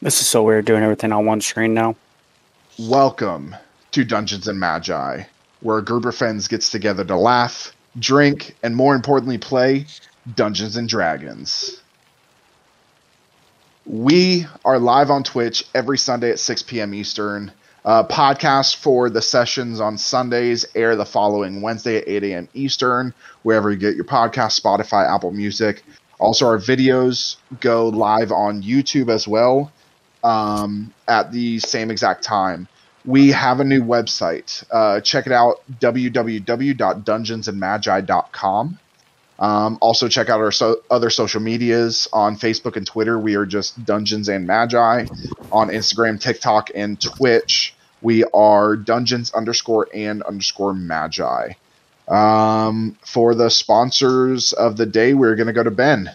This is so weird doing everything on one screen now. Welcome to Dungeons and Magi, where a group of friends gets together to laugh, drink, and more importantly, play Dungeons and Dragons. We are live on Twitch every Sunday at 6 p.m. Eastern. Podcasts for the sessions on Sundays air the following Wednesday at 8 a.m. Eastern, wherever you get your podcast, Spotify, Apple Music. Also, our videos go live on YouTube as well at the same exact time. We have a new website. Check it out, www.dungeonsandmagi.com. Also, check out our other social medias. On Facebook and Twitter, we are just Dungeons and Magi. On Instagram, TikTok, and Twitch, we are Dungeons_and_Magi. For the sponsors of the day, we're going to go to Ben.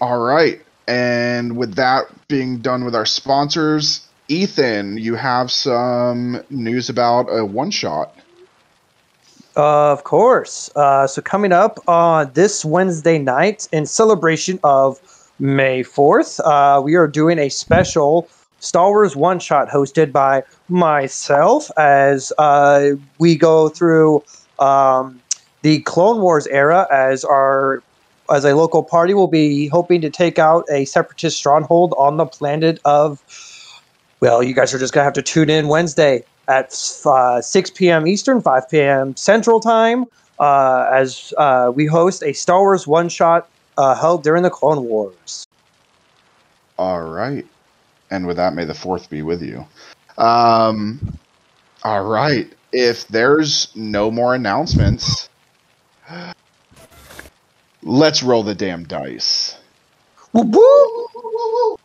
All right. And with that being done with our sponsors, Ethan, you have some news about a one-shot. Of course. So coming up on this Wednesday night in celebration of May 4th, we are doing a special Star Wars one-shot hosted by myself as we go through the Clone Wars era as a local party will be hoping to take out a separatist stronghold on the planet of, well, you guys are just going to have to tune in Wednesday at 6 p.m. Eastern, 5 p.m. Central Time, as we host a Star Wars one-shot held during the Clone Wars. All right. And with that, may the 4th be with you. All right. If there's no more announcements, let's roll the damn dice. Woo-woo!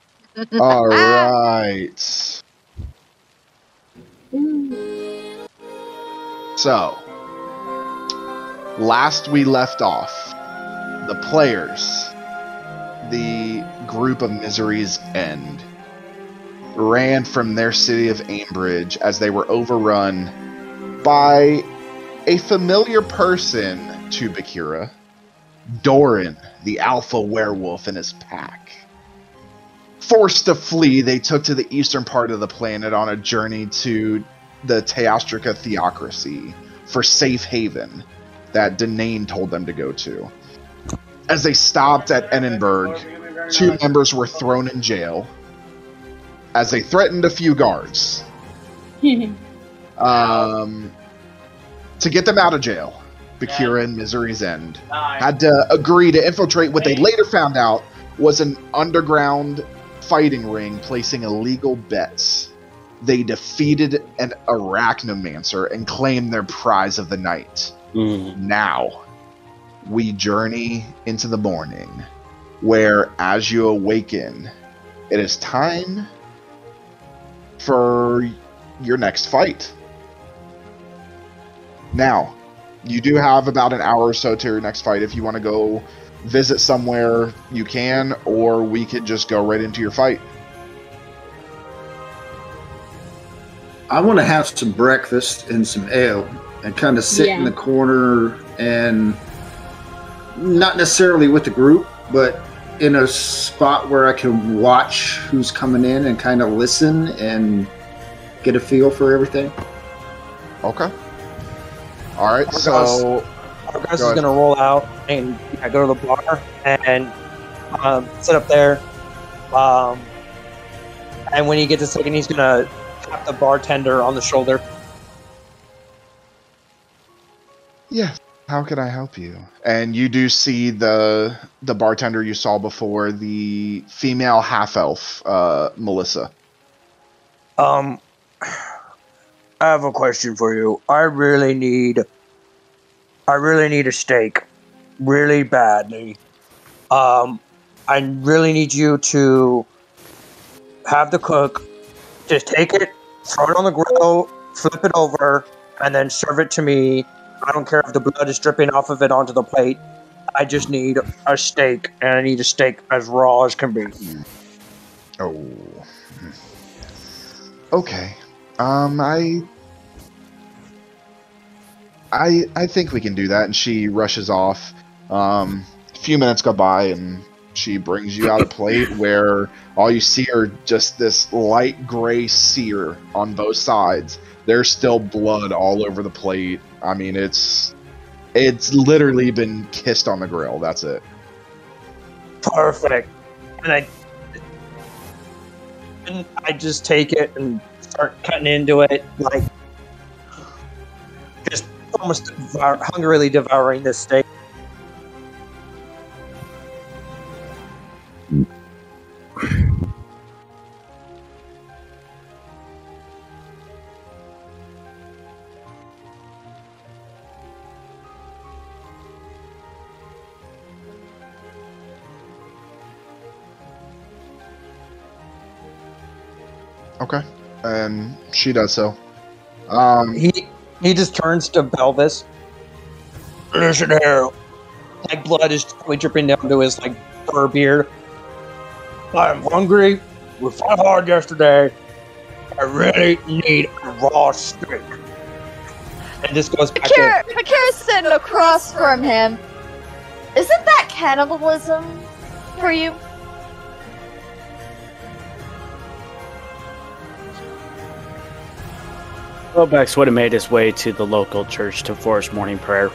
All right. So, last we left off, the players, the group of Misery's End, ran from their city of Aimbridge as they were overrun by a familiar person to Bakira, Doran, the alpha werewolf, and his pack. Forced to flee, they took to the eastern part of the planet on a journey to the Teastrica Theocracy for safe haven that Denane told them to go to. As they stopped at Edinburgh, 2 members were thrown in jail as they threatened a few guards to get them out of jail. Bakira and Misery's End had to agree to infiltrate what they later found out was an underground fighting ring placing illegal bets. They defeated an arachnomancer and claimed their prize of the night. Now, we journey into the morning, where as you awaken, it is time for your next fight. Now, you do have about an hour or so to your next fight. If you want to go visit somewhere, you can, or we could just go right into your fight. I want to have some breakfast and some ale and kind of sit in the corner and not necessarily with the group, but in a spot where I can watch who's coming in and kind of listen and get a feel for everything. Okay. All right, so Argus is going to roll out and go to the bar and sit up there. And when he gets a second, he's gonna tap the bartender on the shoulder. Yeah. How can I help you? And you do see the bartender you saw before, the female half-elf, Melissa. I have a question for you. I really need a steak, really badly. I really need you to have the cook just take it, throw it on the grill, flip it over, and then serve it to me. I don't care if the blood is dripping off of it onto the plate. I just need a steak, and I need a steak as raw as can be. Oh. Okay. I think we can do that. And she rushes off. A few minutes go by, and she brings you out a plate where all you see are just this light gray sear on both sides. There's still blood all over the plate. I mean, it's literally been kissed on the grill. That's it. Perfect. And I just take it and start cutting into it, like just almost hungrily devouring this steak. Okay. And she does so. He just turns to Belvis. Listen here. Like blood is totally dripping down to his like fur beard. I'm hungry. We fought hard yesterday. I really need a raw steak. And this goes back to Akira's sitting across from him. Isn't that cannibalism for you? Robex would have made his way to the local church to force morning prayer.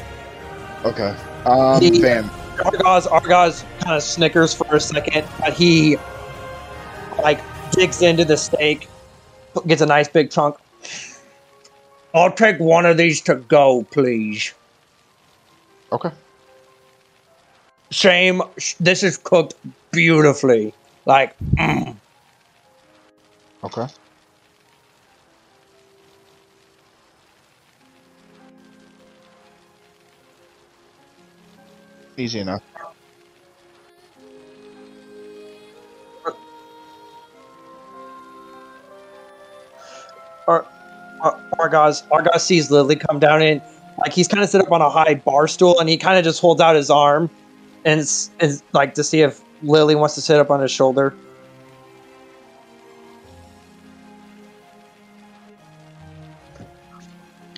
Okay. Van. Argaz kind of snickers for a second, but he like digs into the steak, gets a nice big chunk. I'll take one of these to go, please. Okay. Shame, this is cooked beautifully. Like, Okay. Easy enough. Argaz sees Lily come down in, like he's kind of set up on a high bar stool, and he kind of just holds out his arm, and is like to see if Lily wants to sit up on his shoulder.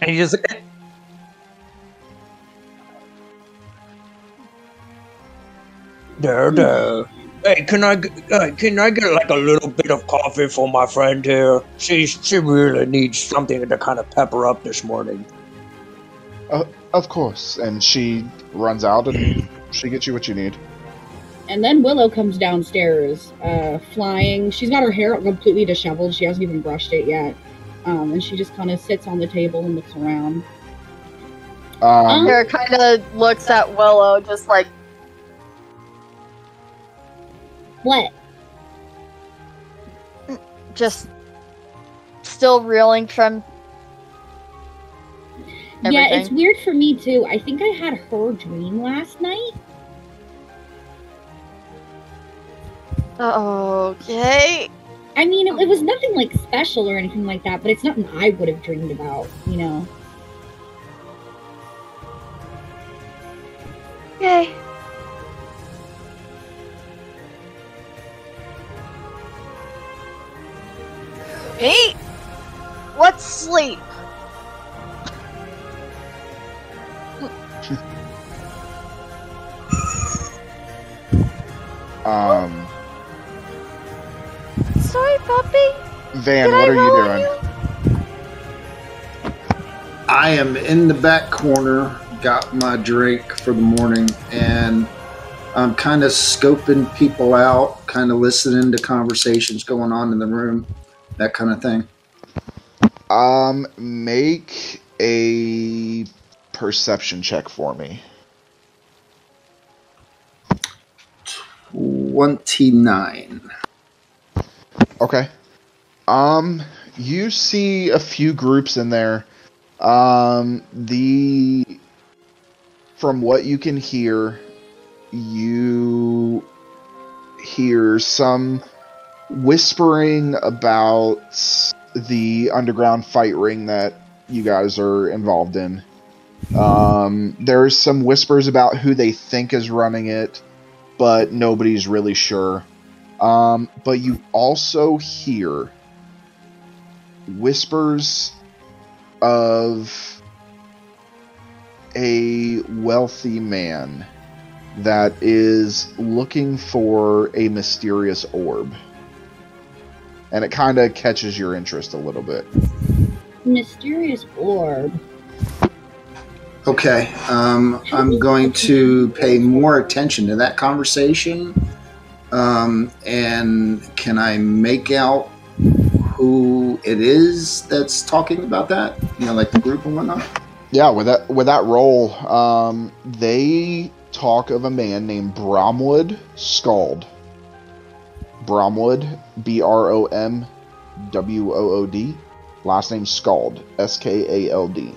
And he just. There. Hey, can I get like a little bit of coffee for my friend here? She really needs something to kind of pepper up this morning. Of course. And she runs out and she gets you what you need. And then Willow comes downstairs, flying. She's got her hair completely disheveled. She hasn't even brushed it yet. And she just kind of sits on the table and looks around. Kara kind of looks at Willow, just like, what? Just still reeling from everything. Yeah, it's weird for me too. I think I had her dream last night. Okay. I mean, it was nothing like special or anything like that, but it's nothing I would have dreamed about, you know. Okay. Hey, let's sleep. Sorry, puppy. Van, what are you doing? I am in the back corner, got my drink for the morning, and I'm kind of scoping people out, kind of listening to conversations going on in the room, that kind of thing. Make a perception check for me. 29. Okay. You see a few groups in there. From what you can hear, you hear some whispering about the underground fight ring that you guys are involved in. There's some whispers about who they think is running it, but nobody's really sure. But you also hear whispers of a wealthy man that is looking for a mysterious orb. And it kind of catches your interest a little bit. Mysterious orb. Okay, I'm going to pay more attention to that conversation. And can I make out who it is that's talking about that? You know, like the group and whatnot? Yeah, with that roll, they talk of a man named Bromwood Skald. Bromwood, Bromwood. Last name Skald, Skald.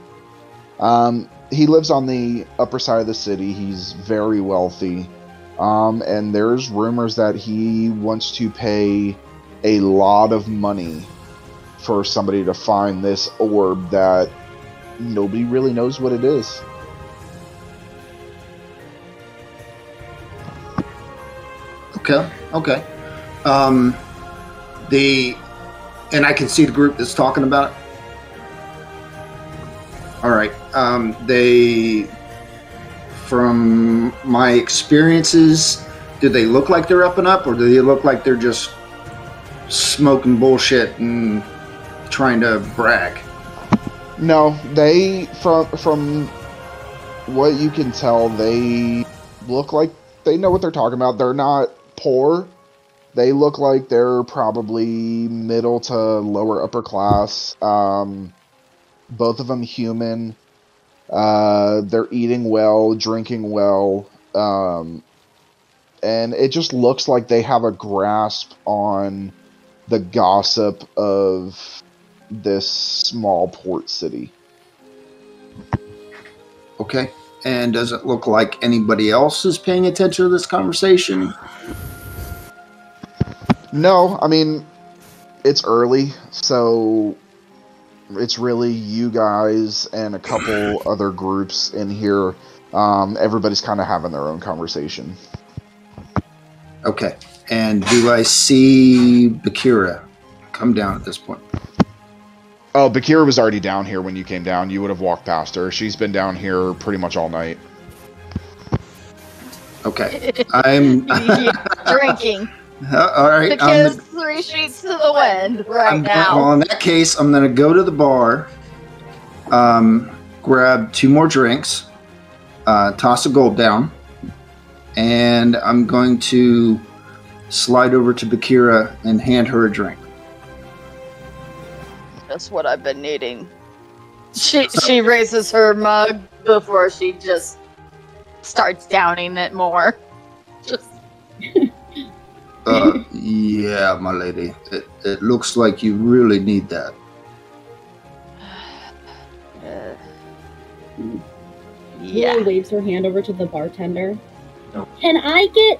He lives on the upper side of the city. He's very wealthy. And there's rumors that he wants to pay a lot of money for somebody to find this orb that nobody really knows what it is. Okay. And I can see the group that's talking about it. All right. From my experiences, do they look like they're up and up, or do they look like they're just smoking bullshit and trying to brag? No, they from what you can tell, they look like they know what they're talking about. They're not poor. They look like they're probably middle to lower upper class. Both of them human. They're eating well, drinking well, and it just looks like they have a grasp on the gossip of this small port city. Okay. And does it look like anybody else is paying attention to this conversation? No, I mean, it's early, so it's really you guys and a couple other groups in here. Everybody's kind of having their own conversation. Okay. And do I see Bakira come down at this point? Oh, Bakira was already down here when you came down. You would have walked past her. She's been down here pretty much all night. Okay. I'm drinking. All right. Because 3 sheets to the wind now. Well, in that case, I'm going to go to the bar, grab 2 more drinks, toss a gold down, and I'm going to slide over to Bakira and hand her a drink. That's what I've been needing. She raises her mug before she just starts downing it more. Just yeah, my lady. It looks like you really need that. Yeah. Lily waves her hand over to the bartender. Can I get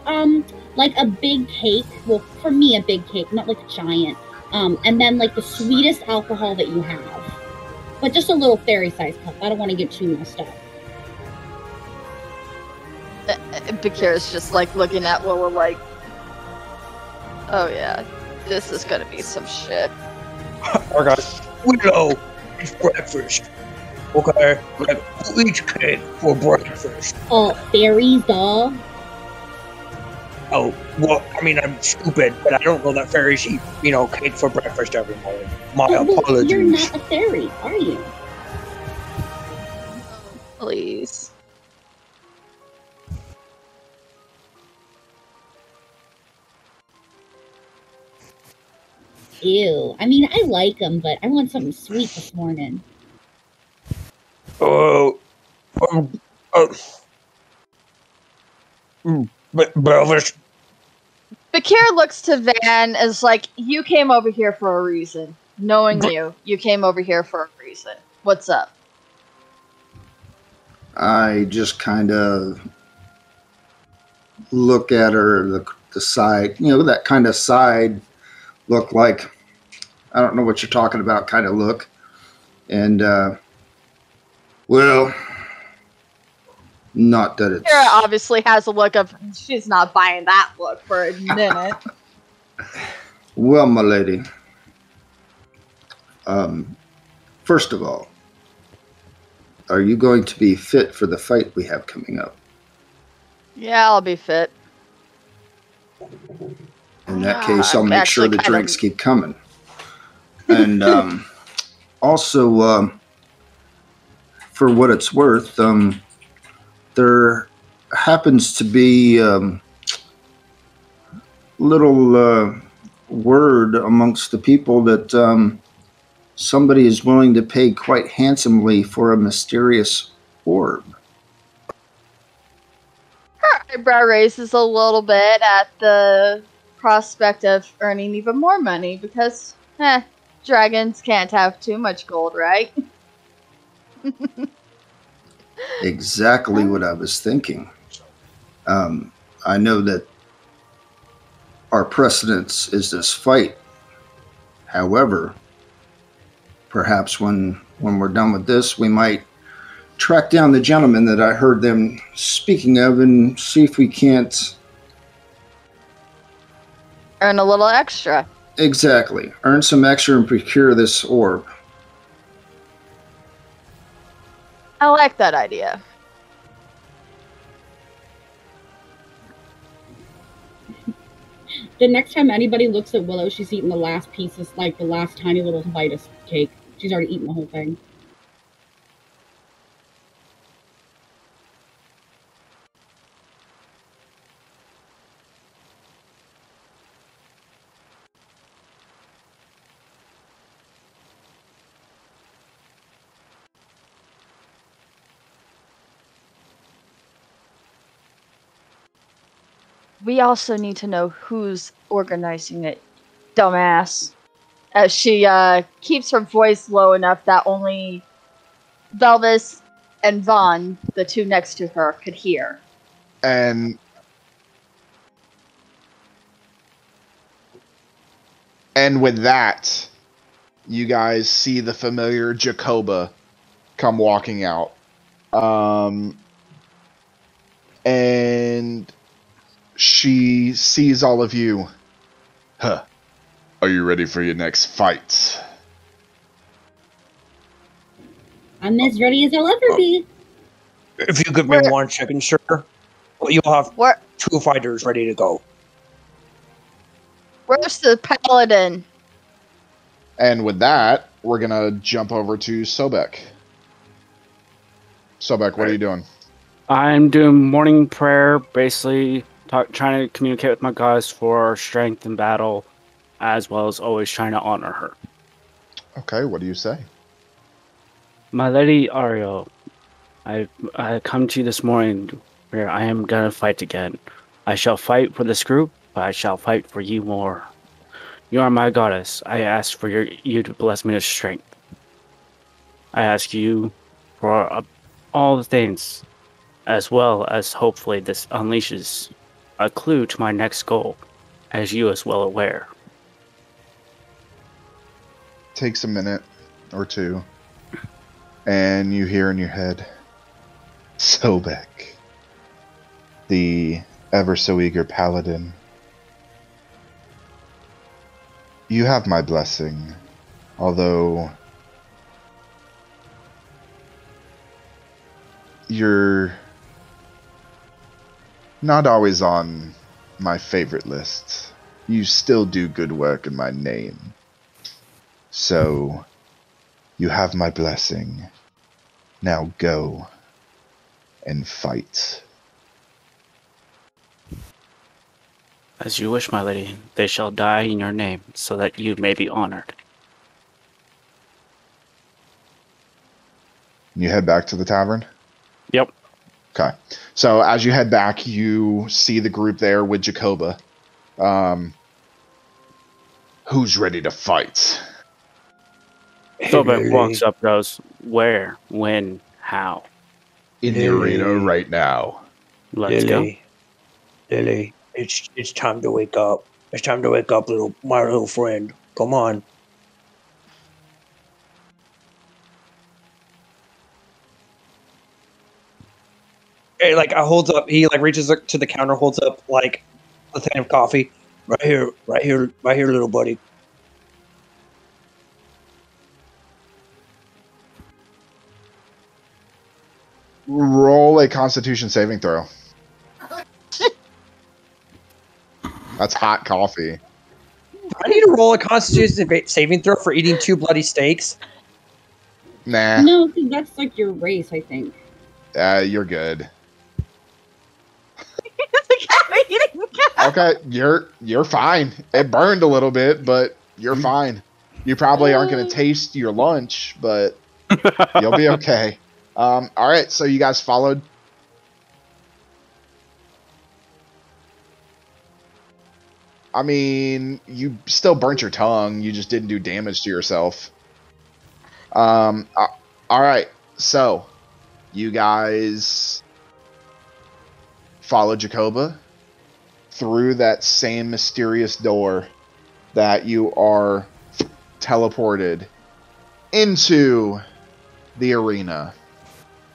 like a big cake? Well, for me, a big cake, not like a giant. And then like the sweetest alcohol that you have, but just a little fairy-sized cup. I don't want to get too messed up. Bakira's just like looking at Willow like, oh yeah, this is gonna be some shit. Alright guys, Willow, it's breakfast. Okay, like 2 each cake for breakfast. Fairies, duh. Oh, well, I mean, I'm stupid, but I don't know that fairies eat, cake for breakfast every morning. My apologies. You're not a fairy, are you? Please. Ew. I mean, I like them, but I want something sweet this morning. Oh. Belvish. Bakir looks to Van as like, you came over here for a reason. Knowing you came over here for a reason. What's up? I just kind of look at her, the side, that kind of side look, like, I don't know what you're talking about kind of look. And, well, not that it's... Kira obviously has a look of, she's not buying that look for a minute. Well, my lady, first of all, are you going to be fit for the fight we have coming up? Yeah, I'll be fit. In that case, I'll make sure the drinks keep coming. And also, for what it's worth, there happens to be little word amongst the people that somebody is willing to pay quite handsomely for a mysterious orb. Her eyebrow raises a little bit at the prospect of earning even more money because, dragons can't have too much gold, right? Exactly what I was thinking. I know that our precedence is this fight. However, perhaps when we're done with this, we might track down the gentleman that I heard them speaking of and see if we can't... Earn a little extra. Exactly. Earn some extra and procure this orb. I like that idea. The next time anybody looks at Willow, she's eating the last pieces, like the last tiny little bite of cake. She's already eaten the whole thing. We also need to know who's organizing it, dumbass. As she keeps her voice low enough that only Velvis and Vaughn, the two next to her, could hear. And with that, you guys see the familiar Jacoba come walking out. And she sees all of you. Huh. Are you ready for your next fight? I'm as ready as I'll ever be. If you give me 1 second, sir, you'll have 2 fighters ready to go. Where's the paladin? And with that, we're going to jump over to Sobek. Sobek, what are you doing? I'm doing morning prayer, basically trying to communicate with my goddess for strength in battle, as well as always trying to honor her. Okay, what do you say? My lady Ariel, I come to you this morning where I am gonna fight again. I shall fight for this group, but I shall fight for you more. You are my goddess. I ask for you to bless me with strength. I ask you for all the things, as well as hopefully this unleashes a clue to my next goal, as you is well aware. Takes a minute or two, and you hear in your head, Sobek, the ever so eager paladin. You have my blessing, although you're not always on my favorite list. You still do good work in my name. So, you have my blessing. Now go and fight. As you wish, my lady. They shall die in your name, so that you may be honored. You head back to the tavern? Yep. Okay. So as you head back, you see the group there with Jacoba. Who's ready to fight? Throwback walks up, goes, where, when, how? In the arena right now. Let's go. Lily, it's time to wake up. It's time to wake up, my little friend. Come on. Hey, like, I holds up. He like reaches up to the counter, holds up like a thing of coffee. Right here, little buddy. Roll a Constitution saving throw. That's hot coffee. I need to roll a Constitution saving throw for eating 2 bloody steaks. Nah. No, that's like your race, I think. You're good. Okay, you're fine. It burned a little bit, but you're fine. You probably aren't going to taste your lunch, but you'll be okay. All right, so you guys followed. I mean, you still burnt your tongue. You just didn't do damage to yourself. All right, so you guys follow Jacoba through that same mysterious door that you are teleported into the arena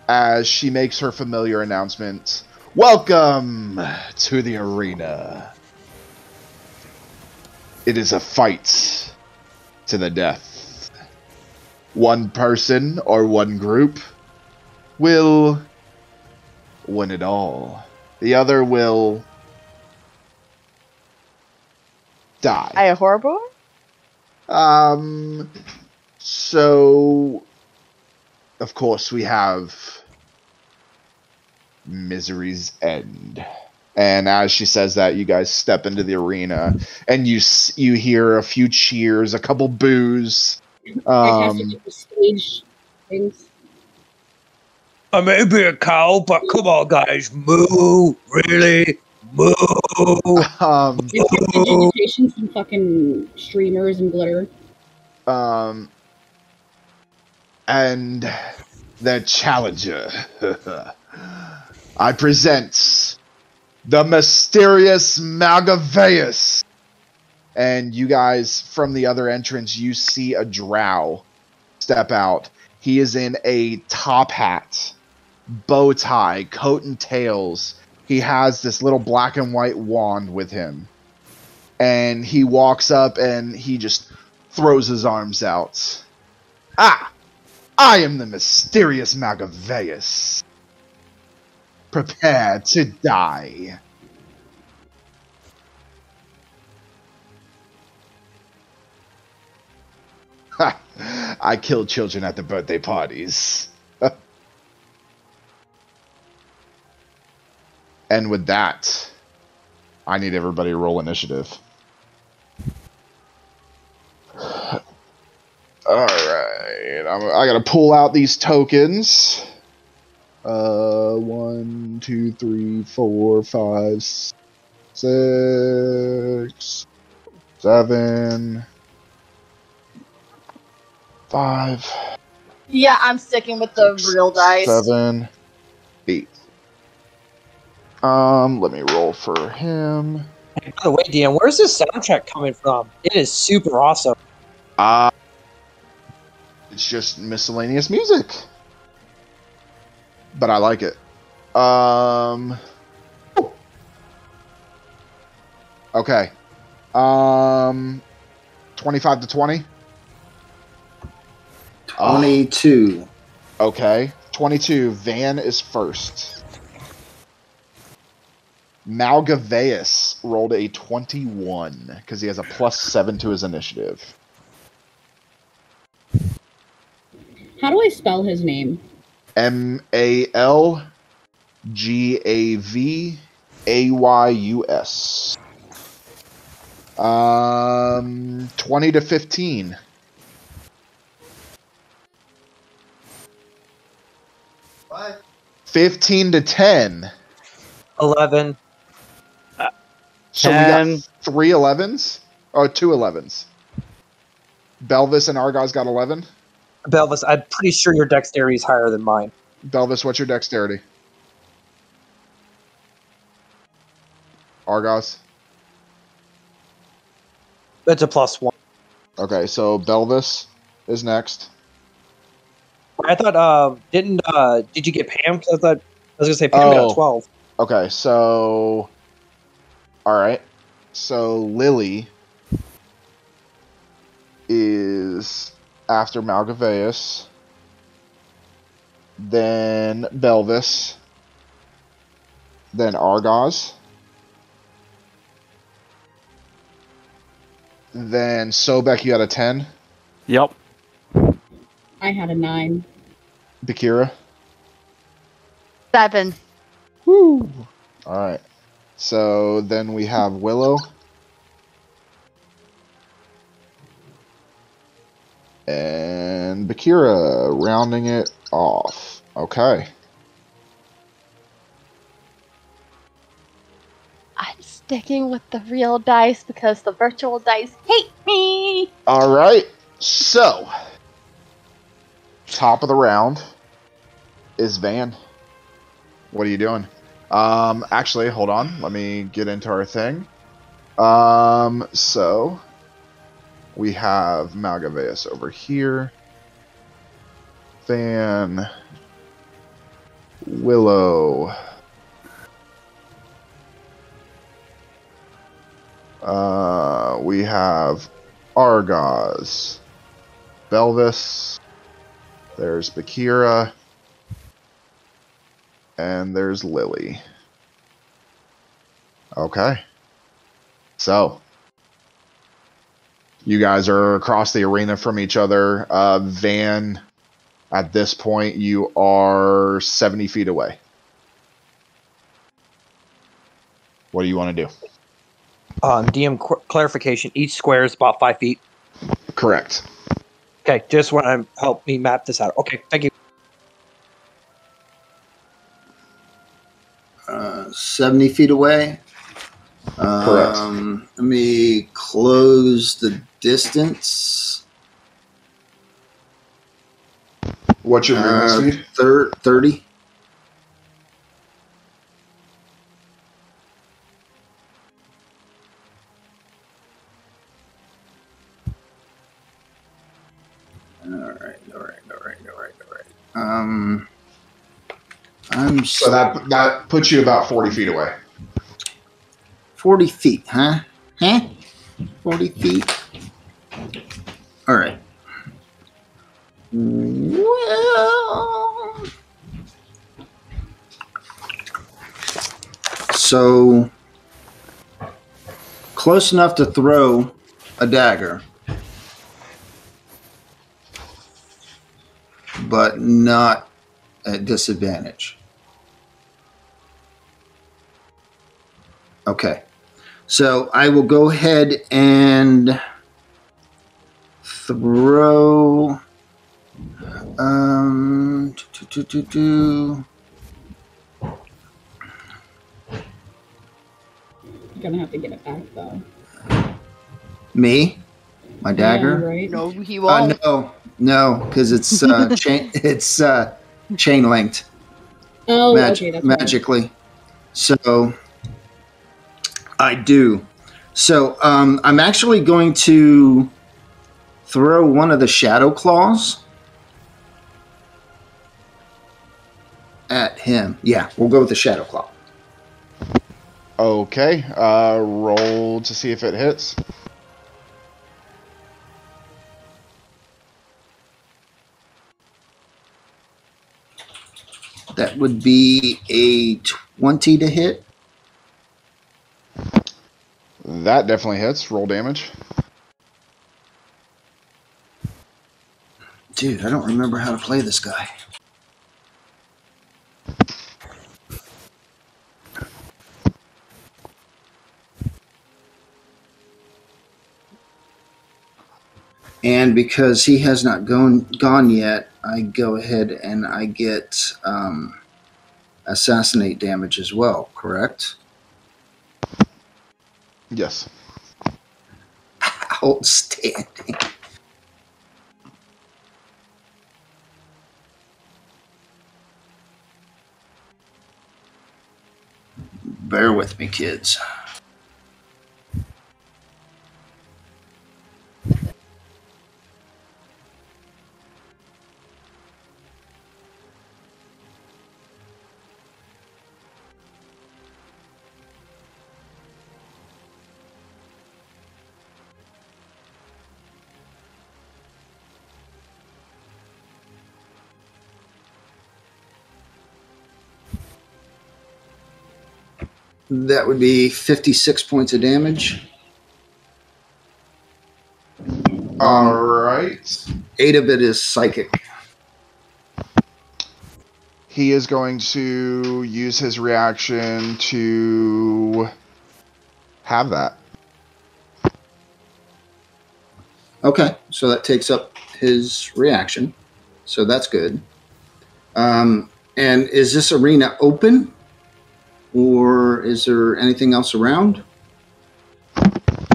as she makes her familiar announcement. Welcome to the arena. It is a fight to the death. One person or one group will win it all. The other will die. I a horrible? So of course we have Misery's End. And as she says that, you guys step into the arena and you hear a few cheers, a couple boos. Stage things. I may be a cow, but come on, guys, moo! Really, moo! Education, some fucking streamers and glitter. And the challenger. I present the mysterious Malgaveus. And you guys, from the other entrance, you see a drow step out. He is in a top hat, bow tie, coat and tails. He has this little black and white wand with him. And he walks up and he just throws his arms out. Ah! I am the mysterious Malgaveus. Prepare to die. I kill children at the birthday parties. And with that, I need everybody to roll initiative. Alright, I gotta pull out these tokens. 1, 2, 3, 4, 5, 6, 7, 5. Yeah, I'm sticking with the real dice. 7, 8. Let me roll for him. Hey, by the way, Dan, where's this soundtrack coming from? It is super awesome. It's just miscellaneous music. But I like it. Okay. 25 to 20? 22. Okay. 22. Van is first. Malgaveus rolled a 21 because he has a +7 to his initiative. How do I spell his name? Malgaveus. 20 to 15. 15 to 10. 11. So we 10. got 3 11s? Oh, 2 11s. Belvis and Argos got 11. Belvis, I'm pretty sure your dexterity is higher than mine. Belvis, what's your dexterity? Argos? It's a +1. Okay, so Belvis is next. I thought, did you get Pam? 'Cause I was going to say Pam got 12. Okay, so... Alright. So Lily is after Malgaveus. Then Belvis. Then Argos. Then Sobek, you had a 10. Yep. I had a 9. Bakira. 7. Woo. Alright. So then we have Willow. And Bakira rounding it off. Okay. I'm sticking with the real dice because the virtual dice hate me. Alright. So, top of the round is Van. What are you doing? Actually, hold on. Let me get into our thing. So we have Malgaveus over here. Van. Willow. We have Argos. Belvis. There's Bakira. And there's Lily. Okay. So, you guys are across the arena from each other. Van, at this point, you are 70 feet away. What do you want to do? DM clarification. Each square is about 5 feet. Correct. Okay, just want to help me map this out. Okay, thank you. 70 feet away. Correct. Let me close the distance. What's your movement speed? 30. All right. So that puts you about 40 feet away. 40 feet, huh? 40 feet. All right. Well, so close enough to throw a dagger, but not at disadvantage. Okay. So I will go ahead and throw You're gonna have to get it back though. me, my dagger. Yeah, right? No, he won't. No, because it's chain. It's chain linked Oh, okay, that's magically. So I do. So I'm actually going to throw one of the shadow claws at him. Yeah, we'll go with the shadow claw. Okay. Roll to see if it hits. That would be a 20 to hit. That definitely hits. Roll damage. Dude, I don't remember how to play this guy. And because he has not gone yet, I go ahead and I get assassinate damage as well, correct? Yes. Outstanding. Bear with me, kids. That would be 56 points of damage. All right. 8 of it is psychic. He is going to use his reaction to have that. Okay, so that takes up his reaction. So that's good. And is this arena open? Or is there anything else around?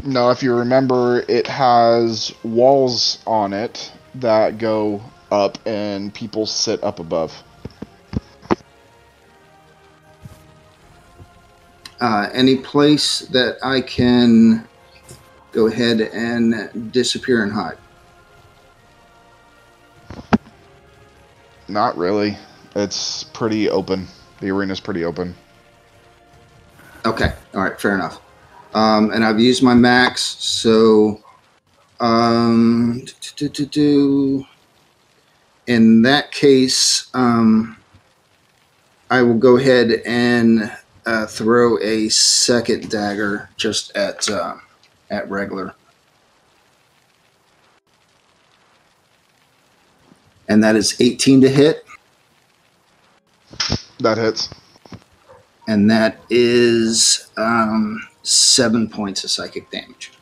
No, if you remember, it has walls on it that go up and people sit up above. Any place that I can go ahead and disappear and hide? Not really. It's pretty open. The arena's pretty open. Okay, all right, fair enough. And I've used my max, so in that case, I will go ahead and throw a second dagger just at regular, and that is 18 to hit. That hits. And that is 7 points of psychic damage.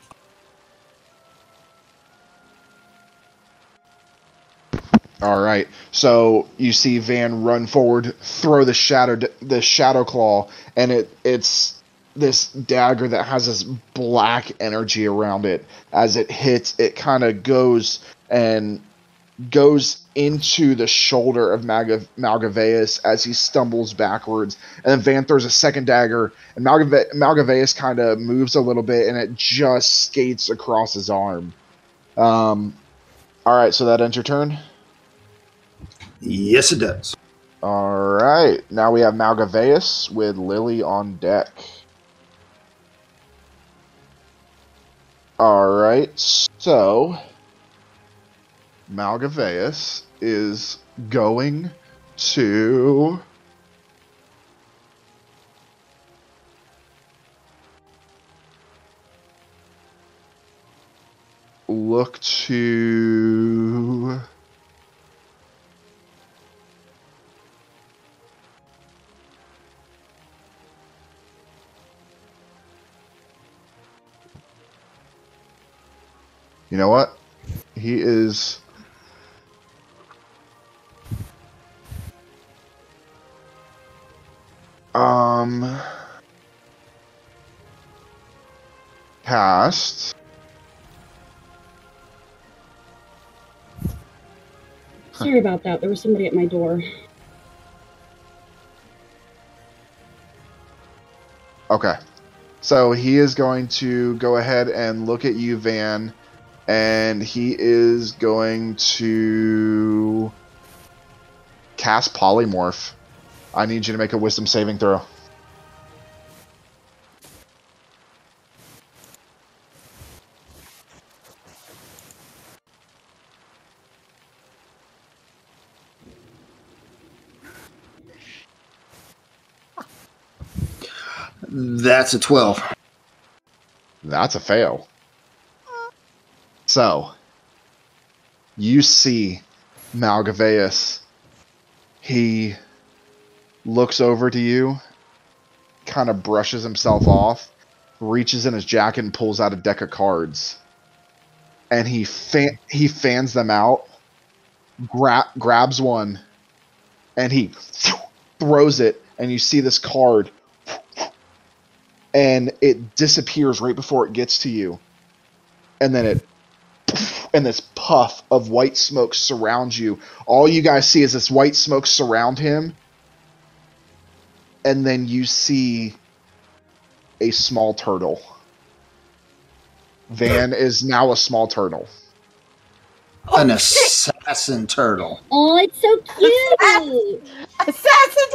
All right. So you see Van run forward, throw the shadow claw, and it's this dagger that has this black energy around it. As it hits, it kind of goes into the shoulder of Malgaveus as he stumbles backwards, and then Van throws a second dagger, and Malgaveus kind of moves a little bit, and it just skates across his arm. All right, so that ends your turn? Yes, it does. All right, now we have Malgaveus with Lily on deck. All right, so Malgaveus is going to look to you know what? He is cast Sorry about that. There was somebody at my door. Okay. So he is going to go ahead and look at you, Van, and he is going to cast Polymorph. I need you to make a wisdom saving throw. That's a 12. That's a fail. So, you see Malgaveus. He looks over to you, kind of brushes himself off, reaches in his jacket and pulls out a deck of cards. and he fans them out, grabs one, and he throws it, and you see this card, and it disappears right before it gets to you, and then and this puff of white smoke surrounds you. All you guys see is this white smoke surround him, and then you see a small turtle. Van is now a small turtle. An assassin turtle. Oh, it's so cute. Assassin.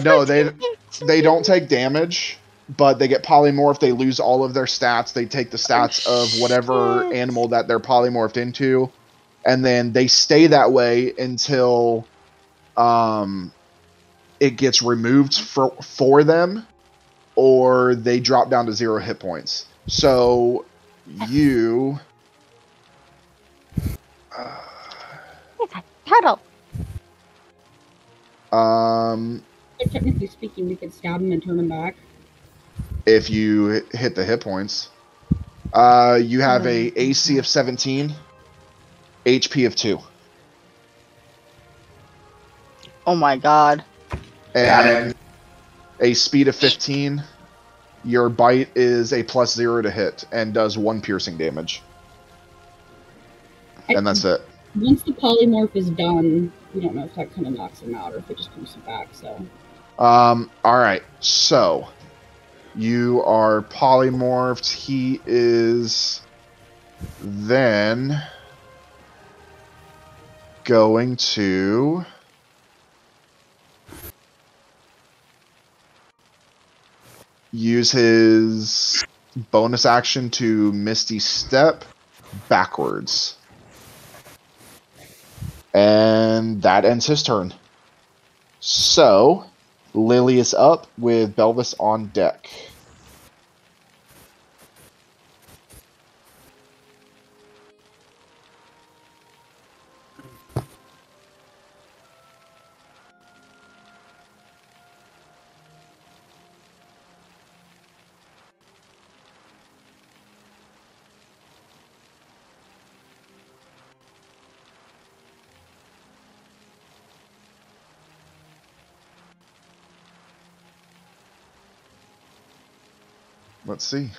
No, they don't take damage, but they get polymorphed. They lose all of their stats. They take the stats of whatever animal that they're polymorphed into, and then they stay that way until it gets removed for them, or they drop down to 0 hit points. So you Turtle. Technically speaking, we could stab him and turn him back. if you hit the hit points. You have a AC of 17, HP of 2. Oh my god. And a speed of 15. Your bite is a +0 to hit and does 1 piercing damage. And that's it. Once the polymorph is done, we don't know if that kind of knocks him out or if it just comes back. So. Alright, so you are polymorphed. He is then going to use his bonus action to Misty Step backwards. And that ends his turn. So, Lily is up with Belvis on deck. Let's see.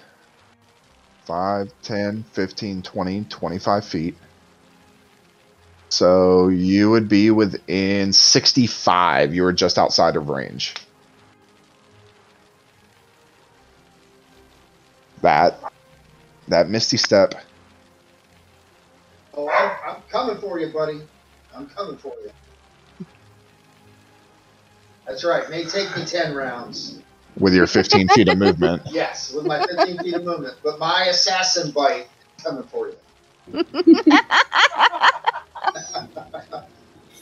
5, 10, 15, 20, 25 feet. So you would be within 65. You were just outside of range. That Misty Step. Oh, I'm coming for you, buddy. I'm coming for you. That's right. May take me 10 rounds. With your 15 feet of movement. Yes, with my 15 feet of movement. But my assassin bite is coming for you.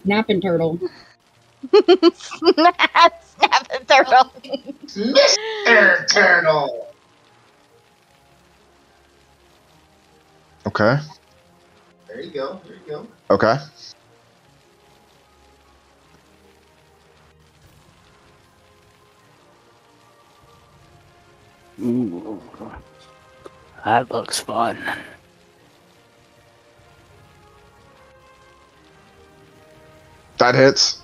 Snapping turtle. Snapping turtle. Mr. Turtle! Okay. There you go. There you go. Okay. Ooh, that looks fun. That hits.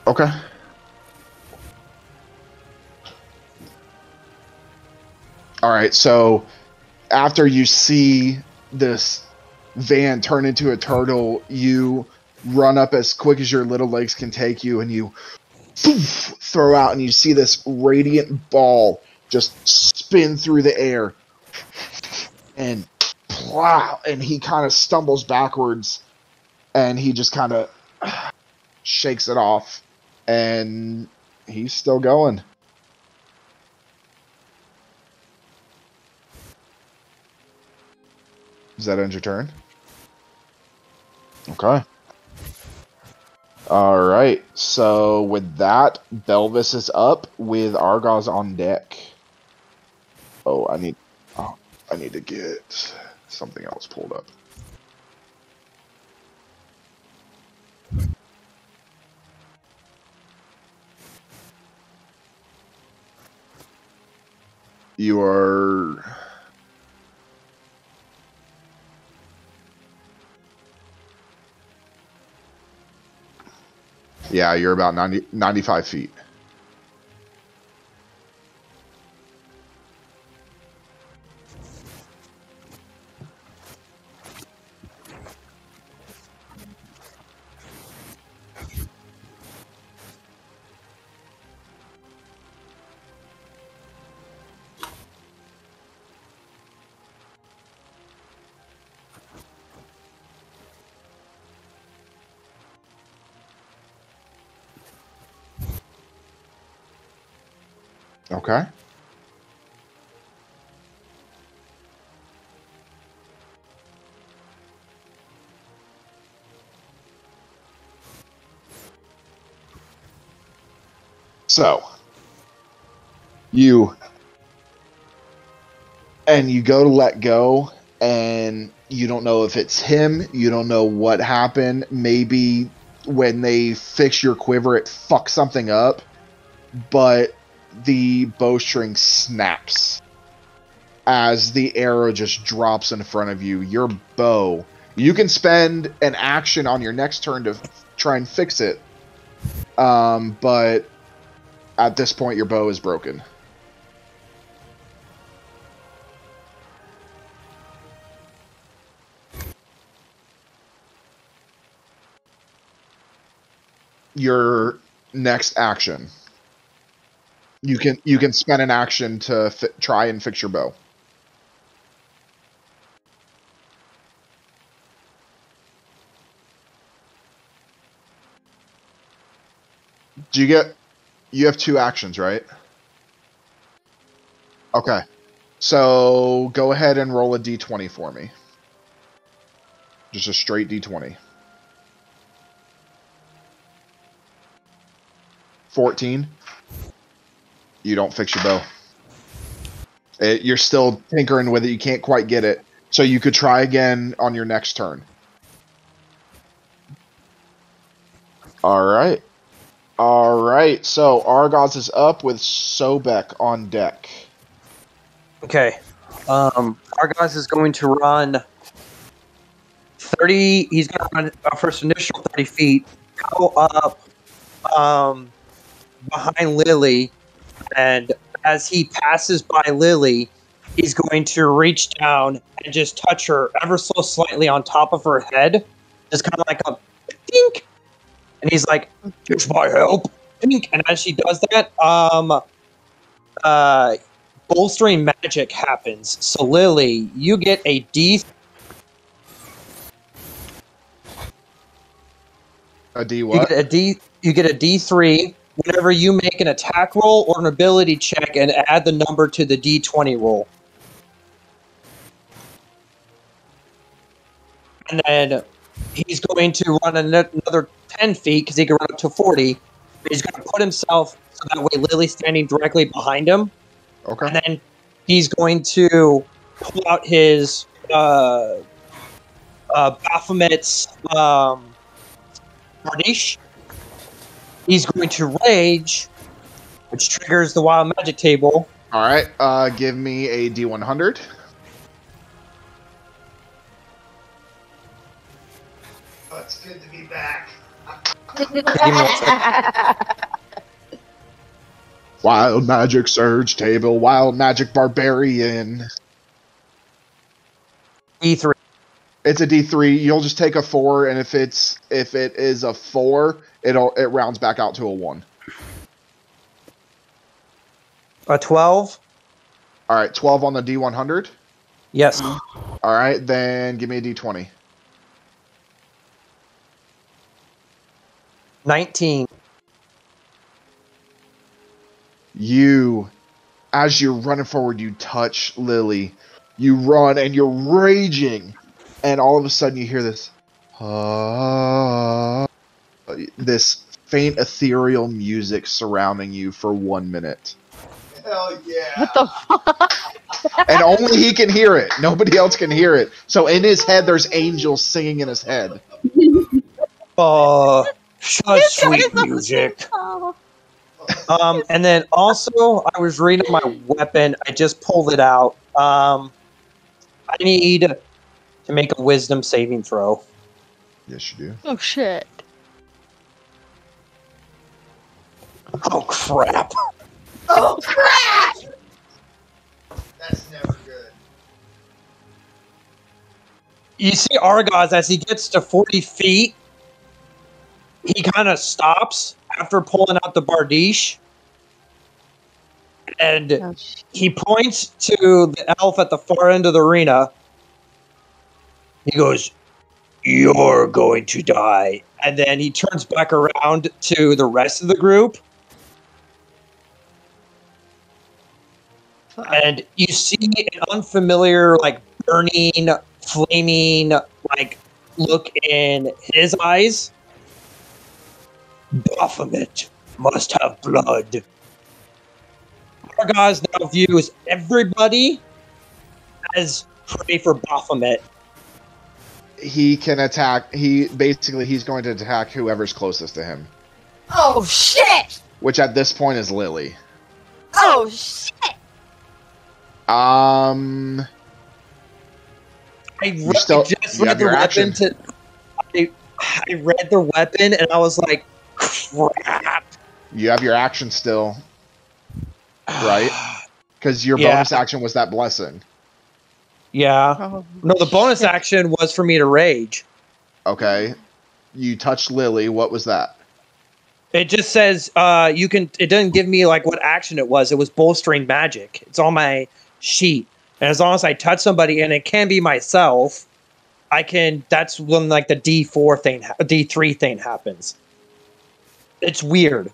Okay. All right, so after you see this van turn into a turtle, you run up as quick as your little legs can take you, and you throw out, and you see this radiant ball just spin through the air, and plow, and he kind of stumbles backwards, and he just kind of shakes it off, and he's still going. Does that end your turn? Okay. Alright, so with that, Belvis is up with Argos on deck. I need to get something else pulled up. You are... Yeah, you're about 95 feet. Okay. So, you go to let go, and you don't know if it's him, you don't know what happened. Maybe when they fix your quiver, it fucks something up, but the bowstring snaps as the arrow just drops in front of you. Your bow, you can spend an action on your next turn to try and fix it, but at this point your bow is broken. Your next action, you can spend an action to try and fix your bow. You have 2 actions, right? Okay. So go ahead and roll a d20 for me. Just a straight d20. 14. You don't fix your bow. You're still tinkering with it. You can't quite get it. So you could try again on your next turn. Alright. Alright. So Argos is up with Sobek on deck. Okay. Argos is going to run 30. He's going to run a first initial 30 feet, go up behind Lily, and as he passes by Lily, he's going to reach down and just touch her ever so slightly on top of her head, just kind of like a dink. And he's like, "Here's my help." Dink. And as she does that, bolstering magic happens. So Lily, you get a D. A D what? You get a D3 whenever you make an attack roll or an ability check and add the number to the D20 roll. And then he's going to run another 10 feet because he can run up to 40. But he's going to put himself so that way Lily's standing directly behind him. Okay. And then he's going to pull out his Baphomet's Bardiche. He's going to rage, which triggers the wild magic table. Alright, give me a D100. Oh, it's good to be back. Wild magic surge table, wild magic barbarian. D3. It's a D3. You'll just take a 4, and if it is a 4, it rounds back out to a 1. A 12? All right, 12 on the D100? Yes. All right, then give me a D20. 19. As you're running forward, you touch Lily. You run, and you're raging. And all of a sudden, you hear this faint ethereal music surrounding you for 1 minute. Hell yeah. What the fuck? And only he can hear it. Nobody else can hear it. So in his head, there's angels singing in his head. Oh, such You sweet guys are- music. Oh. And then also, I was reading my weapon. I just pulled it out. I need to make a wisdom saving throw. Yes, you do. Oh shit. Oh, crap. Oh crap! That's never good. You see Argos, as he gets to 40 feet, he kind of stops after pulling out the Bardiche. And Oh, shit. he points to the elf at the far end of the arena. He goes, "You're going to die." And then he turns back around to the rest of the group. And you see an unfamiliar, like, burning, flaming, like, look in his eyes. Baphomet must have blood. Argos now views everybody as prey for Baphomet. He can attack. He's going to attack whoever's closest to him, Oh shit! which at this point is Lily. Oh shit! I still- just you read have the your weapon action. I read the weapon and I was like, crap. You have your action still, right? Because your Yeah. bonus action was that blessing. Yeah. Oh, No, the bonus shit. action was for me to rage. Okay. You touched Lily. What was that? It just says you can. It doesn't give me like what action it was. It was bolstering magic. It's on my sheet, and as long as I touch somebody, and it can be myself, I can. That's when like the D4 thing, D3 thing happens. It's weird.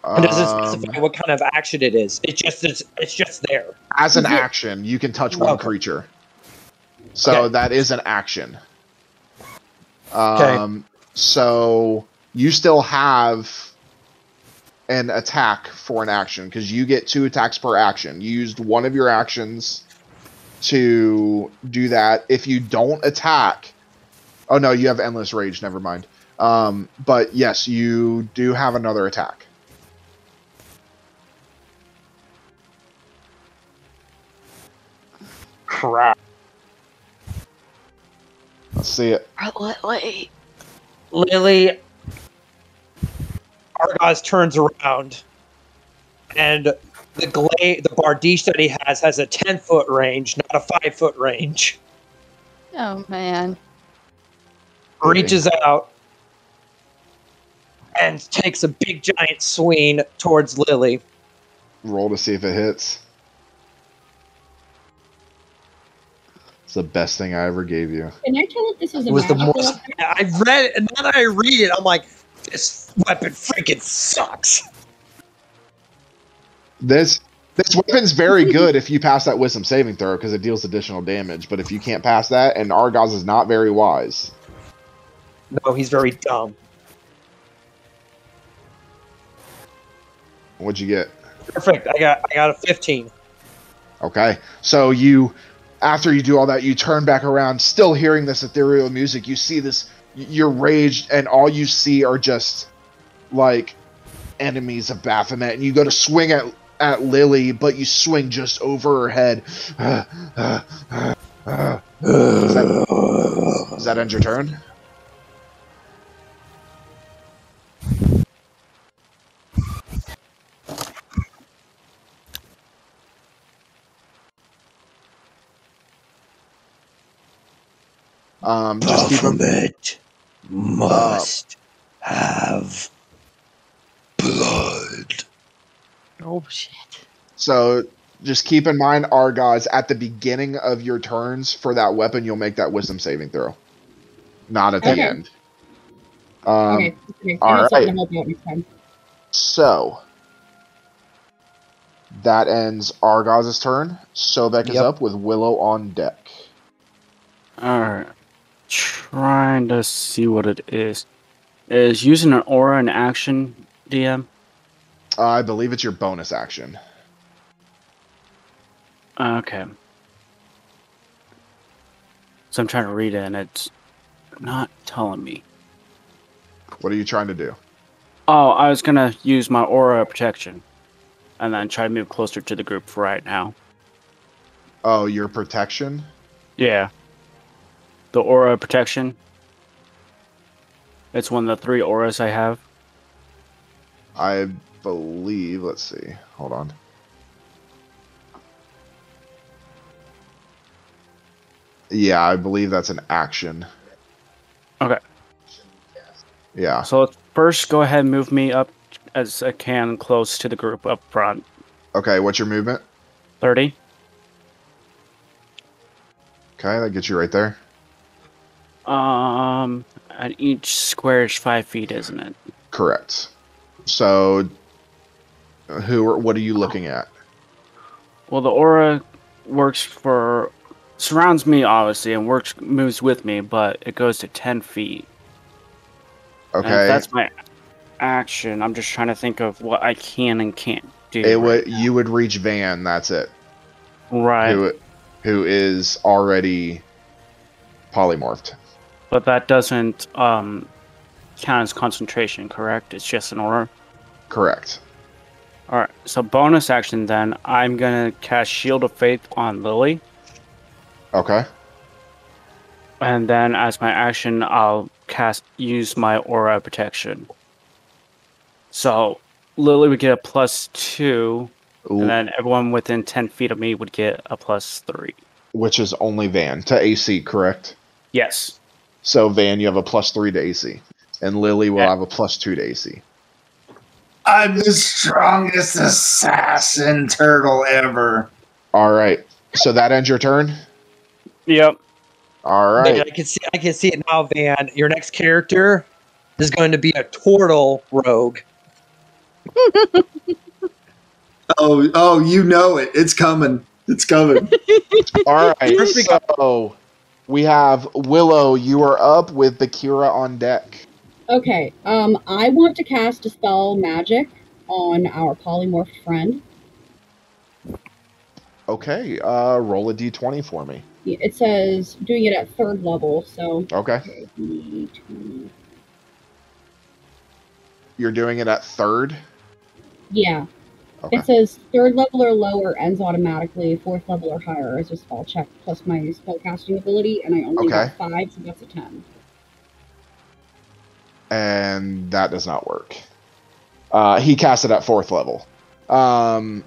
It doesn't specify what kind of action it is. It's just there. As an action, you can touch one Okay. creature. So Okay. that is an action. Okay. So you still have an attack for an action because you get 2 attacks per action. You used one of your actions to do that. If you don't attack, oh no, you have endless rage. Never mind. But yes, you do have another attack. Crap. Let's see it. Wait. Lily, Argos turns around, and the Bardiche that he has a 10-foot range, not a 5-foot range. Oh man. Reaches out and takes a big giant swing towards Lily. Roll to see if it hits. It's the best thing I ever gave you. Can I tell if this is a It was the magical most. effect? I read it, and now that I read it, I'm like, this weapon freaking sucks. This weapon's very good if you pass that wisdom saving throw because it deals additional damage. But if you can't pass that, and Argos is not very wise. No, he's very dumb. What'd you get? Perfect. I got a 15. Okay, so after you do all that, you turn back around, still hearing this ethereal music. You see this, you're raged, and all you see are just like enemies of Baphomet. And you go to swing at Lily, but you swing just over her head. Does that end your turn? Just keep them. Baphomet must have blood. Oh shit. So just keep in mind, Argos, at the beginning of your turns for that weapon, you'll make that wisdom saving throw. Not at the Okay. end. Okay. all I have something right. to help you out next time. So that ends Argos' turn. Sobek is Yep. up with Willow on deck. Alright. Trying to see what it is. Is using an aura an action, DM? I believe it's your bonus action. Okay. So I'm trying to read it, and it's not telling me. What are you trying to do? Oh, I was gonna use my aura of protection, and then try to move closer to the group for right now. Oh, your protection? Yeah. The aura of protection. It's one of the 3 auras I have. I believe. Let's see. Hold on. Yeah, I believe that's an action. Okay. Yeah. So let's first go ahead and move me up as I can close to the group up front. Okay, what's your movement? 30. Okay, that gets you right there. And each square is 5 feet, isn't it? Correct. So, what are you looking at? Well, the aura surrounds me, obviously, and moves with me, but it goes to 10 feet. Okay. And if that's my action, I'm just trying to think of what I can and can't do. You would reach Van, that's it. Right. Who is already polymorphed. But that doesn't count as concentration, correct? It's just an aura? Correct. Alright, so bonus action then, I'm gonna cast Shield of Faith on Lily. Okay. And then as my action, I'll use my aura of protection. So Lily would get a +2, Ooh. and then everyone within 10 feet of me would get a +3. Which is only Van to AC, correct? Yes. So Van, you have a +3 to AC, and Lily will have a +2 to AC. I'm the strongest assassin turtle ever. All right. So that ends your turn. Yep. All right. Man, I can see it now, Van. Your next character is going to be a turtle rogue. Oh, you know it. It's coming. It's coming. All right. So we have Willow. You are up with Bakira on deck. Okay, I want to cast Dispel Magic on our polymorph friend. Okay, roll a d20 for me. It says doing it at 3rd level, so... Okay. You're doing it at 3rd? Yeah. Okay. It says 3rd level or lower ends automatically, 4th level or higher as a spell check, plus my spellcasting ability, and I only got 5, so that's a 10. And that does not work. He cast it at 4th level. And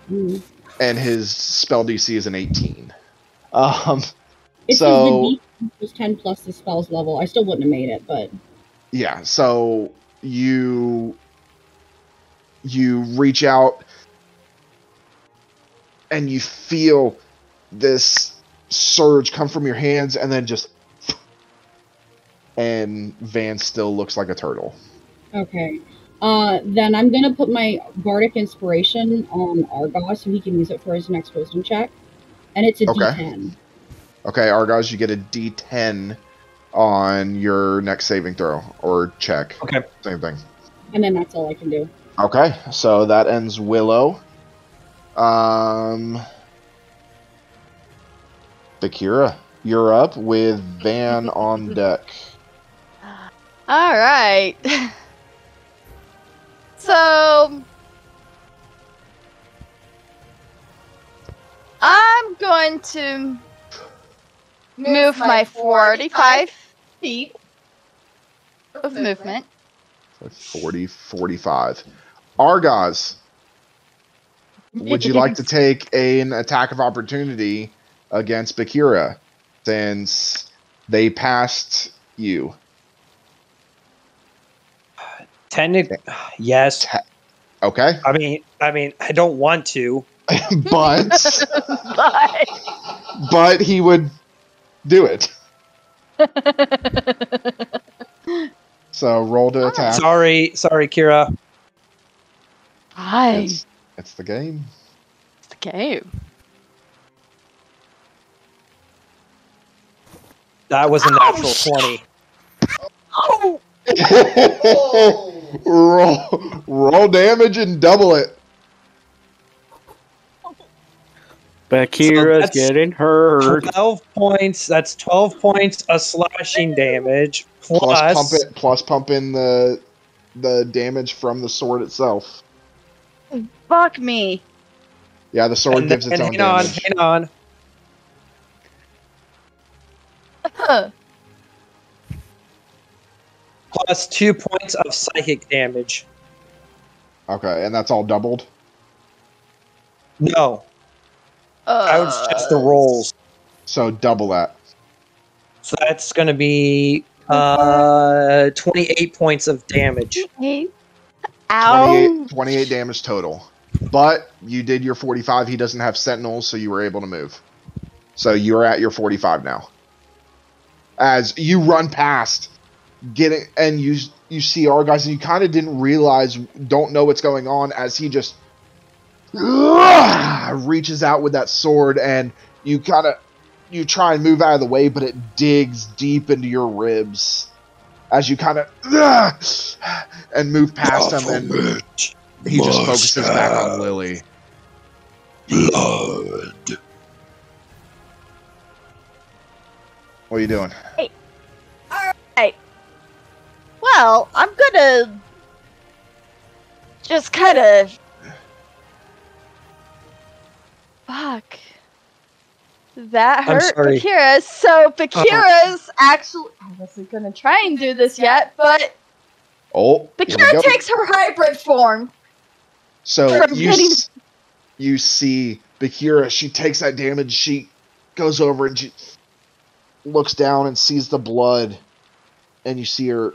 his spell DC is an 18. It says the DC was 10 plus the spell's level. I still wouldn't have made it, but... Yeah, so you reach out and you feel this surge come from your hands and then just... And Van still looks like a turtle. Okay. Then I'm going to put my Bardic Inspiration on Argos so he can use it for his next wisdom check. And it's a D10. Okay, Argos, you get a D10 on your next saving throw or check. Okay. Same thing. And then that's all I can do. Okay, so that ends Willow. Bakira, you're up with Van on deck. All right. So I'm going to move my 45 feet of movement. 40, 45. Argos, would you like to take an attack of opportunity against Bakira since they passed you? Technically, yes. Okay. I mean, I don't want to, but but he would do it. So roll to attack. Sorry, Kira. Hi. It's the game. It's the game. That was a natural 20. Oh. roll damage and double it. Bakira's that's getting hurt. 12 points. That's 12 points of slashing damage. Plus pump in the damage from the sword itself. Fuck me. Yeah, the sword gives its own damage. Hang on. Plus 2 points of psychic damage. Okay, and that's all doubled? No, that was just the rolls. So double that. So that's going to be 28 points of damage. Ow. 28 damage total. But you did your 45. He doesn't have sentinels, so you were able to move. So you're at your 45 now. As you run past, and you see our guys, and you kind of didn't realize, don't know what's going on, as he just reaches out with that sword, and you try and move out of the way, but it digs deep into your ribs as you kind of and move past him, and he just focuses back on Lily. Blood. What are you doing? Hey. Alright. Well, I'm gonna just kind of... Fuck. That hurt Bakira. So Bakira's actually... I wasn't gonna try and do this yet, but... Oh, Bakira takes her hybrid form. So you see Bakira, she takes that damage, she goes over and she looks down and sees the blood, and you see her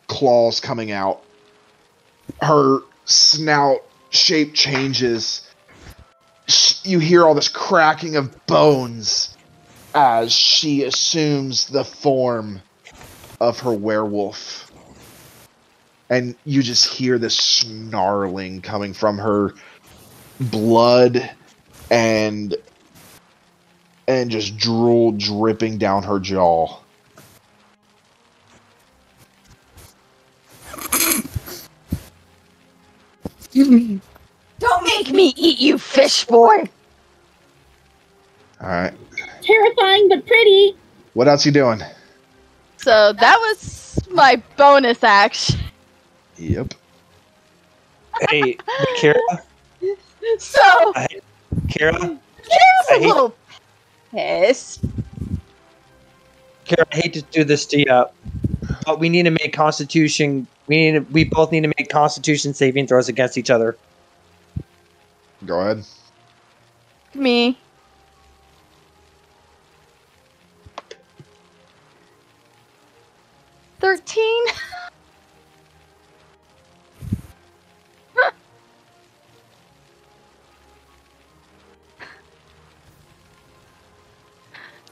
claws coming out. Her snout shape changes. You hear all this cracking of bones as she assumes the form of her werewolf. And you just hear this snarling coming from her, blood and just drool dripping down her jaw. Don't make me eat you, fish boy! Alright. Terrifying but pretty. What else you doing? So that was my bonus action. Yep. Hey, Kira. So... Kira? Kira's a little pissed. Kira, I hate to do this to you, but we need to make Constitution... We both need to make Constitution saving throws against each other. Go ahead. Me. $13.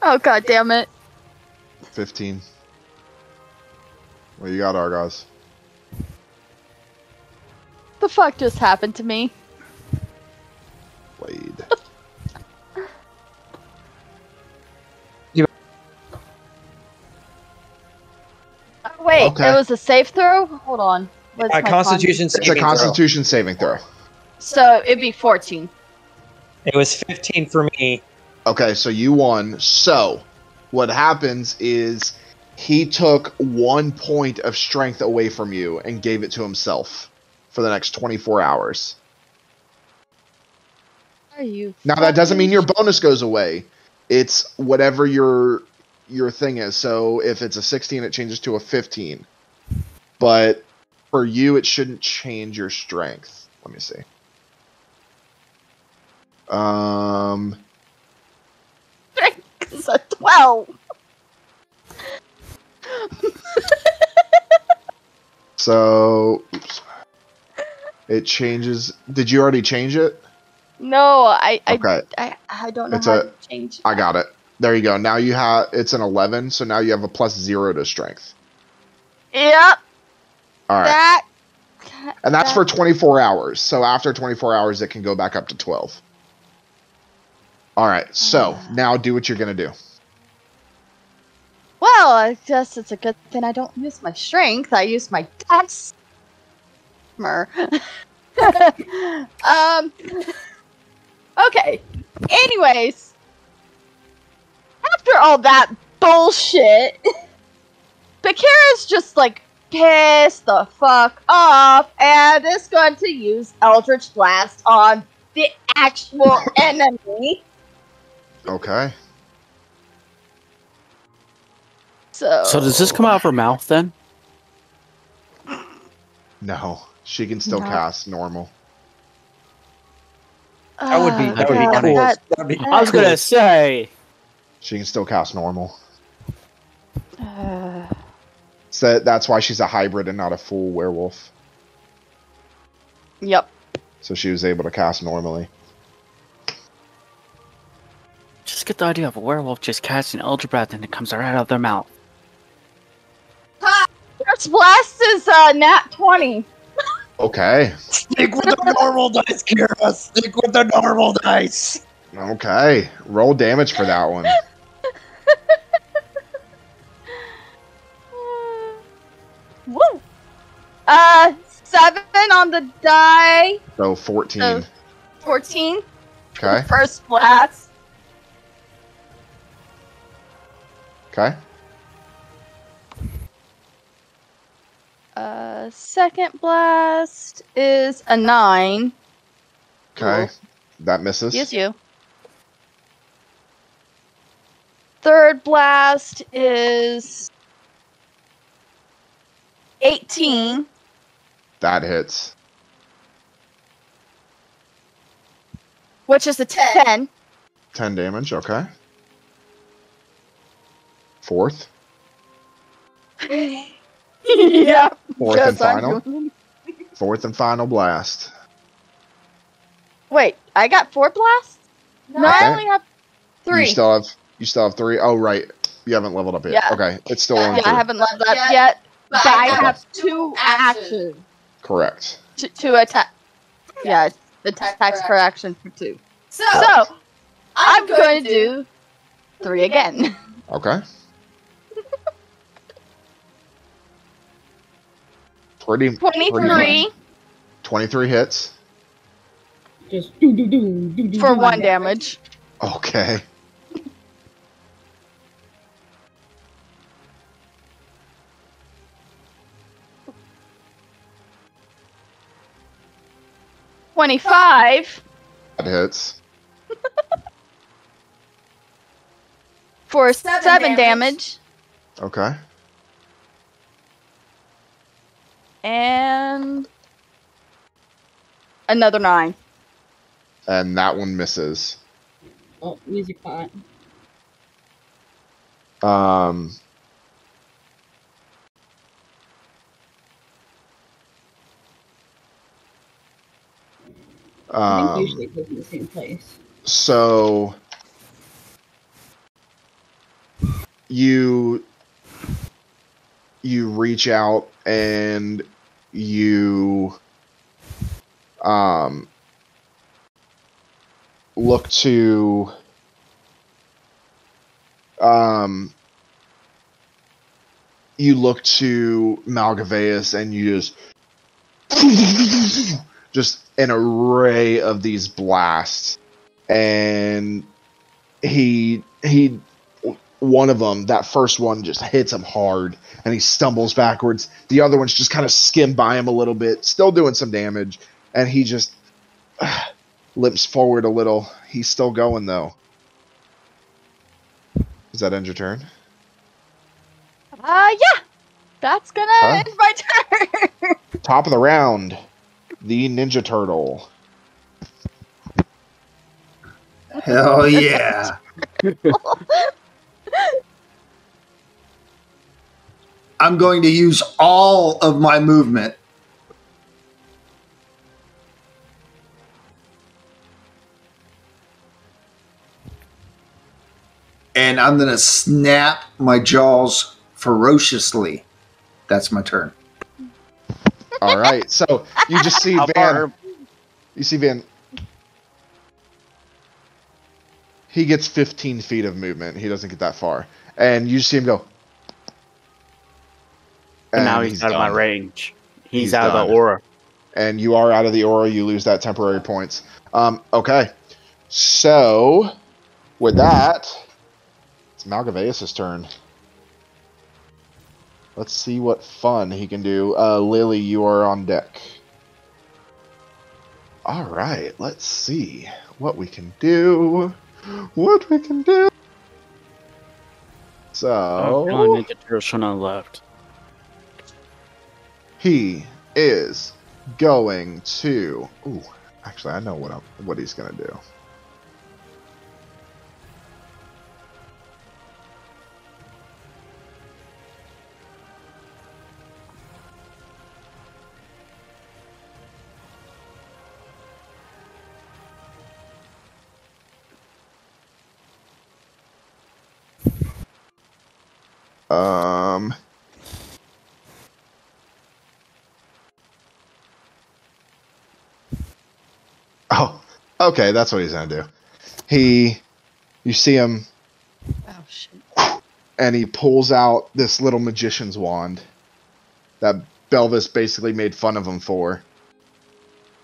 Oh, god damn it. 15. What you got, Argos? The fuck just happened to me? Blade. Wait, Okay. it was a safe throw? Hold on. What's my Constitution It's a saving throw. Constitution saving throw. So it'd be 14. It was 15 for me. Okay, so you won. So, what happens is he took 1 point of strength away from you and gave it to himself for the next 24 hours. Are you? Now, that doesn't mean your bonus goes away. It's whatever your thing is. So, if it's a 16, it changes to a 15. But for you, it shouldn't change your strength. Let me see. It's a 12. So, oops. It changes. Did you already change it? No, I don't know It's how to change. I got it. There you go. Now you have, it's an 11, so now you have a +0 to strength. Yep. All right. That. And that's for 24 hours. So after 24 hours, it can go back up to 12. All right. So now do what you're going to do. Well, I guess it's a good thing I don't use my strength. I use my dex. Okay. Anyways, after all that bullshit, Bakira's just like pissed the fuck off and is going to use Eldritch Blast on the actual enemy. Okay. So does this come out of her mouth then? No, she can still cast normal. That would be That'd be cool. funny. That'd be I was cool. gonna say. She can still cast normal. So that's why she's a hybrid and not a full werewolf. Yep. So she was able to cast normally. Just get the idea of a werewolf just casting Eldritch Blast and it comes right out of their mouth. First blast is nat 20. Okay. Stick with the normal dice, Kira. Stick with the normal dice. Okay. Roll damage for that one. Woo! 7 on the die. So 14. So 14. Okay. First blast. Okay. Second blast is a 9. Okay. That misses. Yes, you. Third blast is 18. That hits. Which is a 10. 10 damage. Okay. Fourth. Yeah. Fourth and because I'm final. doing- Fourth and final blast. Wait, I got 4 blasts? No, Okay. I only have 3. You still have 3. Oh right. You haven't leveled up yet. Yeah. Okay. It's still on Yeah, 3. I haven't leveled up yet, but I Okay. have 2 actions Correct. to attack. Yeah, attacks per action for 2. So, So, I'm going to do 3 again. Okay. Pretty 23 23 hits. Just do for 1 damage. Okay. $25 That hits. for 7 7 damage. damage. Okay. And another 9. And that one misses. Oh, music bot. I think usually it goes in the same place. So you reach out and you look to Malgaveus and you just an array of these blasts, and he one of them, that first one, just hits him hard and he stumbles backwards. The other ones just kind of skim by him a little bit, still doing some damage, and he just limps forward a little. He's still going though. Does that end your turn? Yeah. That's gonna end my turn. Top of the round, the Ninja Turtle. Hell yeah. I'm going to use all of my movement. And I'm going to snap my jaws ferociously. That's my turn. All right, so you just see How Van. far? You see Van. He gets 15 feet of movement. He doesn't get that far, and you see him go. And now And he's out of my done. range. He's He's out of done. the aura. And you are out of the aura. You lose that temporary points. Okay, So, with that, it's Malgaveus' turn. Let's see what fun he can do. Lily, you are on deck. Alright, let's see what we can do. What we can do. So, Ninja Turtles on the left. he is going to... Ooh, actually, I know what he's going to do. Oh, okay, that's what he's gonna do. You see him, Oh shit. and he pulls out this little magician's wand that Belvis basically made fun of him for.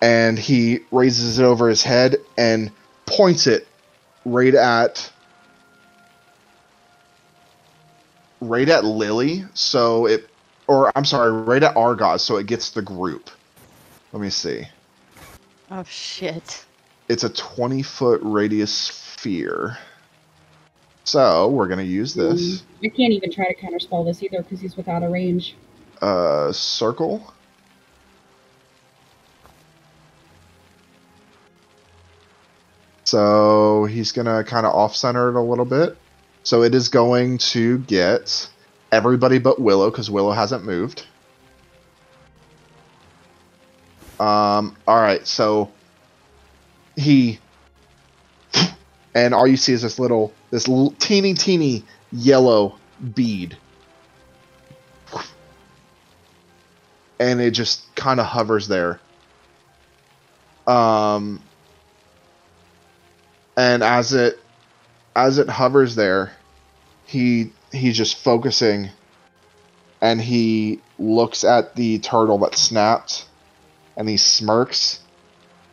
And he raises it over his head and points it right at Lily, right at Argos, so it gets the group. Let me see. Oh shit. It's a 20-foot radius sphere. So, we're going to use this. I can't even try to counterspell this either because he's without a range. Circle. So, he's going to kind of off-center it a little bit. So, it is going to get everybody but Willow, because Willow hasn't moved. Alright, so and all you see is this teeny yellow bead. And it just kind of hovers there. And as it hovers there, he's just focusing, and he looks at the turtle that snapped, and he smirks,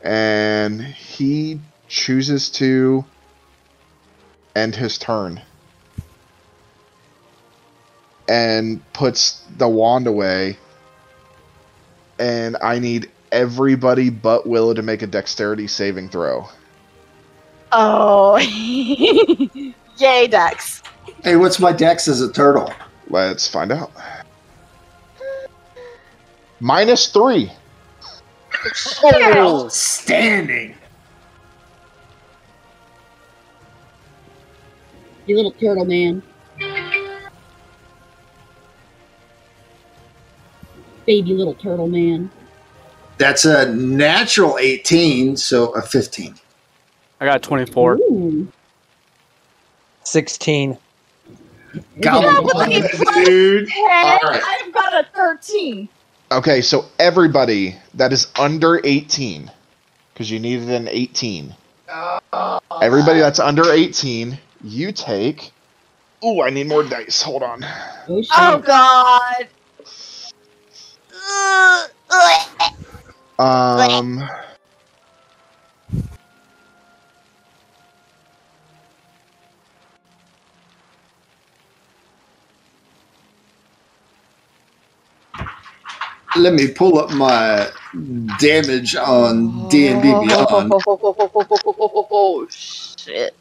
and he chooses to end his turn and puts the wand away. And I need everybody but Willow to make a dexterity saving throw. Oh. Yay, Dex. Hey, what's my dex as a turtle? Let's find out. -3. Outstanding. You little turtle man. Baby little turtle man. That's a natural 18, so a 15. I got 24. Ooh. 16. Dude. All right. I've got a 13. Okay, so everybody that is under 18, because you needed an 18. Everybody that's under 18, you take... Ooh, I need more dice. Hold on. Oh, shit. Oh god. Let me pull up my damage on D&D Beyond. Oh shit.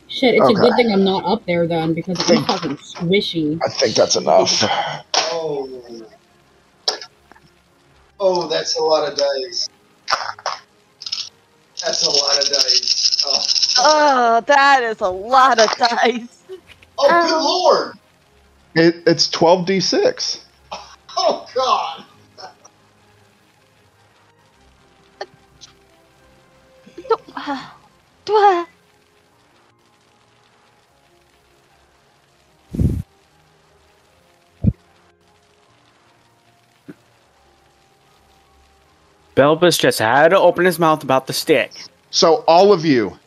Shit, it's Okay. a good thing I'm not up there then because I'm fucking squishy. I think that's enough. Oh, that's a lot of dice. That's a lot of dice. Oh, that is a lot of dice. Oh, good lord! It's 12d6. Oh, God! Belbus just had to open his mouth about the stick. So all of you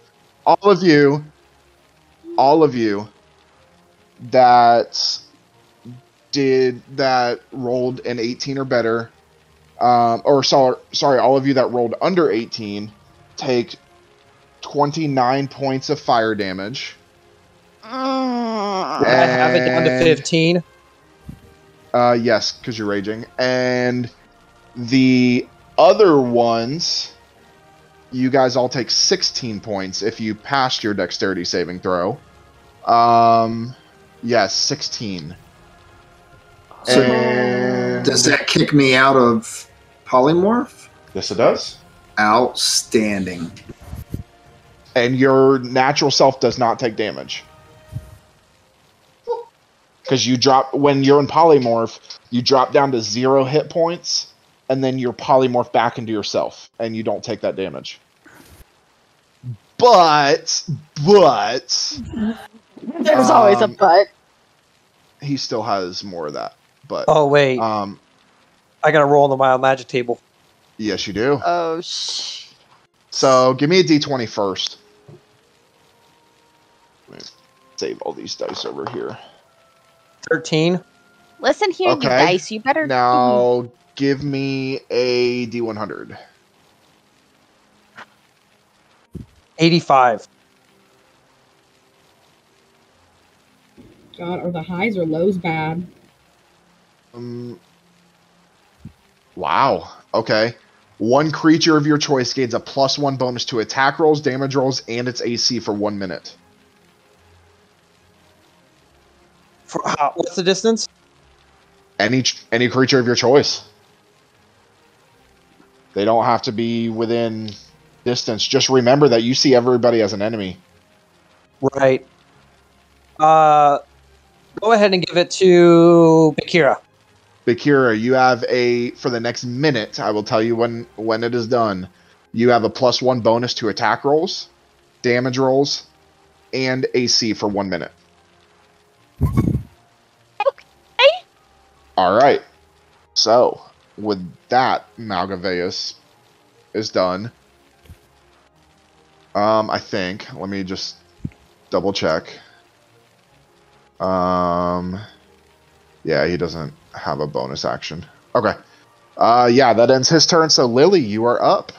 that rolled an 18 or better sorry, all of you that rolled under 18 take 29 points of fire damage. I have it down to 15. Yes, because you're raging. And the other ones, you guys all take 16 points if you passed your dexterity saving throw. Yes, 16. So And does that kick me out of polymorph? yes, it does. Outstanding. And your natural self does not take damage. Because you drop, when you're in polymorph, you drop down to 0 hit points, and then you're polymorph back into yourself, and you don't take that damage. But There's always a but. he still has more of that. But Oh, wait. I got to roll on the wild magic table. yes, you do. Oh, So give me a d20 first. Let me save all these dice over here. 13. Listen here, you dice. You better. Now give me a d100. 85. God, are the highs or lows bad? Wow. Okay. One creature of your choice gains a +1 bonus to attack rolls, damage rolls, and its AC for 1 minute. What's the distance? Any creature of your choice. They don't have to be within distance. Just remember that you see everybody as an enemy. Right. Go ahead and give it to Bakira. Bakira, you have for the next minute, I will tell you when it is done, you have a +1 bonus to attack rolls, damage rolls, and AC for 1 minute. Okay. Alright. So, with that, Malgaveus is done. I think. Let me just double check. Yeah, he doesn't have a bonus action. Okay. Yeah, that ends his turn. So, Lily, you are up.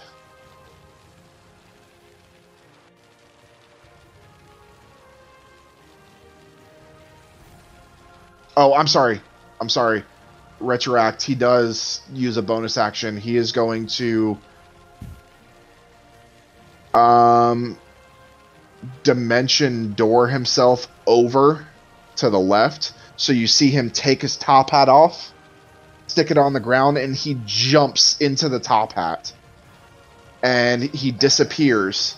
Oh, I'm sorry. Retroact. He does use a bonus action. He is going to dimension door himself over to the left. So you see him take his top hat off, stick it on the ground, and he jumps into the top hat. And he disappears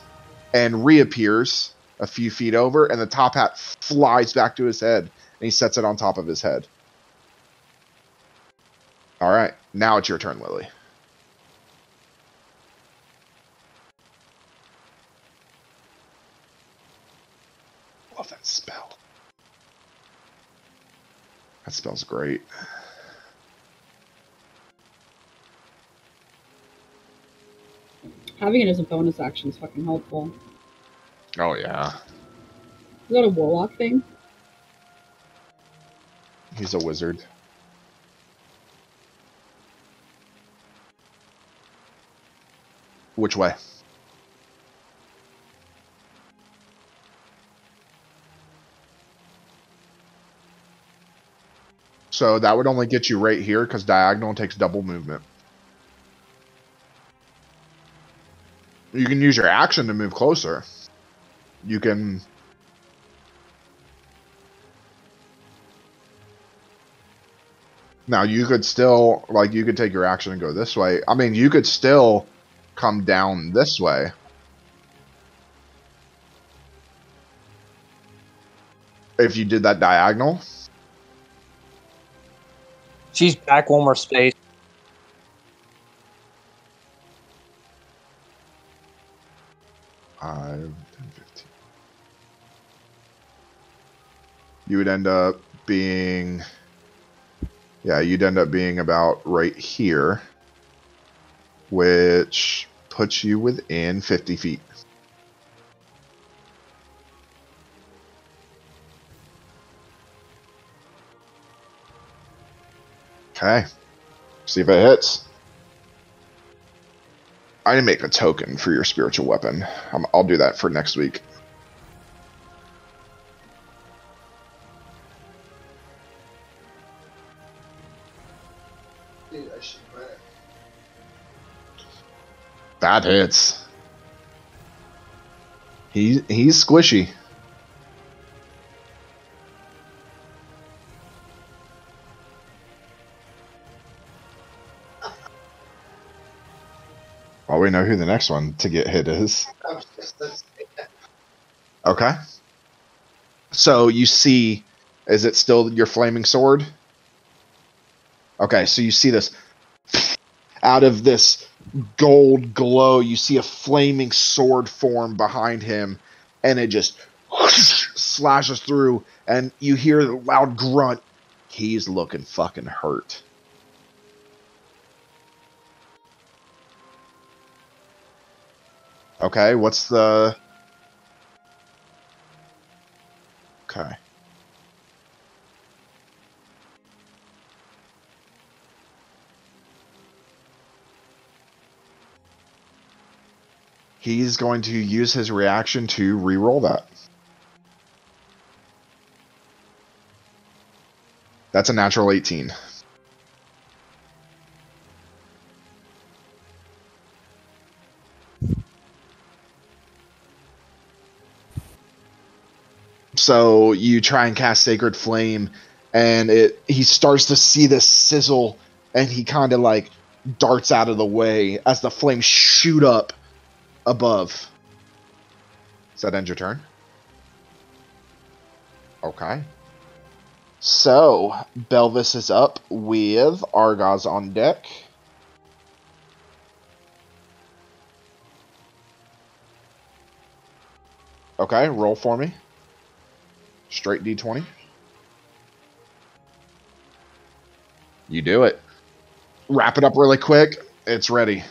and reappears a few feet over, and the top hat flies back to his head, and he sets it on top of his head. All right, now it's your turn, Lily. Love that spell. That spell's great. Having it as a bonus action is fucking helpful. Oh, yeah. Is that a warlock thing? He's a wizard. Which way? So that would only get you right here because diagonal takes double movement. You can use your action to move closer. You can... Now, you could still, like, you could take your action and go this way. I mean, you could still come down this way. If you did that diagonal. She's back one more space. Five, 10, 15. You would end up being... Yeah, you'd end up being about right here, which puts you within 50 feet. Okay. See if it hits. I didn't make a token for your spiritual weapon. I'll do that for next week. That hits. He's squishy. Well, we know who the next one to get hit is. Okay. So you see, is it still your flaming sword? Okay, so you see this out of this gold glow, you see a flaming sword form behind him, and it just slashes through, and you hear the loud grunt. He's looking fucking hurt. Okay, what's the... Okay. He's going to use his reaction to re-roll that. That's a natural 18. So you try and cast Sacred Flame, and he starts to see this sizzle, and he kind of like darts out of the way as the flames shoot up above. Does that end your turn? Okay. So, Belvis is up with Argaz on deck. Okay, roll for me. Straight D20. You do it. Wrap it up really quick. It's ready.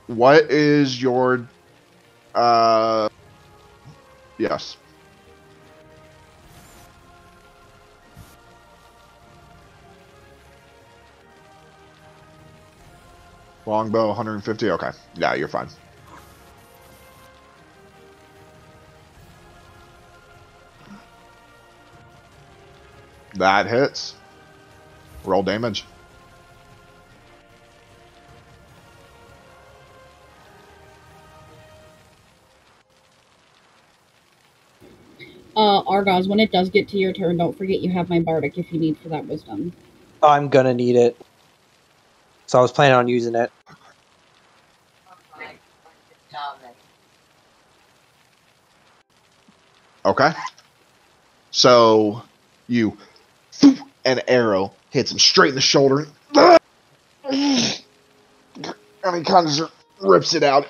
What is your... Yes. Longbow, 150? Okay. Yeah, you're fine. That hits. Roll damage. Argaz, when it does get to your turn, don't forget you have my Bardic if you need for that wisdom. I'm gonna need it. So I was planning on using it. Okay. So you an arrow hits him straight in the shoulder. And he kind of just rips it out.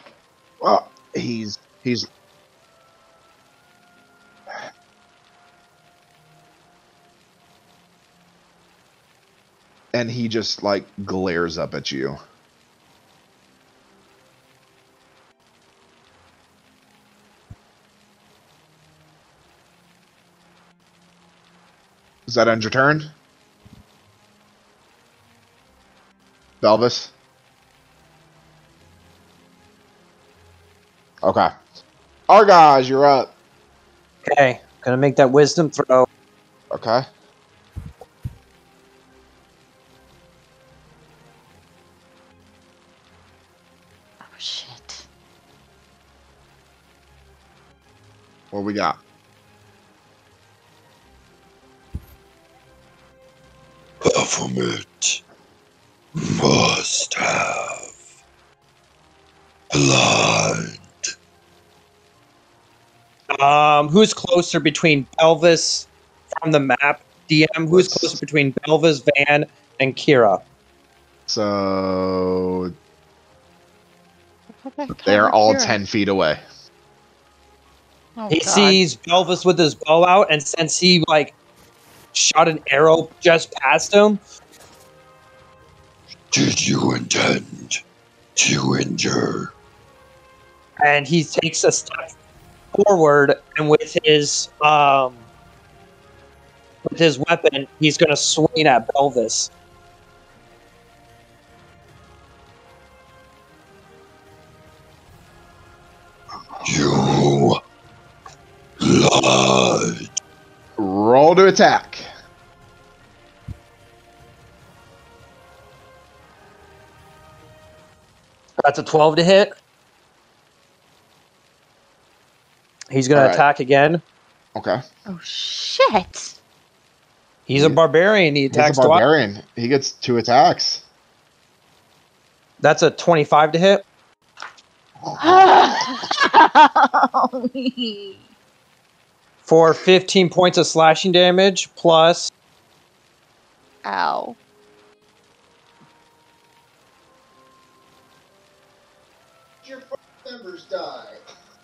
He's and he just like glares up at you. Does that end your turn? Belvis? Okay. Argaz, you're up. Okay, gonna make that wisdom throw. Okay. Oh, shit. What we got? Baphomet must have blind. Who's closer between Belvis from the map? DM, who's closer between Belvis, Van, and Kira? So they're all 10 feet away. Oh, He God. sees Belvis with his bow out, and since he like shot an arrow just past him, Did you intend to injure? and he takes a step forward and with his weapon, he's going to swing at Belvis. You lied. Roll to attack. That's a 12 to hit. He's going to attack again. Okay. Oh shit! He's a barbarian. He attacks He's a barbarian. He gets 2 attacks. That's a 25 to hit. For 15 points of slashing damage plus. Ow. Your members die.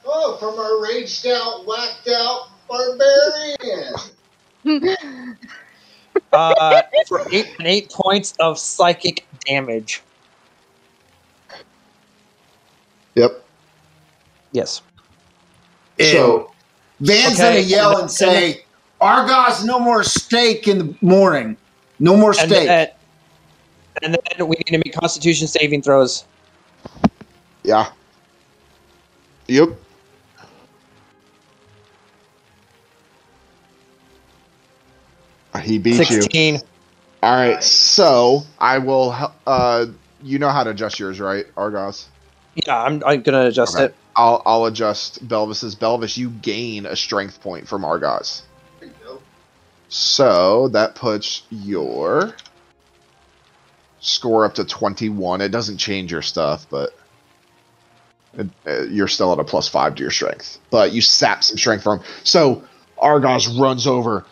Oh, from a raged out, whacked out barbarian. For 8 points of psychic damage. Yep. Yes. So Van's gonna yell and say, "Argos, no more steak in the morning. No more steak." And then we need to make Constitution saving throws. Yeah. Yep. He beat 16. you. All right, so I will. You know how to adjust yours, right, Argos? Yeah, I'm gonna adjust it. I'll adjust Belvis's. Belvis, you gain a strength point from Argos. There you go. So that puts your score up to 21. It doesn't change your stuff, but you're still at a +5 to your strength. But you sap some strength from him. So Argos runs over,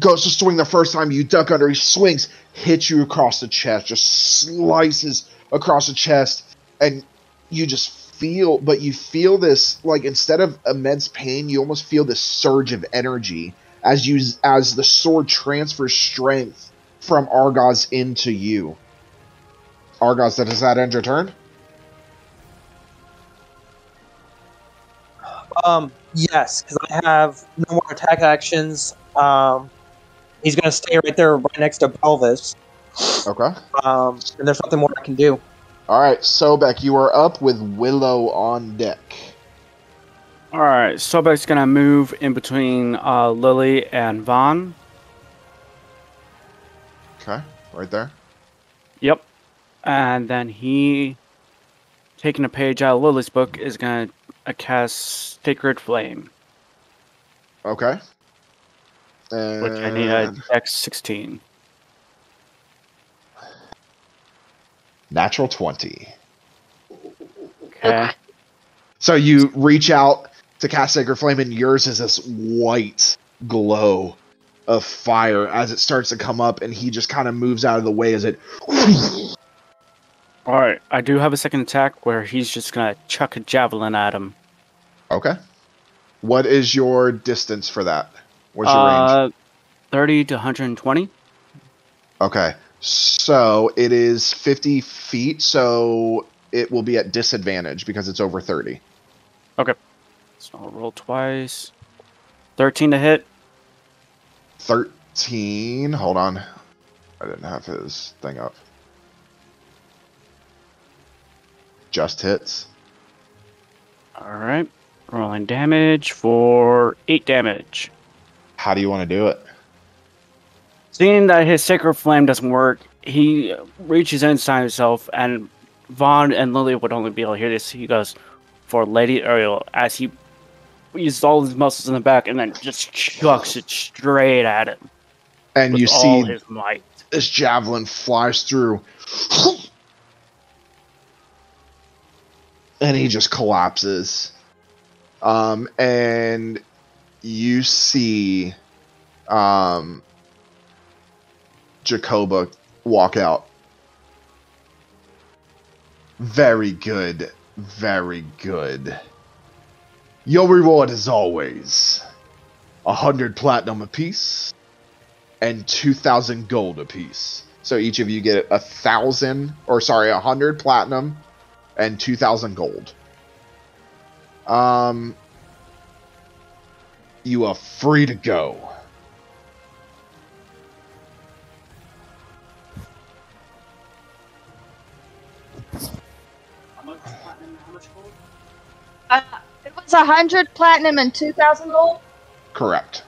goes to swing the first time. You duck under. He swings, hits you across the chest, just slices across the chest, and you just feel, but you feel this, like, instead of immense pain, you almost feel this surge of energy as the sword transfers strength from Argos into you. Argos, does that end your turn? Yes, because I have no more attack actions. He's gonna stay right there, right next to Belvis. Okay. And there's nothing more I can do. All right, Sobek, you are up with Willow on deck. All right, Sobek's gonna move in between Lily and Vaughn. Okay, right there. Yep. And then he, taking a page out of Lily's book, is gonna cast Sacred Flame. Okay. Which I need a Dex 16. Natural 20. Okay. So you reach out to cast Sacred Flame, and yours is this white glow of fire as it starts to come up, and he just kind of moves out of the way as it... Alright, I do have a second attack where he's just gonna chuck a javelin at him. Okay. What is your distance for that? What's your range? 30 to 120. Okay. So it is 50 feet, so it will be at disadvantage because it's over 30. Okay. So I'll roll twice. 13 to hit. 13. Hold on. I didn't have his thing up. Just hits. Alright. Rolling damage for 8 damage. How do you want to do it? Seeing that his Sacred Flame doesn't work, he reaches inside himself, and Vaughn and Lily would only be able to hear this. He goes for Lady Ariel as he uses all his muscles in the back and then just chucks it straight at him. And you all see his might. This javelin flies through. And he just collapses. And you see Jacoba walk out. Very good. Very good. Your reward is always 100 platinum apiece and 2,000 gold apiece. So each of you get 100 platinum and 2,000 gold. You are free to go. It was 100 platinum and 2,000 gold. Correct.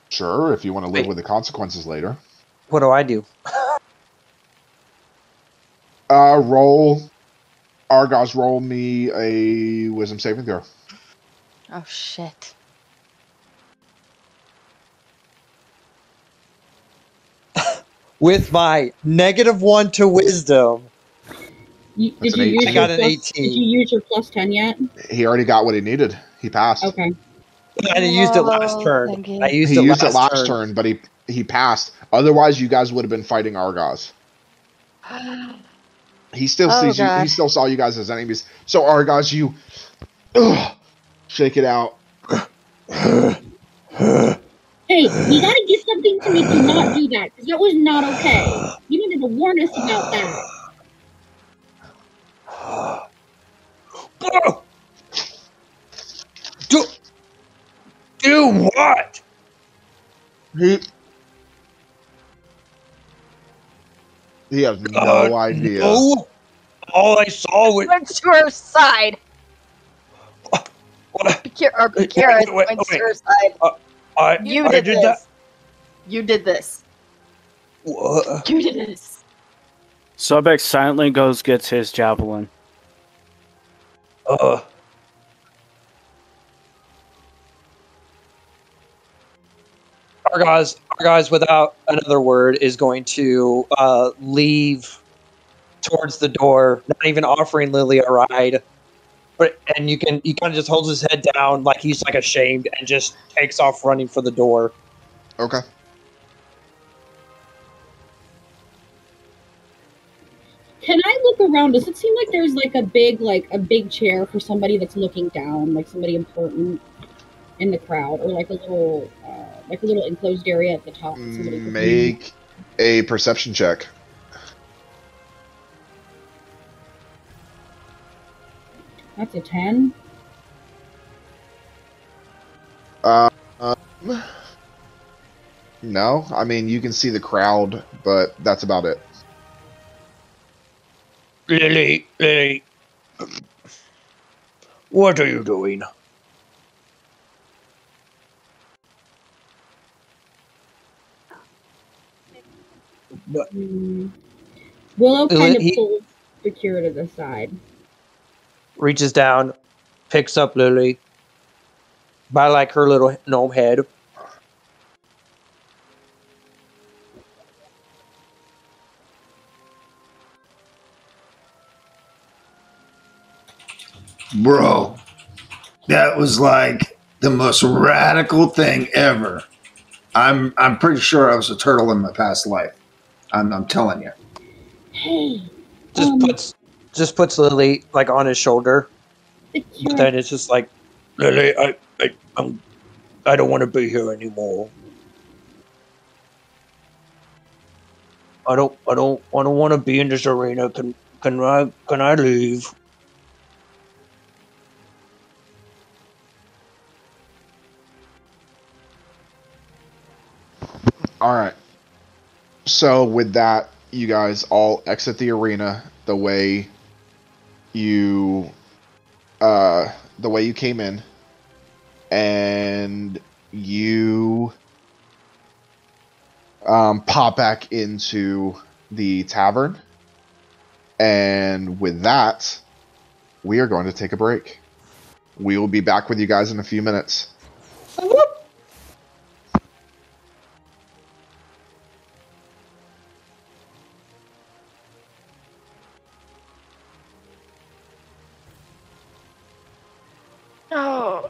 Sure, if you want to live with the consequences later. What do I do? Roll. Argos, roll me a wisdom saving throw. Oh shit. With my -1 to wisdom, That's an 18. I got an Did 18. you use your +10 yet? He already got what he needed. He passed. Okay. I used it last Oh, turn. thank you. I used He it used it last last turn, but he passed. Otherwise, you guys would have been fighting Argos. He still sees you. God. He still saw you guys as enemies. So Argos, you shake it out. Hey, you gotta give something to me to not do that, because that was not okay. You needed to warn us about that. Do what? He has no idea. No. All I saw was Went to her side. Picurus went to her side. You did this. that. You did this. What? You did this. Sobek silently gets his javelin. Argos, without another word, is going to leave towards the door, not even offering Lily a ride. And he kind of just holds his head down like he's like ashamed and just takes off running for the door. Okay. Can I look around? Does it seem like there's like a big chair for somebody that's looking down, like somebody important in the crowd, or like a little enclosed area at the top? Make a perception check. That's a 10. No, I mean you can see the crowd, but that's about it. Lily, what are you doing? Willow kind of pulls Bakira to the side. Reaches down, picks up Lily by like her little gnome head. Bro, that was like the most radical thing ever. I'm pretty sure I was a turtle in my past life. I'm telling you. Hey, just puts Lily like on his shoulder. But then it's just like, Lily, I don't want to be here anymore. I don't want to be in this arena. Can I leave? All right. So with that, you guys all exit the arena the way you came in, and you pop back into the tavern. And with that, we are going to take a break. We will be back with you guys in a few minutes. Oh.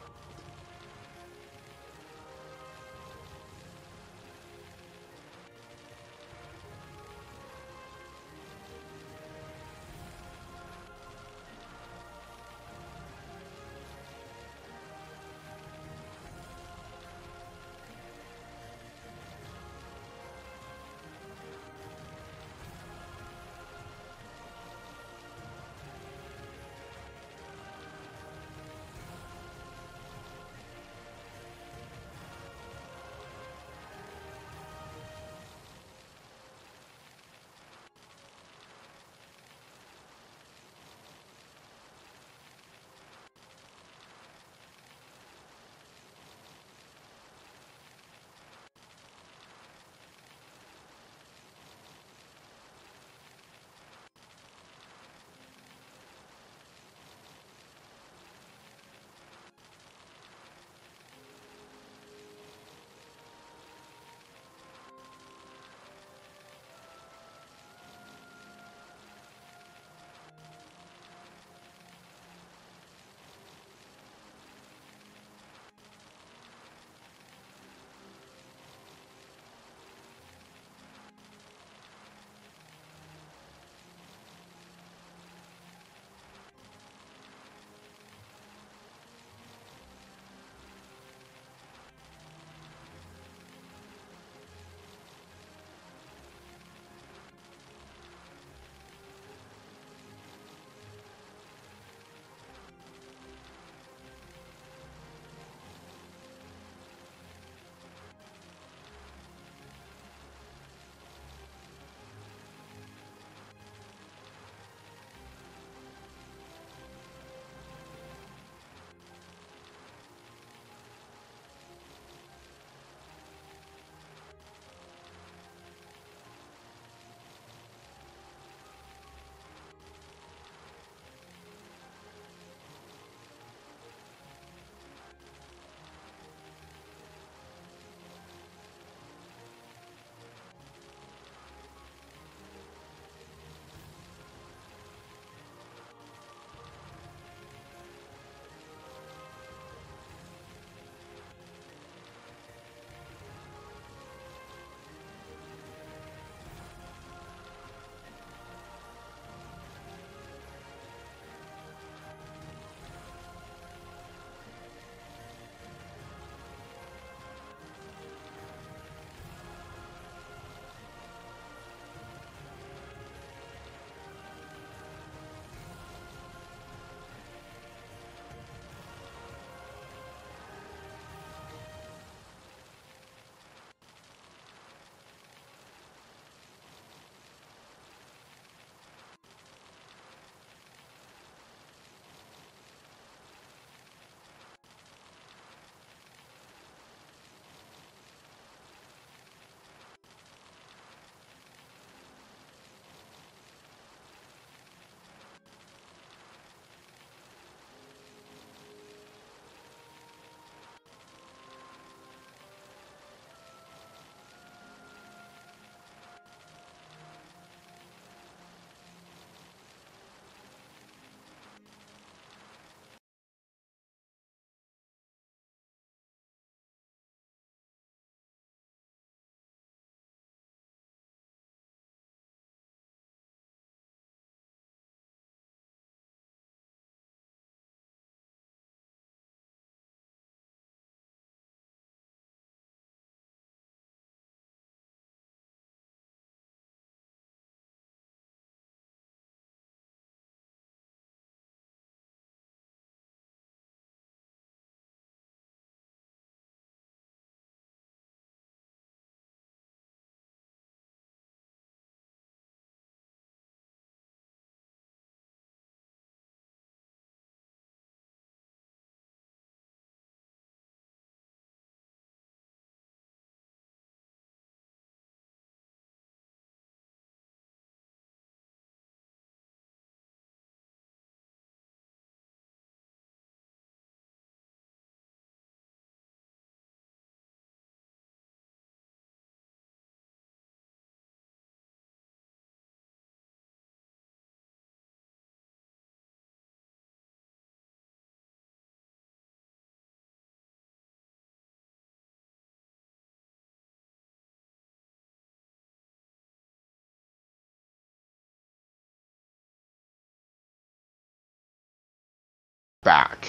back.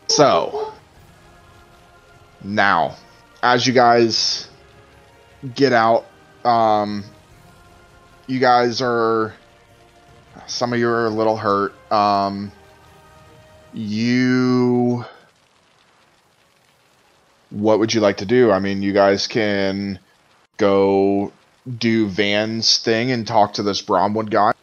So, now, as you guys get out, you guys are, some of you are a little hurt. What would you like to do? I mean, you guys can go do Van's thing and talk to this Bromwood guy.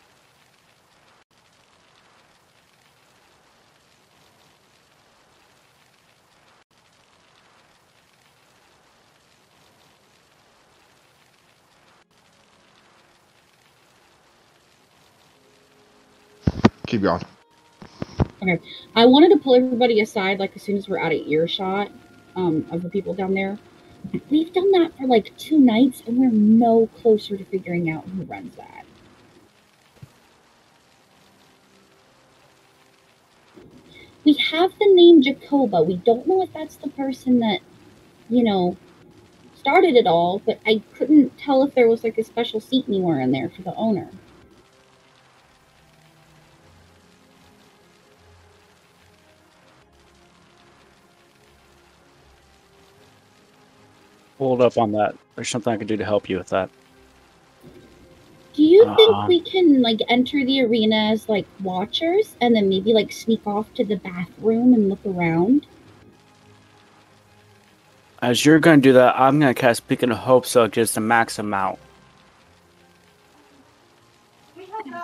Keep going. Okay. I wanted to pull everybody aside, like, as soon as we're out of earshot of the people down there. We've done that for, like, 2 nights, and we're no closer to figuring out who runs that. We have the name Jacoba. We don't know if that's the person that, started it all, but I couldn't tell if there was, like, a special seat anywhere in there for the owner. Hold up on that. There's something I can do to help you with that. Do you think we can, like, enter the arena as, like, watchers and then maybe, like, sneak off to the bathroom and look around? As you're going to do that, I'm going to cast Beacon of Hope so it gives the max amount. We had the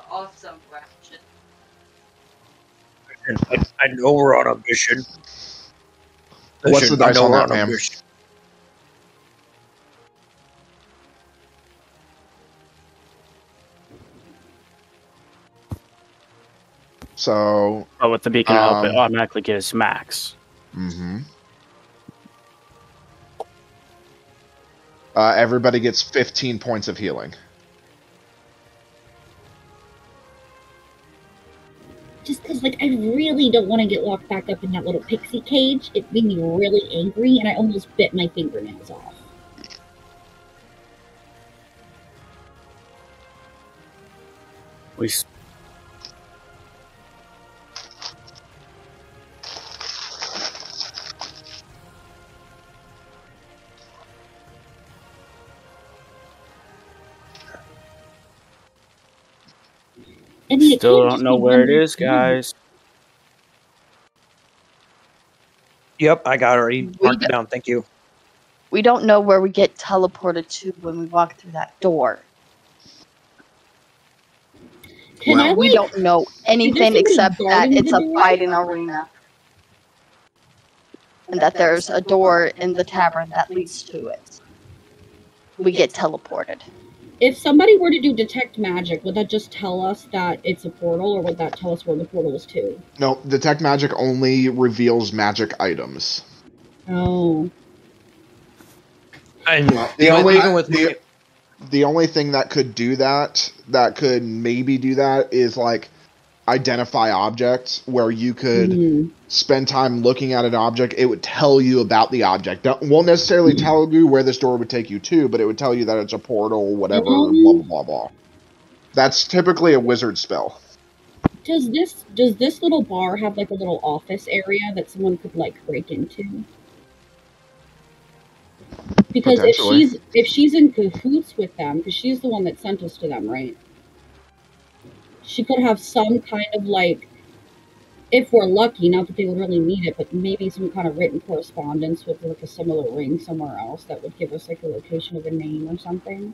awesome question. I know we're on a mission. What's the dice on that, ma'am? So... Oh, with the Beacon of Hope, it automatically gives max. Mm-hmm. Everybody gets 15 points of healing. Just because, like, I really don't want to get locked back up in that little pixie cage. It made me really angry, and I almost bit my fingernails off. Still don't know where it is, guys. Yep, I got it already. Marked it down. Thank you. We don't know where we get teleported to when we walk through that door. We don't know anything except that it's a fighting arena. And that there's a door in the tavern that leads to it. We get teleported. If somebody were to do detect magic, would that just tell us that it's a portal, or would that tell us where the portal is to? No, detect magic only reveals magic items. Oh. And the only thing that could do that could maybe do that, is like identify objects, where you could spend time looking at an object. It would tell you about the object. Won't necessarily tell you where this door would take you to, but it would tell you that it's a portal, whatever, blah, blah, blah, blah. That's typically a wizard spell. Does this little bar have, like, a little office area that someone could, like, break into? Because if she's in cahoots with them, because she's the one that sent us to them, right? She could have some kind of, like, if we're lucky, not that they would really need it, but maybe some kind of written correspondence with, like, a similar ring somewhere else that would give us, like, a location of a name or something.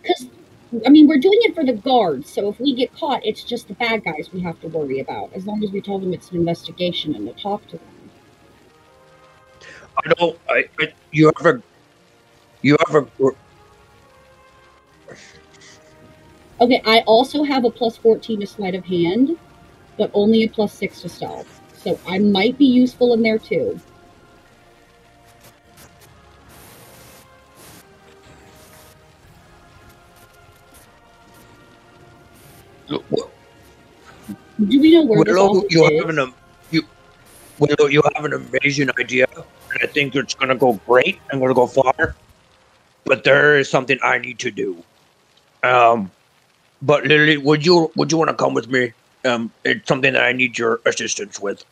Because, I mean, we're doing it for the guards, so if we get caught, it's just the bad guys we have to worry about, as long as we tell them it's an investigation and to talk to them. You have a Okay, I also have a plus 14 to sleight of hand, but only a plus 6 to stealth. So I might be useful in there too. Do we know where this Willow, office you is? Willow, you have an amazing idea, and I think it's gonna go great. I'm gonna go far, but there is something I need to do. But Lily, would you want to come with me? It's something that I need your assistance with.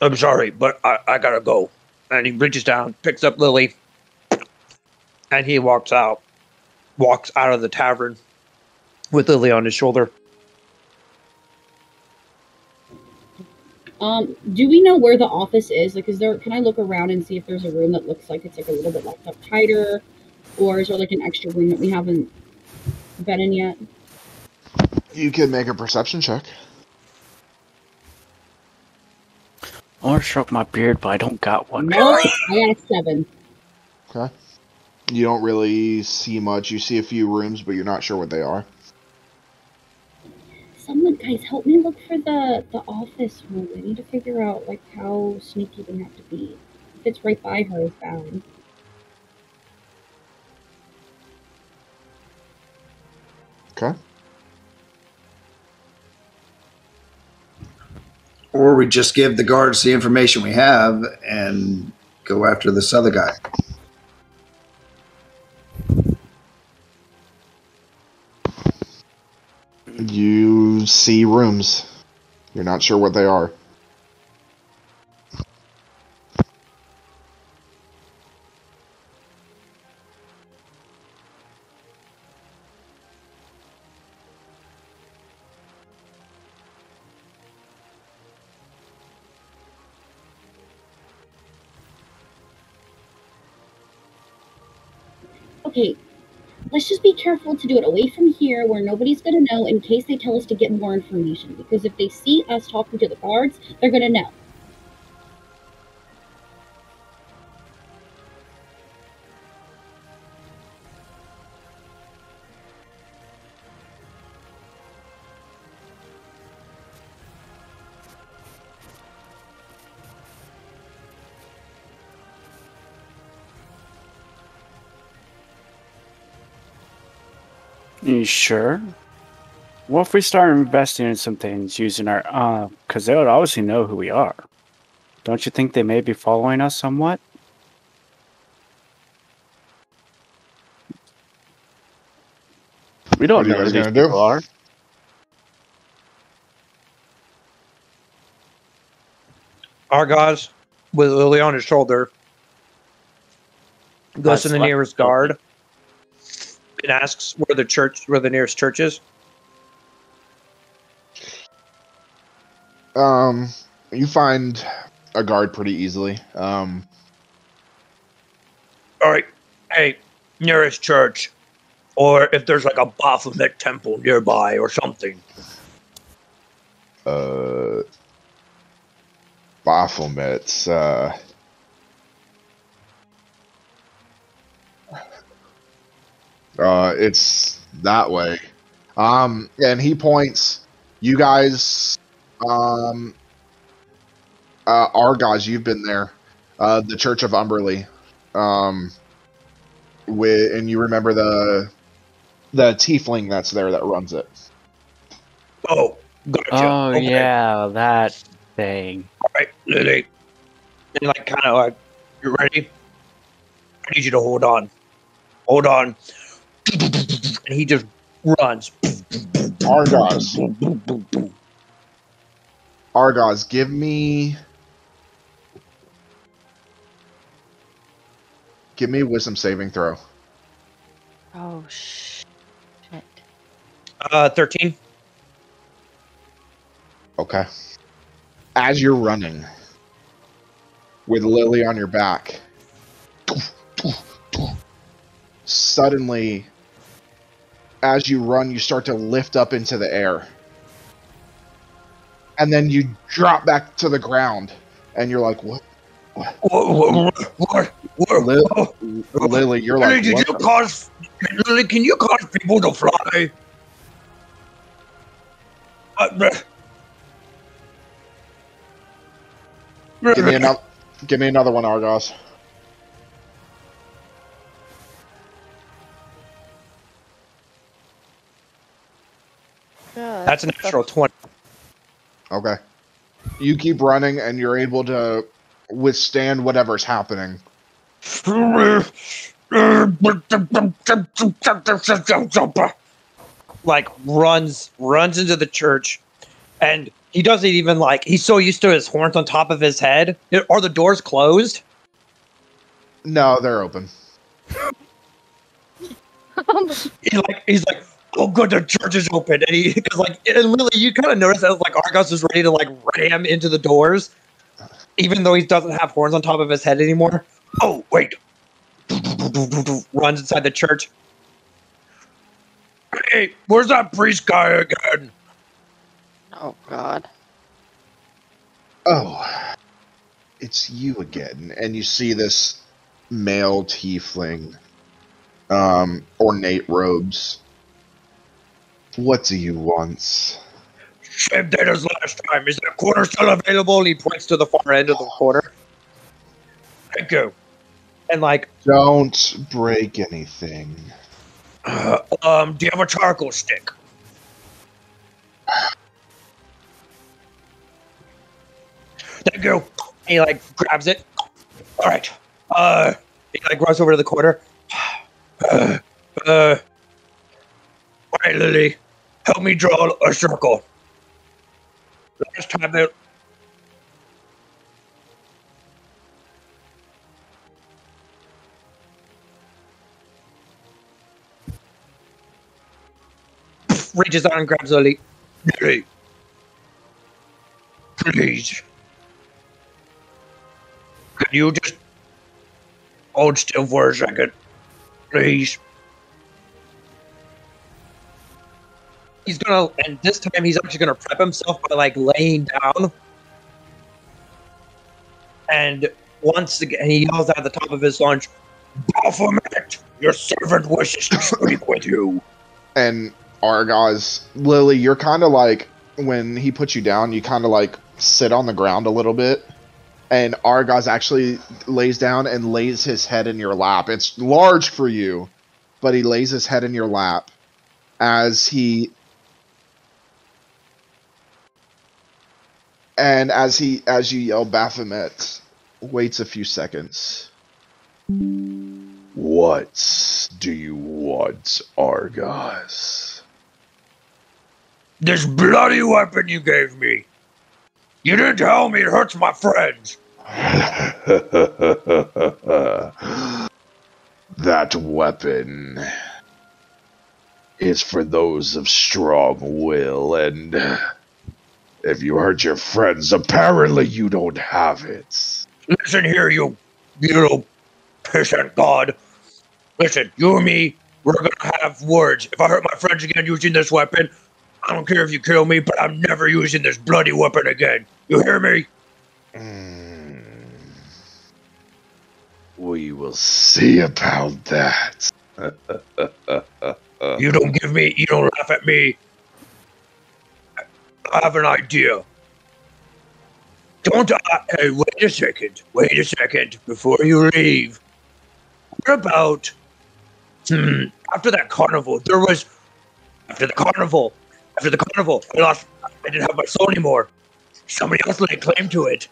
I'm sorry, but I gotta go. And he reaches down, picks up Lily, and he walks out of the tavern with Lily on his shoulder. Do we know where the office is? Like, can I look around and see if there's a room that looks like it's like a little bit locked up tighter, or is there like an extra room that we haven't been in yet? You can make a perception check. I want to stroke my beard, but I don't got one. No, I got a 7. Okay. You don't really see much. You see a few rooms, but you're not sure what they are. Someone, guys, help me look for the office room. I need to figure out like how sneaky they have to be. If it's right by her, it's bad. Okay. Or we just give the guards the information we have and go after this other guy. You see rooms. You're not sure what they are. Okay, let's just be careful to do it away from here where nobody's gonna know in case they tell us to get more information. Because if they see us talking to the guards, they're gonna know. You sure? What if we start investing in some things using our, because they would obviously know who we are. Don't you think they may be following us somewhat? We don't What are you know who guys these gonna do? people are. Argos, with Lily on his shoulder, goes to the nearest guard and asks where the nearest church is. You find a guard pretty easily. All right, hey, nearest church, or if there's like a Baphomet temple nearby or something. Baphomet's, it's that way. And he points, you guys, Argos, you've been there. The Church of Umberly. And you remember the tiefling that's there that runs it. Oh, gotcha. Oh, Okay. yeah, that thing. All right, Lily. And like, kind of like, you ready? I need you to hold on. Hold on. And he just runs. Argos. Argos, give me a wisdom saving throw. Oh, shit. 13. Okay. As you're running, with Lily on your back, suddenly, as you run, you start to lift up into the air. And then you drop back to the ground, and you're like, what? Lily, you're Lily, like, did what you the- cause... Lily, can you cause people to fly? Give me another one, Argos. God. That's a natural 20. Okay. You keep running, and you're able to withstand whatever's happening. Like runs into the church, and he doesn't even like. He's so used to his horns on top of his head. Are the doors closed? No, they're open. He's like, oh good, the church is open, and and Lily, you kind of notice that like Argos is ready to like ram into the doors, even though he doesn't have horns on top of his head anymore. Oh wait, runs inside the church. Hey, where's that priest guy again? Oh God. Oh, it's you again. And you see this male tiefling, ornate robes. What do you want? Same date as last time. Is that quarter still available? He points to the far end of the quarter. Thank you. And like, don't break anything. Do you have a charcoal stick? Thank you. He like grabs it. All right. He like runs over to the corner. All right, Lily. Help me draw a circle. Last time that. Reaches out and grabs Lily. Lily. Please. Can you just hold still for a second? Please. He's gonna, and this time he's actually gonna prep himself by like laying down. And once again, he yells out at the top of his lungs, Baphomet, your servant wishes to speak with you. And Argos, Lily, you're kind of like, when he puts you down, you kind of like sit on the ground a little bit. And Argos actually lays down and lays his head in your lap. It's large for you, but he lays his head in your lap as he... And as you yell Baphomet, waits a few seconds. What do you want, Argos? This bloody weapon you gave me. You didn't tell me it hurts my friends. That weapon is for those of strong will, and if you hurt your friends, apparently you don't have it. Listen here, you little pissant god. Listen, you and me, we're gonna have words. If I hurt my friends again using this weapon, I don't care if you kill me, but I'm never using this bloody weapon again. You hear me? We will see about that. You don't laugh at me. I have an idea. Hey, wait a second, before you leave. What about, after the carnival, I didn't have my soul anymore. Somebody else laid claim to it.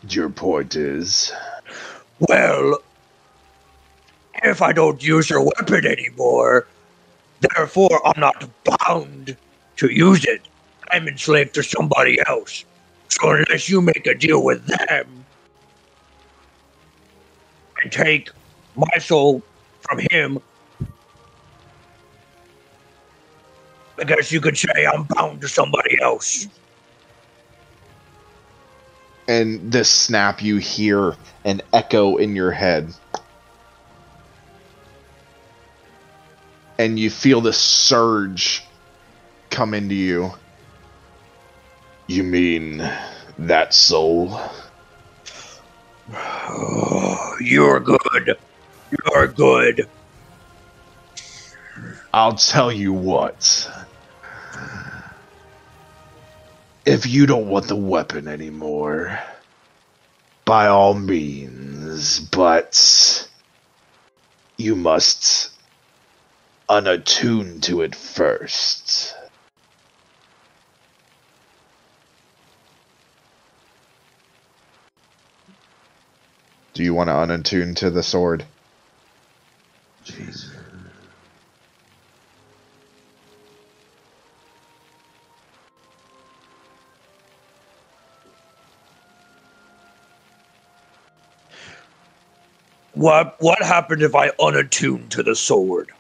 Your point is? Well, if I don't use your weapon anymore, therefore I'm not bound to use it. I'm enslaved to somebody else. So unless you make a deal with them and take my soul from him, I guess you could say I'm bound to somebody else. And this snap, you hear an echo in your head. And you feel this surge come into you. You mean that soul? Oh, you're good. You're good. I'll tell you what. If you don't want the weapon anymore, by all means, but you must unattune to it first. Do you want to unattune to the sword? Jeez. What happened if I unattune to the sword?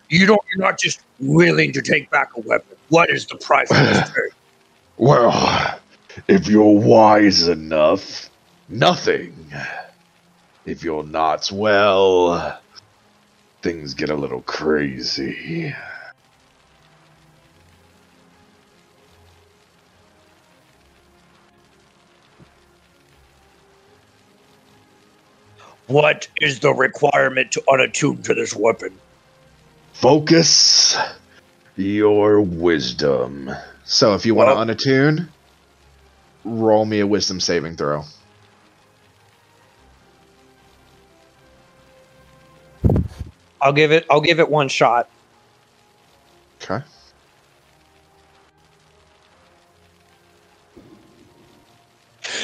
You're not just willing to take back a weapon. What is the price of this trade? Well, if you're wise enough, nothing. If you're not, well, things get a little crazy. What is the requirement to unattune to this weapon? Focus your wisdom. So if you want to unattune, roll me a wisdom saving throw. I'll give it one shot. Okay.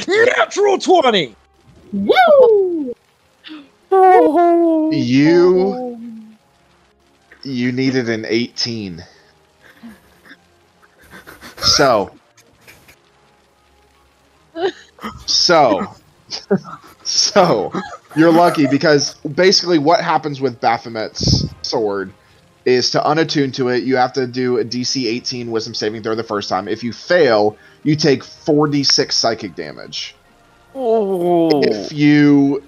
Natural 20! Woo! You needed an 18. So you're lucky because basically what happens with Baphomet's sword is to unattune to it, you have to do a DC 18 wisdom saving throw the first time. If you fail, you take 4d6 psychic damage. Oh. If you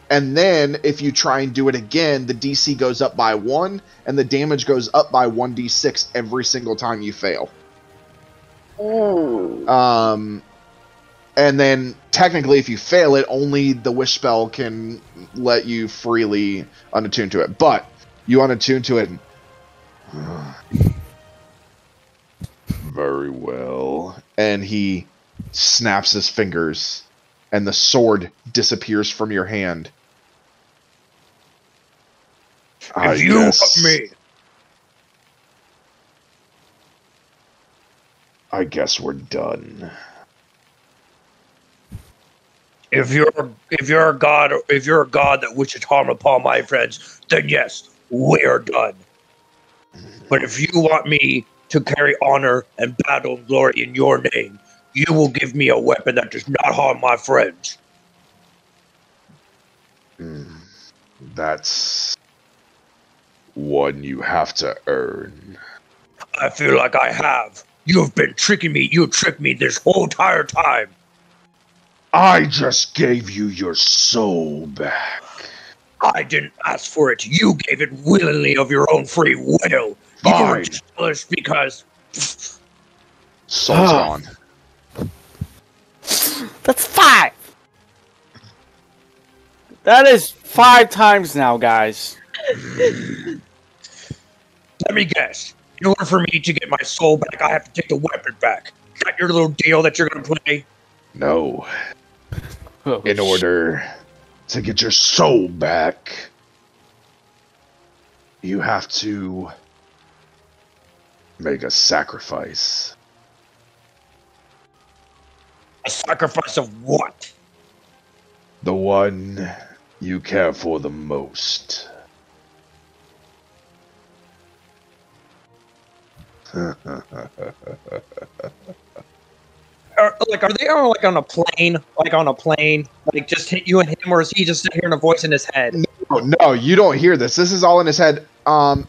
try and do it again, the DC goes up by 1 and the damage goes up by 1d6 every single time you fail. Oh. And then technically if you fail it, only the wish spell can let you freely unattune to it. But you unattune to it. Very well. And he snaps his fingers and the sword disappears from your hand. If you want me, I guess we're done. if you're a god that wishes harm upon my friends, then yes, we're done. But if you want me to carry honor and battle and glory in your name, you will give me a weapon that does not harm my friends. That's one you have to earn. I feel like I have. You've been tricking me. You tricked me this whole entire time. I just gave you your soul back. I didn't ask for it. You gave it willingly of your own free will. Fine. You were jealous because... Soul's gone. That's 5. That is 5 times now, guys. Let me guess. In order for me to get my soul back, I have to take the weapon back. Is that your little deal that you're going to play? No. Oh, In order to get your soul back, you have to make a sacrifice. A sacrifice of what? The one you care for the most. Are they on a plane? Like on a plane? Like just hit you and him, or is he just hearing a voice in his head? No, you don't hear this. This is all in his head. And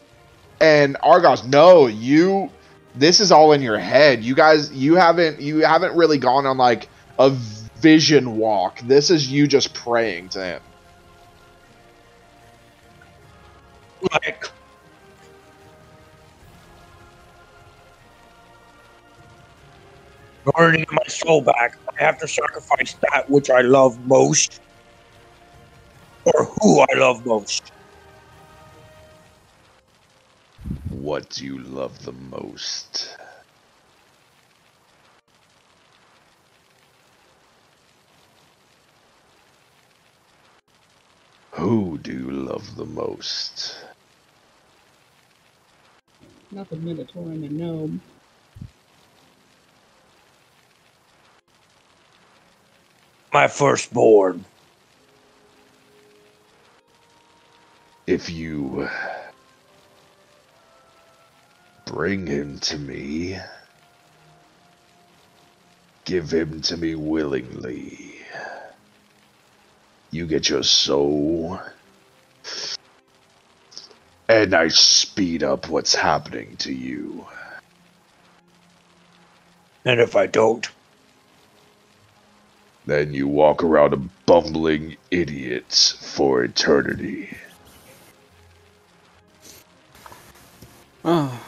Argos, no, this is all in your head. You guys, you haven't really gone on like a vision walk. This is you just praying to him. Like, in order to get my soul back, I have to sacrifice that which I love most, or who I love most. What do you love the most? Who do you love the most? Not the Minotaur and the gnome. My firstborn. If you bring him to me, give him to me willingly, you get your soul, and I speed up what's happening to you. And if I don't? Then you walk around a bumbling idiot for eternity. Oh.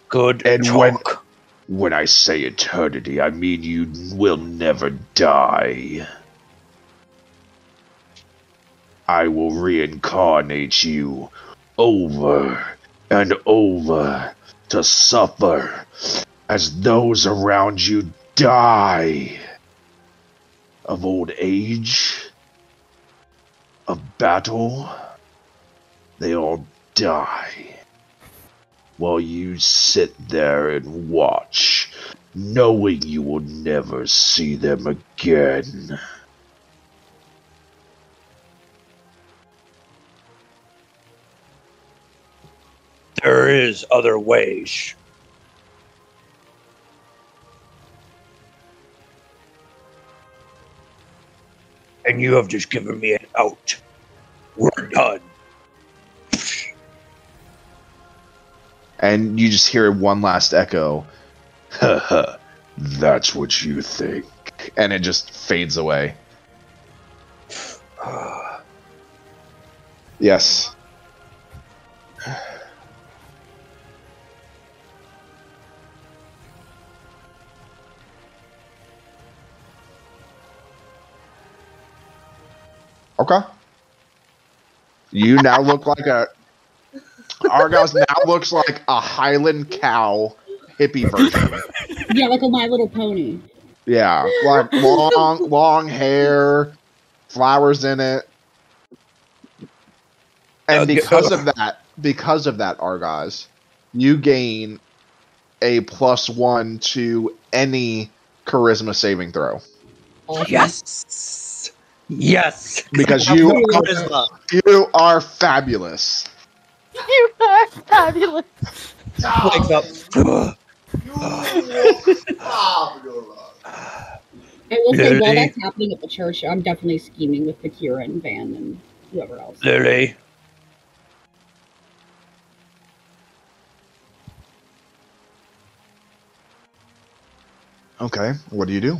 Good And talk. when I say eternity, I mean you will never die. I will reincarnate you over and over to suffer as those around you die of old age, of battle. They all die while you sit there and watch, knowing you will never see them again. There is other ways. And you have just given me an out. We're done. And you just hear one last echo, Haha, that's what you think. and it just fades away. Yes. Okay. You now look like a... Argos now looks like a Highland cow hippie version. Yeah, like a My Little Pony. Yeah, like long hair, flowers in it. And because of that, Argos, you gain a +1 to any charisma saving throw. Yes. Yes. Because Have you no charisma. you are fabulous. You are fabulous. Wakes up. I will say, while Lily. that's happening at the church, I'm definitely scheming with Bakira and Van and whoever else. Lily. Okay, what do you do?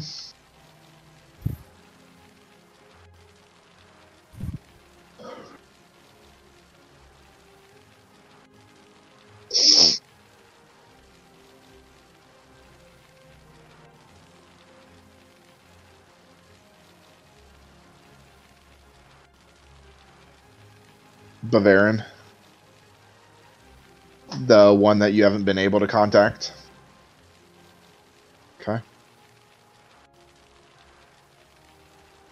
Bavarian. The one that you haven't been able to contact. Okay.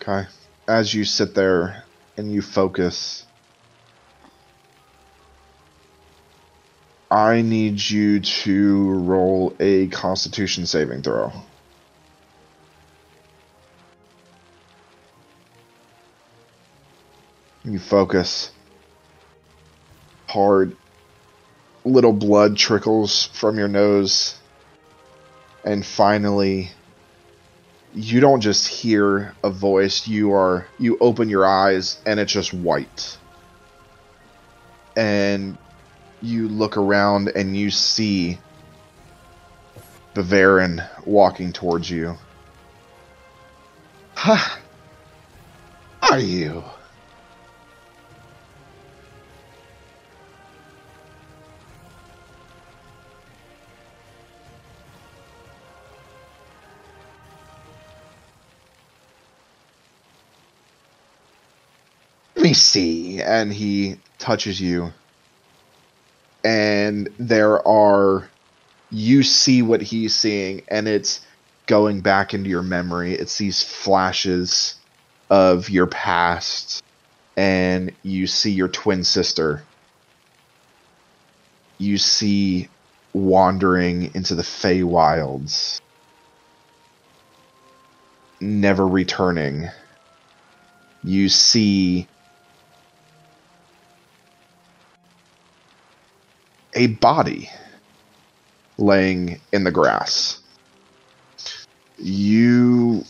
Okay. As you sit there and you focus, I need you to roll a Constitution saving throw. You focus hard. Little blood trickles from your nose. And finally, you don't just hear a voice, you open your eyes and it's just white. And you look around and you see Bavarian walking towards you. Huh. Are you? Let me see. And he touches you. And you see what he's seeing, and it's going back into your memory. It's these flashes of your past, and you see your twin sister. you see wandering into the Feywilds, never returning. You see a body laying in the grass. You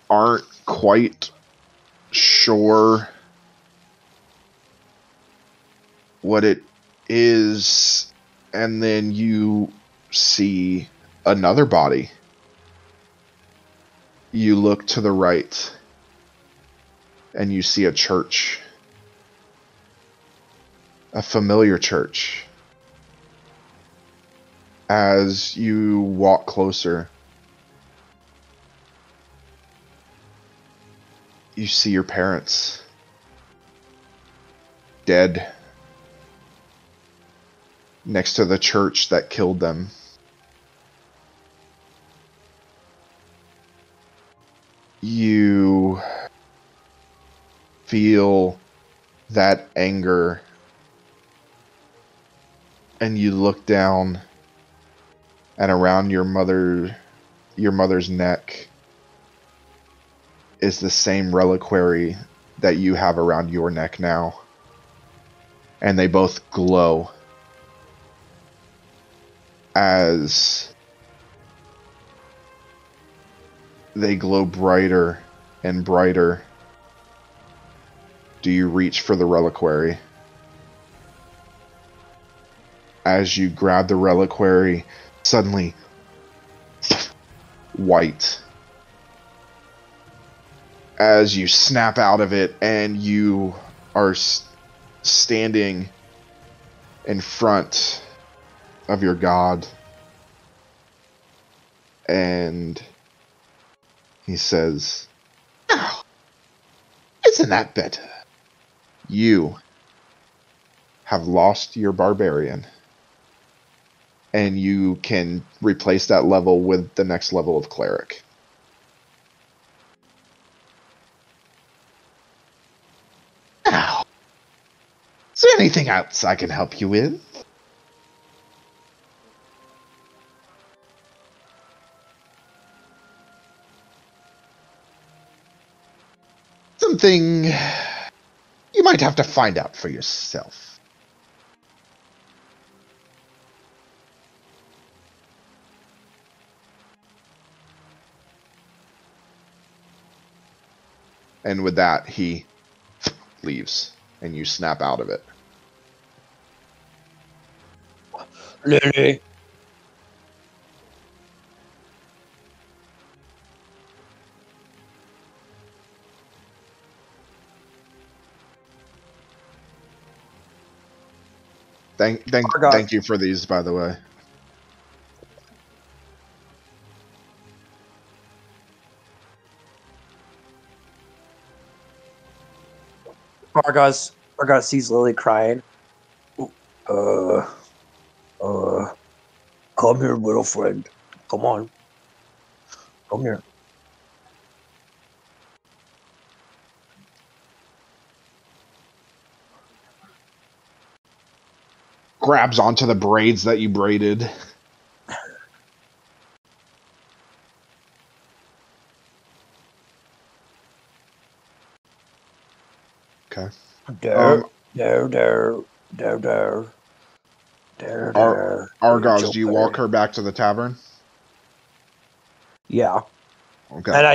aren't quite sure what it is, and then you see another body. You look to the right, and you see a church. A familiar church. As you walk closer, you see your parents dead next to the church that killed them. You feel that anger, and you look down, and around your mother's neck is the same reliquary that you have around your neck now. And they both glow as they glow brighter and brighter. Do you reach for the reliquary? As you grab the reliquary, suddenly white. As you snap out of it and you are standing in front of your god. And he says, "Now, isn't that better? You have lost your barbarian, and you can replace that level with the next level of cleric." Now, is there anything else I can help you with? Something you might have to find out for yourself. And with that, he leaves, and you snap out of it. Lily. Thank you for these, by the way. Argos sees Lily crying. Come here, little friend. Come on. Come here. Grabs onto the braids that you braided. Okay. Argos, do you walk her back to the tavern? Yeah. Okay. And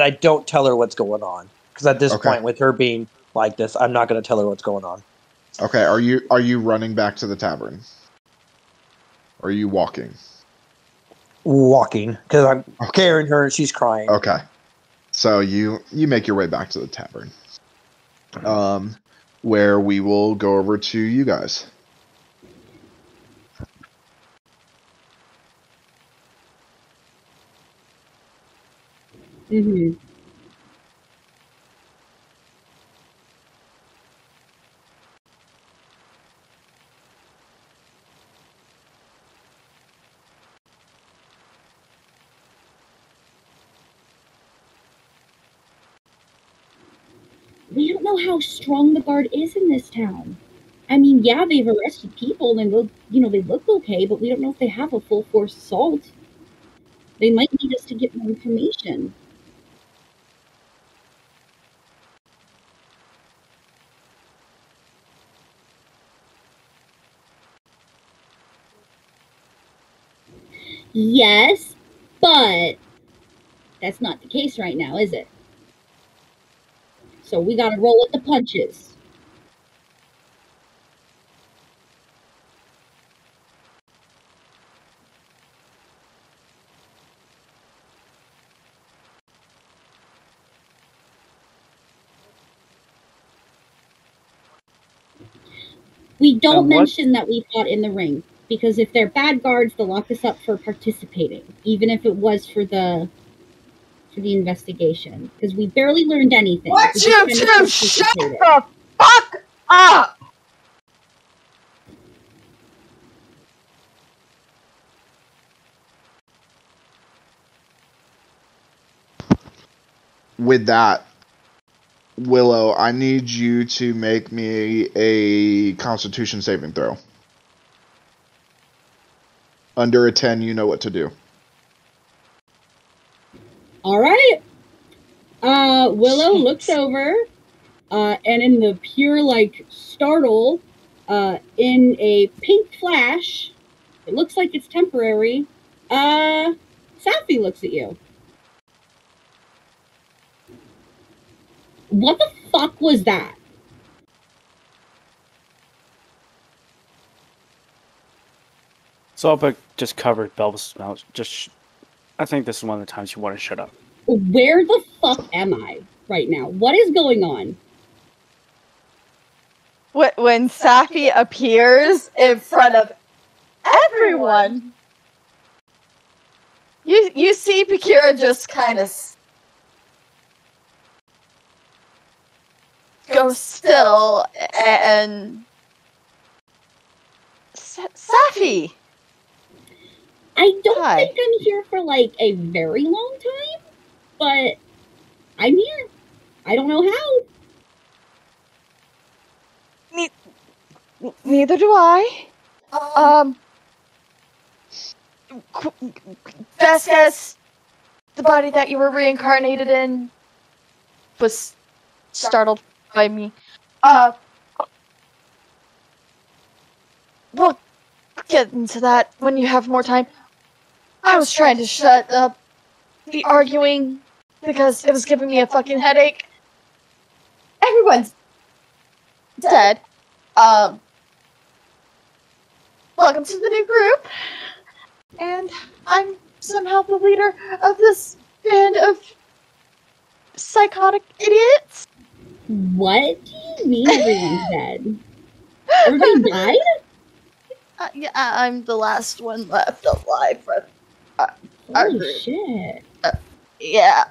I don't tell her what's going on, because at this point, with her being like this, I'm not going to tell her what's going on. Okay. Are you running back to the tavern? Or are you walking? Walking, because I'm carrying her and she's crying. Okay. So you make your way back to the tavern. Where we will go over to you guys. Mm-hmm. We don't know how strong the guard is in this town. I mean, yeah, they've arrested people and they look okay, but we don't know if they have a full force assault. They might need us to get more information. Yes, but that's not the case right now, is it? So we gotta roll with the punches. We don't mention that we fought in the ring, because if they're bad guards, they'll lock us up for participating, even if it was for the investigation, because we barely learned anything. What you two shut the fuck up! With that, Willow, I need you to make me a Constitution saving throw. Under a 10, you know what to do. All right. Willow looks over, and in the pure, startle, in a pink flash, it looks like it's temporary, Safi looks at you. What the fuck was that? Zolbeck just covered Belva's mouth. I think this is one of the times you want to shut up. Where the fuck am I right now? What is going on? When Safi appears in front of everyone, you see Bakira just kind of go still, and Safi. I don't think I'm here for a very long time, but I'm here. I don't know how. Neither do I. Best guess, the body that you were reincarnated in was startled by me. We'll get into that when you have more time. I was trying to shut up the arguing because it was giving me a fucking headache. Everyone's dead. Welcome to the new group. And I'm somehow the leader of this band of psychotic idiots. What do you mean everyone's dead? Everybody died? Yeah, I'm the last one left alive. Holy shit. Yeah.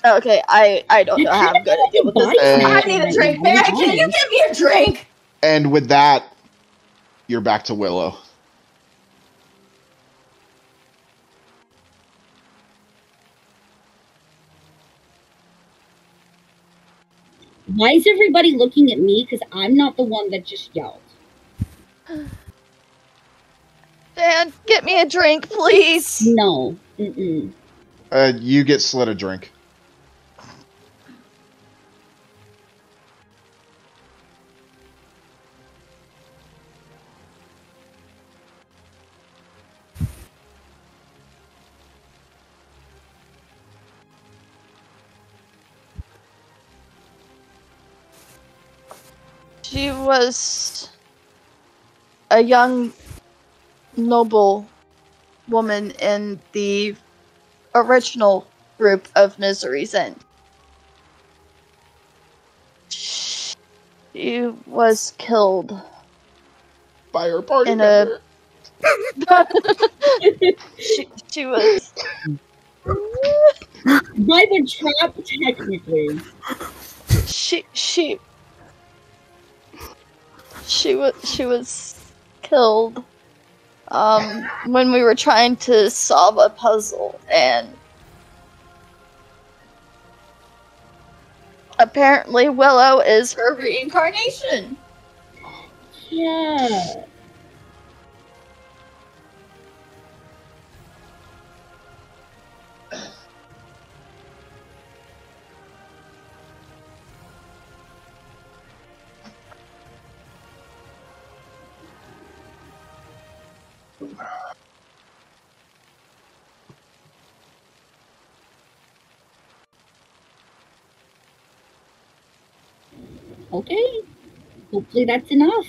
Okay, I don't know how I'm gonna deal with this. I need a drink, man. Can you give me a drink? And with that, you're back to Willow. Why is everybody looking at me? Because I'm not the one that just yelled. Dan, get me a drink, please. No. Mm-mm. You get slid a drink. She was a young, noble woman in the original group of Misery's End. She was killed by her party in member. she was by the trap, technically. She was killed when we were trying to solve a puzzle, and apparently Willow is her reincarnation. Yeah. Okay. Hopefully that's enough.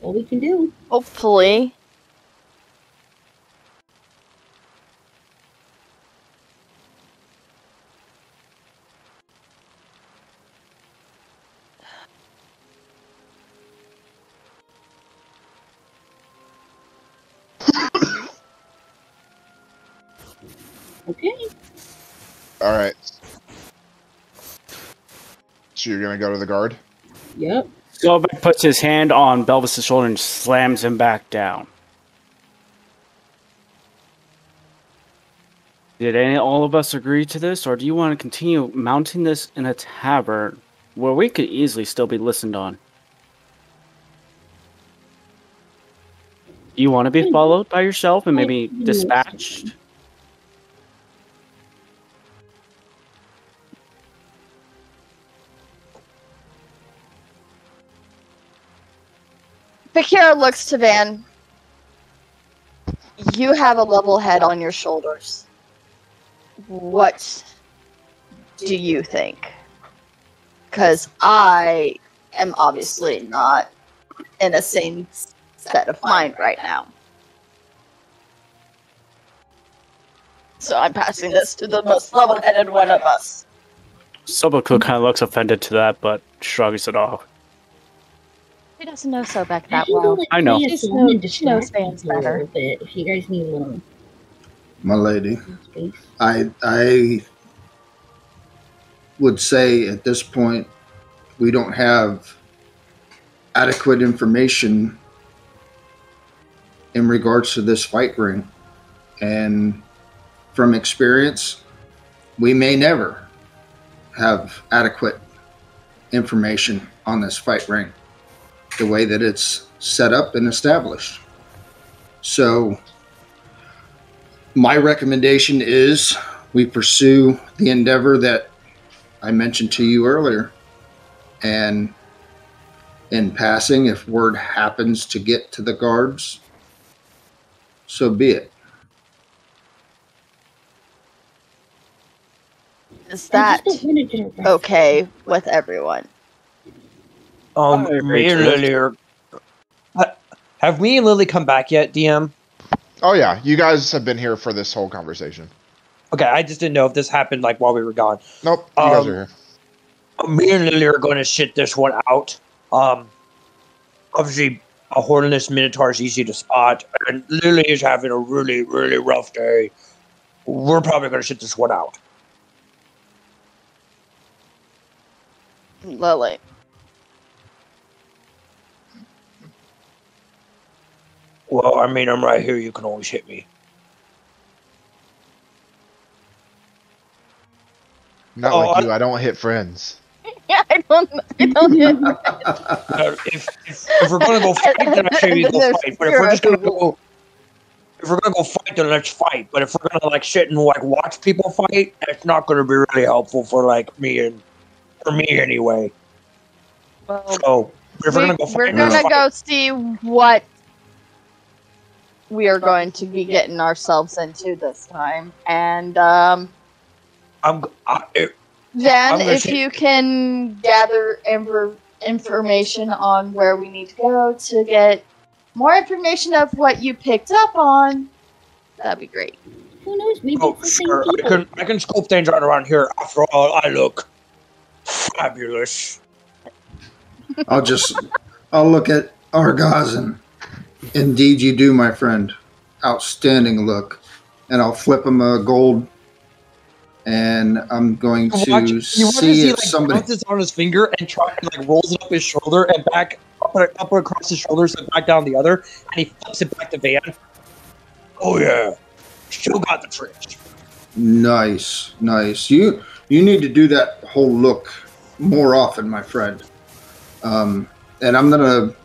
All we can do. Hopefully. Okay. All right. So you're gonna go to the guard? Yep. Sylvain puts his hand on Belvis' shoulder and slams him back down. Did all of us agree to this, or do you want to continue mounting this in a tavern where we could easily still be listened on? You want to be followed by yourself and maybe dispatched? Bakira looks to Van. You have a level head on your shoulders. What do you think? Because I am obviously not in a sane set of mind right now. So I'm passing this to the most level-headed one of us. Soboku kind of looks offended to that, but shrugs it off. He doesn't know Sobek I that can go, well. like, I know. play a She song knows- and she knows distract fans people a better. little bit if you guys need a little My lady, space. I would say at this point we don't have adequate information in regards to this fight ring. And from experience, we may never have adequate information on this fight ring, the way that it's set up and established. So my recommendation is we pursue the endeavor that I mentioned to you earlier. And in passing, if word happens to get to the guards, so be it. Is I that just don't want to get arrested. okay with everyone? Me and Lily are. Have me and Lily come back yet, DM? Oh yeah, you guys have been here for this whole conversation. Okay, I just didn't know if this happened like while we were gone. Nope, you guys are here. Me and Lily are going to shit this one out. Obviously, a hornless minotaur is easy to spot, and Lily is having a really, really rough day. We're probably going to shit this one out. Lily. Well, I mean, I'm right here. You can always hit me. Not Oh, like you. I don't hit friends. Yeah, I don't know. If we're going to go fight, then I say we go There's fight. But if we're just zero going to go... If we're gonna go fight, then let's fight. But if we're gonna like sit and like watch people fight, it's not gonna be really helpful for like me anyway. Well, So if we're gonna go we're fight, gonna let's fight. go see what we are going to be getting ourselves into this time, and I'm then gonna if say- you can gather information on where we need to go to get more information of what you picked up on, that'd be great. Who knows? Maybe Oh, it's the sure. same people. I can scope things out around here. After all, I look fabulous. I'll look at Argaz and indeed you do, my friend. Outstanding look. And I'll flip him a gold. And I'm going to see if somebody. bounces on his finger and tries and like rolls it up his shoulder and back up across his shoulders and back down the other, and he flips it back to Van. Oh yeah, still got the trick. Nice. You need to do that whole look more often, my friend. And I'm going to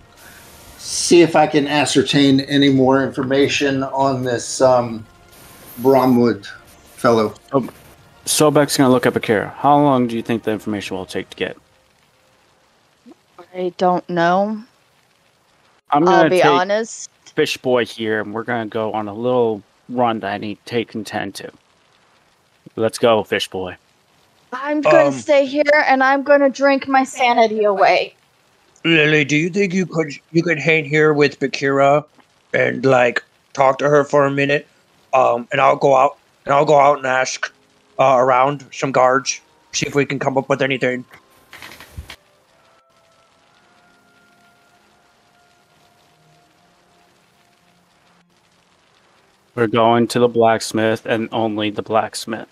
see if I can ascertain any more information on this Bromwood fellow. Sobek's gonna look up Akira. How long do you think the information will take to get? I don't know. I'm I'll gonna be take honest. Fish Boy here, and we're gonna go on a little run that I need to take and tend to. Let's go, Fish Boy. I'm going to stay here, and I'm going to drink my sanity away. Lily, do you think you could hang here with Bakira and like talk to her for a minute? And I'll go out and ask around some guards, see if we can come up with anything. We're going to the blacksmith and only the blacksmith.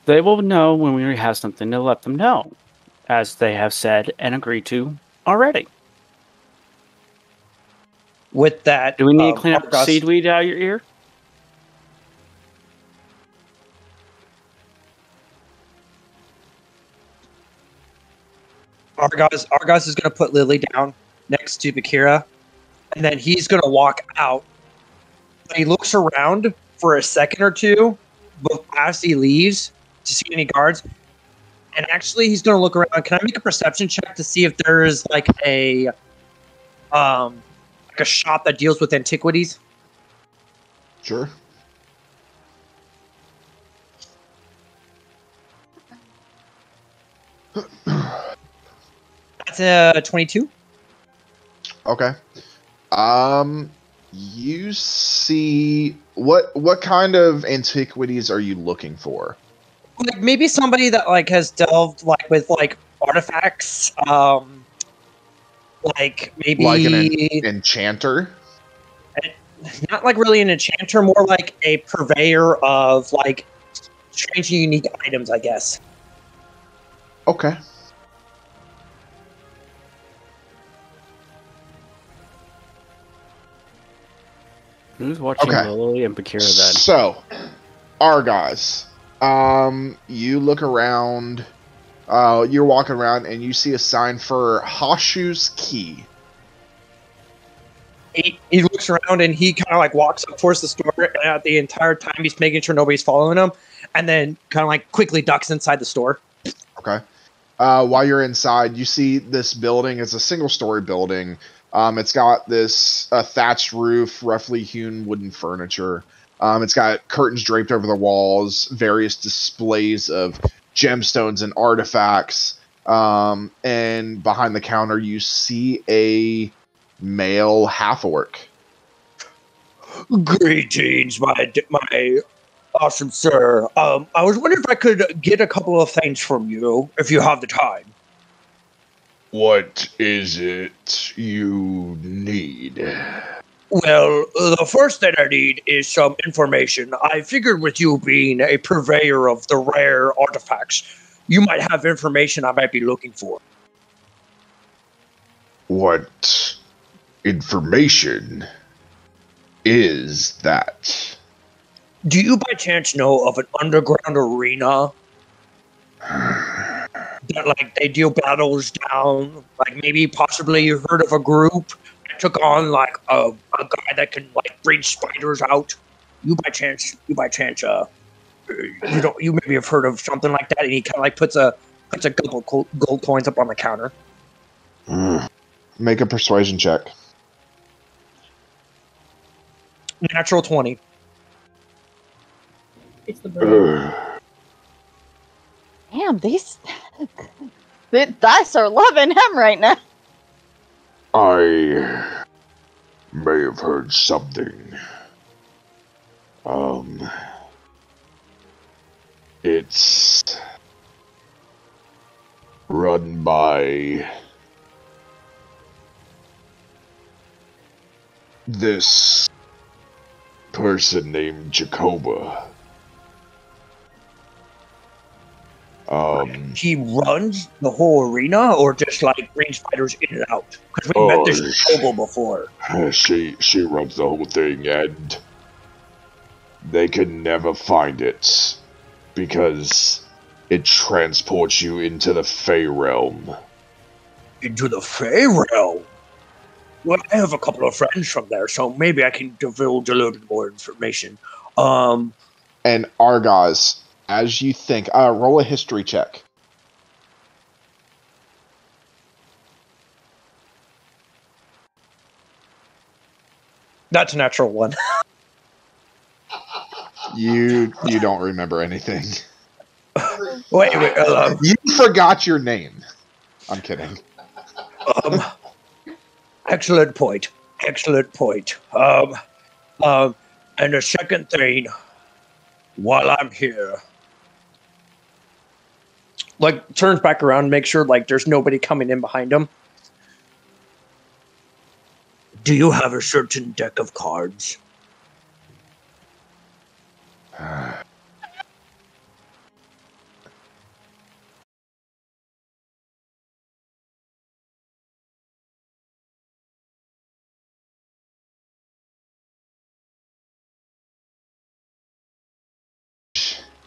They will know when we have something to let them know, as they have said and agreed to already. With that, do we need to clean up the seaweed out of your ear? Argos is going to put Lily down next to Bakira, and then he's going to walk out. He looks around for a second or two, but as he leaves to see any guards, and actually he's going to look around. Can I make a perception check to see if there is like a shop that deals with antiquities? Sure. That's a 22. Okay. You see what kind of antiquities are you looking for? Like maybe somebody that like has delved like with like artifacts. Like maybe like an enchanter. Not like really an enchanter, more like a purveyor of like strange and unique items, I guess. Okay. Who's watching Lily and Bakira then? So, Argos, you look around, you're walking around and you see a sign for Hashu's Key. He looks around and he kind of like walks up towards the store, and at the entire time he's making sure nobody's following him, and then kind of like quickly ducks inside the store. Okay. While you're inside, you see this building. It's a single-story building. It's got this thatched roof, roughly hewn wooden furniture. It's got curtains draped over the walls, various displays of gemstones and artifacts. And behind the counter, you see a male half-orc. Greetings, my awesome sir. I was wondering if I could get a couple of things from you, if you have the time. What is it you need? Well, the first thing I need is some information. I figured with you being a purveyor of the rare artifacts, you might have information I might be looking for. What information is that? Do you by chance know of an underground arena that like they deal battles down? Like maybe possibly you heard of a group that took on like a guy that can like bring spiders out. You by chance you maybe have heard of something like that, and he kind of like puts a couple gold coins up on the counter. Make a persuasion check. Natural 20. It's the bird. Damn, the dice are loving him right now. I may have heard something. It's run by this person named Jacoba. He runs the whole arena, or just like brings fighters in and out? Because we met this Jacoba before. She runs the whole thing, and they can never find it. because it transports you into the Fey realm. Into the Fey realm? Well, I have a couple of friends from there, so maybe I can divulge a little bit more information. And Argaz, as you think, roll a history check. That's a natural one. You don't remember anything. Wait. You forgot your name. I'm kidding. Excellent point. And the second thing, while I'm here, like turns back around, make sure like there's nobody coming in behind him. Do you have a certain deck of cards?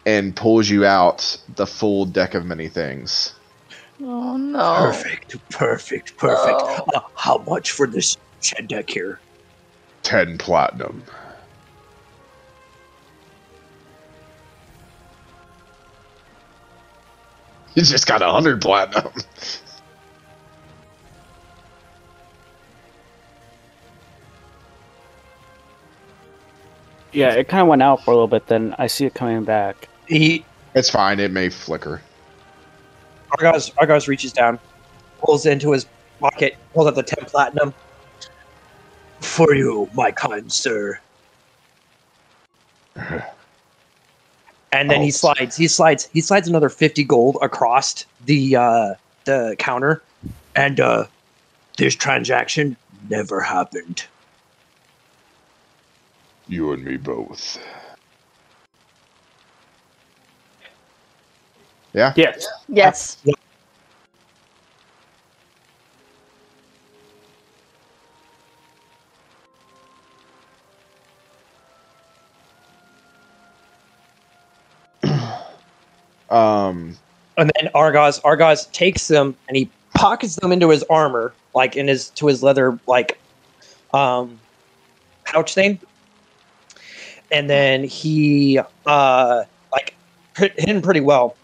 And pulls you out the full deck of many things. Oh no. Perfect. Oh. How much for this shed deck here? 10 platinum. You just got 100 platinum. Yeah, it kind of went out for a little bit, then I see it coming back. It's fine, it may flicker. Argos reaches down, pulls into his pocket, pulls out the 10 platinum. For you, my kind sir. And then he slides another 50 gold across the counter, and this transaction never happened. You and me both. Yeah? Yes. And then Argos takes them and he pockets them into his armor, like to his leather pouch thing. And then he hidden pretty well.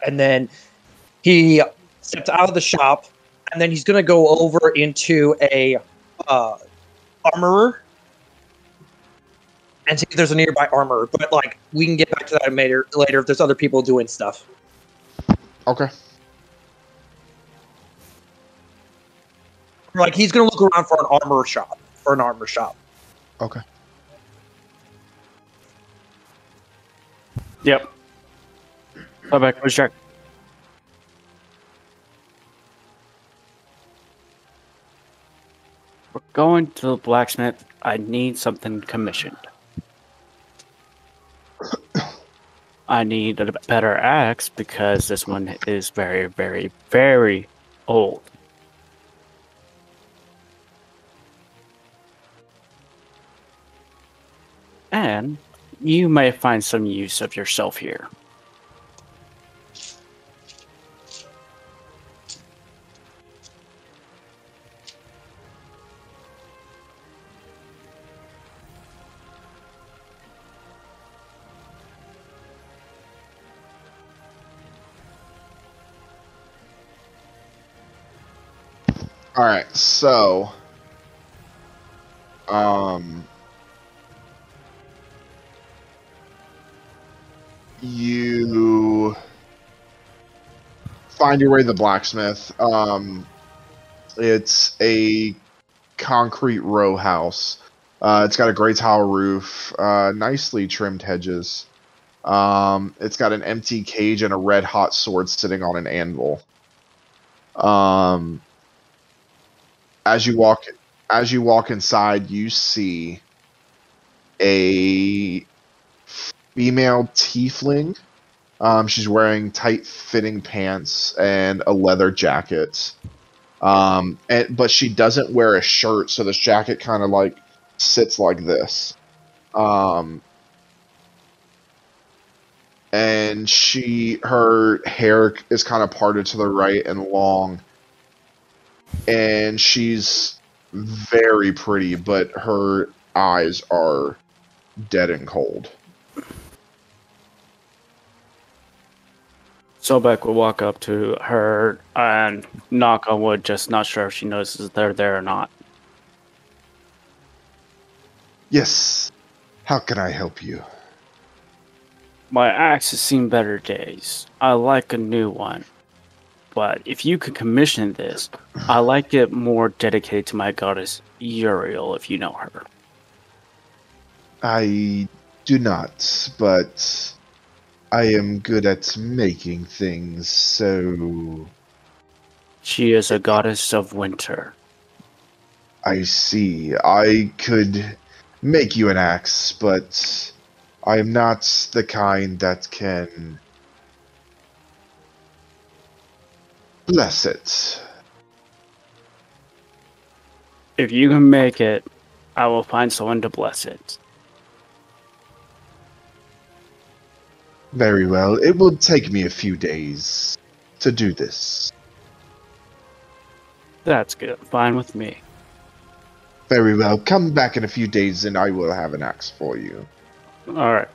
And then he steps out of the shop, and then he's gonna go over into a armorer and see if there's a nearby armorer. But like we can get back to that later if there's other people doing stuff. Okay. Like he's gonna look around for an armor shop. Okay. Yep. Go back. Let's check. We're going to the blacksmith. I need something commissioned. I need a better axe because this one is very, very, very old. And you may find some use of yourself here. All right, so, you find your way to the blacksmith. It's a concrete row house. It's got a gray tile roof, nicely trimmed hedges. It's got an empty cage and a red hot sword sitting on an anvil. As you walk inside, you see a female tiefling. She's wearing tight-fitting pants and a leather jacket. But she doesn't wear a shirt, so this jacket kind of like sits like this. and her hair is kind of parted to the right and long, and she's very pretty, but her eyes are dead and cold. Sobek will walk up to her and knock on wood, just not sure if she notices they're there or not. Yes. How can I help you? My axe has seen better days. I like a new one. But if you could commission this, I like it more dedicated to my goddess Uriel, if you know her. I do not, but I am good at making things, so... She is a goddess of winter. I see. I could make you an axe, but I am not the kind that can bless it. If you can make it, I will find someone to bless it. Very well. It will take me a few days to do this. That's good. Fine with me. Very well. Come back in a few days and I will have an axe for you. Alright.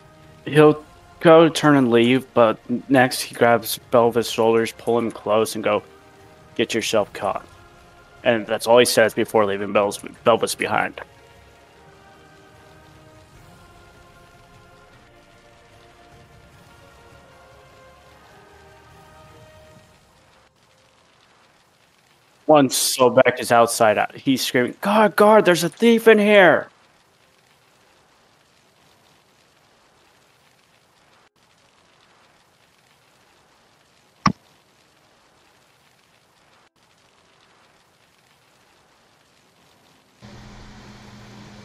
He'll go turn and leave, but next he grabs Belva's shoulders, pull him close, and go, "Get yourself caught." And that's all he says before leaving Belva's behind. Once Sobek is outside, he's screaming, "Guard, guard, there's a thief in here!"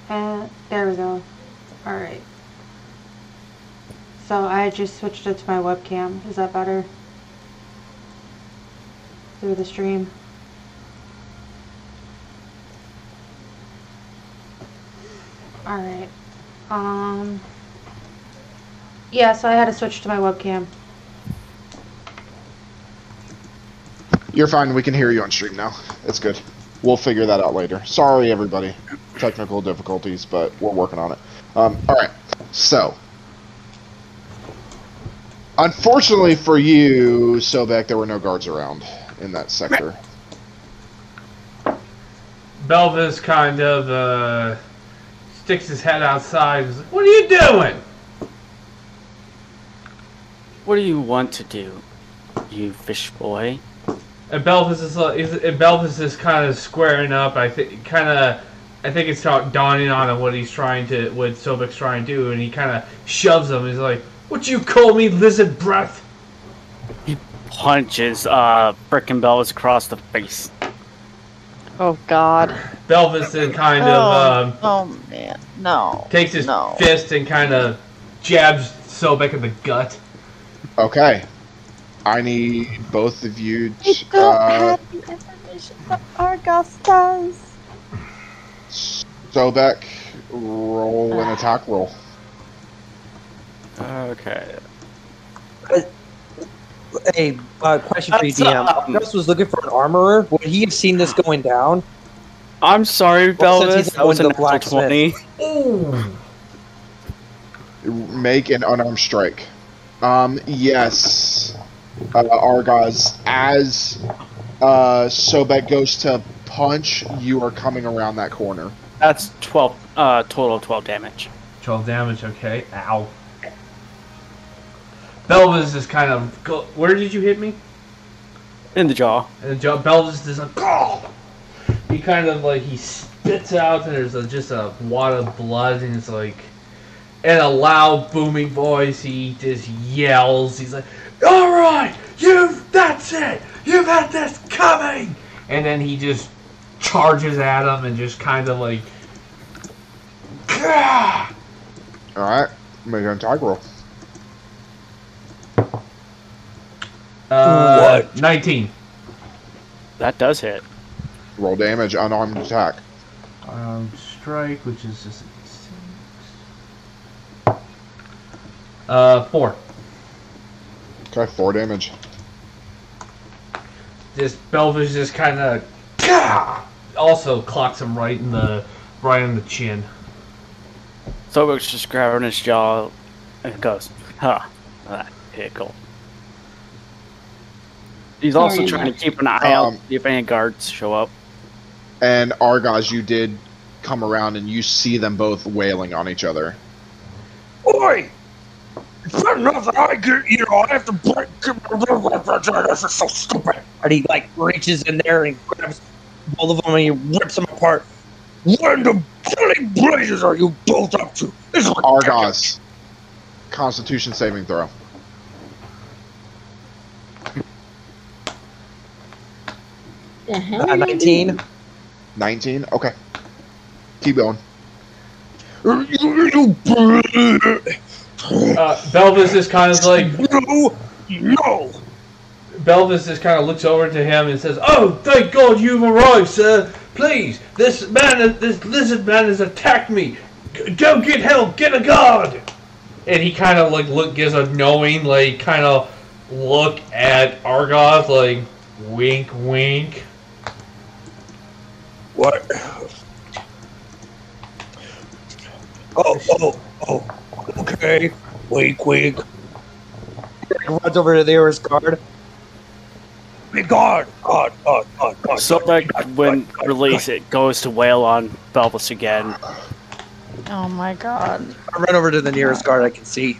And there we go. Alright. So I just switched it to my webcam. Is that better? Through the stream. Alright. Yeah, so I had to switch to my webcam. You're fine. We can hear you on stream now. It's good. We'll figure that out later. Sorry, everybody. Technical difficulties, but we're working on it. Alright. So. Unfortunately for you, Sobek, there were no guards around in that sector. Belva's kind of, sticks his head outside and is like, "What are you doing?" What do you want to do, you fish boy? And Belva's is kind of squaring up. I think it's dawning on him what Sobek's trying to do, and he kind of shoves him. He's like, "What you call me, lizard breath?" He punches frickin' Belva's across the face. Oh God. Belva's then kind of oh man, no. takes his fist and kind of jabs Sobek in the gut. Okay. I need both of you to... We don't have the information that Argos does. Sobek, roll an attack roll. Okay. A question for you, DM. Argos was looking for an armorer. Would he have seen this going down? I'm sorry, Belvis. That was a the natural 20. Ooh. Make an unarmed strike. Yes. Argos, as Sobek goes to punch, you are coming around that corner. That's 12, total 12 damage. 12 damage, okay. Ow. Belva's is kind of... Where did you hit me? In the jaw. In the jaw. Belva's is like... Oh! He kind of like... He spits out and there's just a wad of blood and it's like... In a loud, booming voice, he just yells. He's like, "Alright! That's it! You've had this coming!" And then he just charges at him and just kind of like... Alright. Make an attack roll. What? 19. That does hit. Roll damage, unarmed attack. Strike, which is just a 6. 4. Okay, 4 damage. This Belvis just kind of also clocks him right in the chin. Sobek's just grabbing his jaw and goes, huh, that pickle. He's also Sorry, trying to Max. keep an eye out, see if any guards show up. And Argos, you did come around and you see them both wailing on each other. Oi! It's not enough that I get, I have to break. This is so stupid. And he, like, reaches in there and grabs both of them and he rips them apart. What in the bloody blazes are you both up to? This is Argos, Constitution saving throw. The hell are you 19. doing? 19? Okay. Keep going. Belvis is kind of like No! Belvis just kind of looks over to him and says, "Oh, thank God you've arrived, sir. Please, this lizard man has attacked me. Go get help. Get a guard." And he kind of like gives a knowing like kind of look at Argos, like wink, wink. What? Oh, okay. Wink, wink. Runs over to the nearest guard. God. Sobek, when release it, goes to wail on Belvis again. Oh my god. I run over to the nearest guard I can see.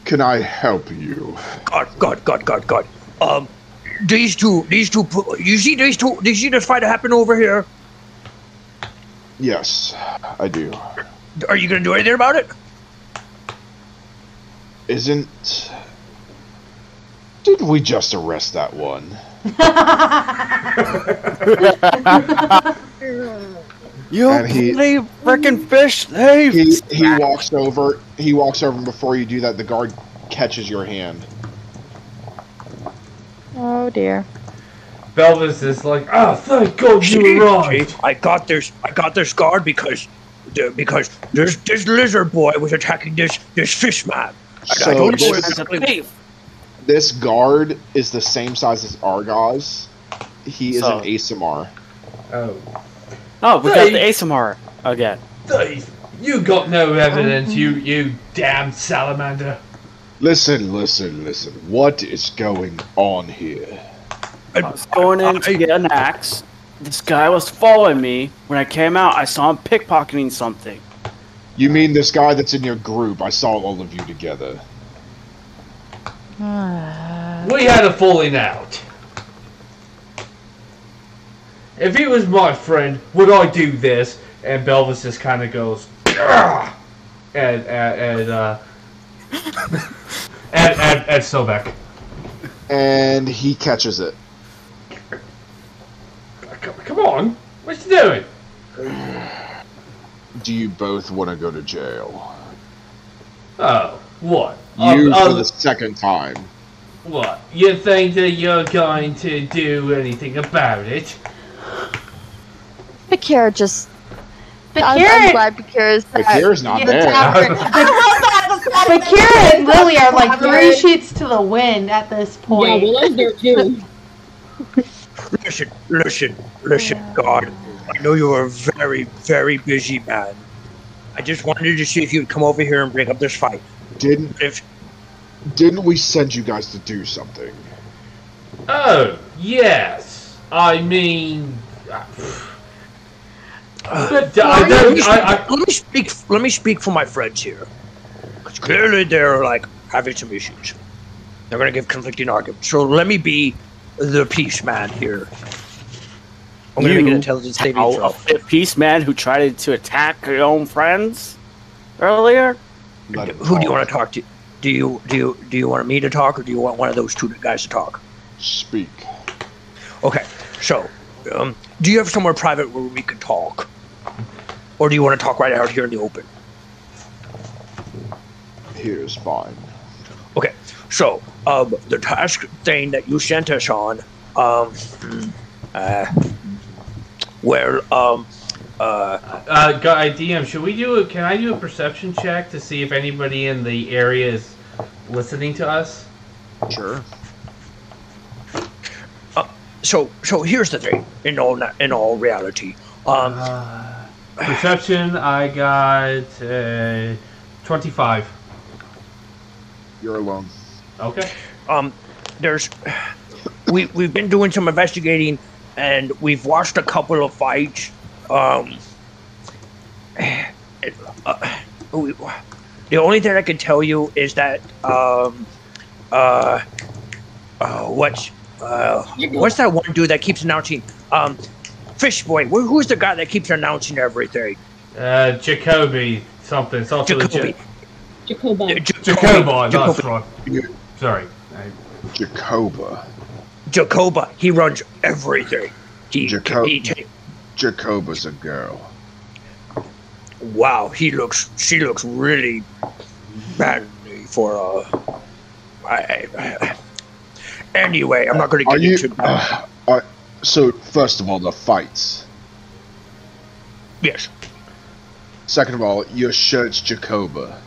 Can I help you? God. These two, you see these two, did you see this fight happen over here? Yes, I do. Are you gonna do anything about it? Did we just arrest that one? You And he- bloody frickin' fish! Hey! He walks over. He walks over, and before you do that, the guard catches your hand. Oh dear. Belvis is like, "Oh, thank God you arrived." I got this guard because this lizard boy was attacking this fish man. So I don't know this- exactly. This guard is the same size as Argos. He is So- an Asimar. Oh, We got the ASMR again. Dave, you got no evidence, you damn salamander. Listen. What is going on here? I was going in to get an axe. This guy was following me. When I came out, I saw him pickpocketing something. You mean this guy that's in your group? I saw all of you together. We had a falling out. If he was my friend, would I do this? And Belvis just kind of goes, "Argh!" at Sobek. And he catches it. Come on, what you doing? Do you both want to go to jail? Oh, what? You for the second time. What? You think that you're going to do anything about it? Bakir just. I'm Bakir, glad Bakir is back. Bakir's not the there. tavern. Bakir and Lily are like 3 sheets to the wind at this Yeah, point. Willow's there too. Listen, God. I know you're a very, very busy man. I just wanted to see if you'd come over here and break up this fight. Didn't we send you guys to do something? Oh, yes. I mean... Let me speak for my friends here. Because clearly they're like having some issues. They're going to give conflicting arguments. So let me be the peace man here. I'm going to make an intelligence saving throw. A peace man who tried to attack your own friends earlier? Who do you want to talk to? Do you want me to talk, or do you want one of those 2 guys to talk? Speak. Okay, so do you have somewhere private where we can talk, or do you want to talk right out here in the open? Here's fine. Okay, so the task thing that you sent us on, Guy DM, should we can I do a perception check to see if anybody in the area is listening to us? Sure. So here's the thing. In all reality, Perception, I got 25. You're alone. Okay. We've been doing some investigating, and we've watched a couple of fights. The only thing I can tell you is that what's that one dude that keeps announcing? Fish Boy. Who's the guy that keeps announcing everything? Jacoby something. It's also Jacoby. Jacoba. That's wrong. Sorry. Jacoba. He runs everything. Jacoba's a girl. Wow, she looks really manly for Anyway, I'm not going to get into that. So, first of all, the fights. Yes. Second of all, you're sure it's Jacoba?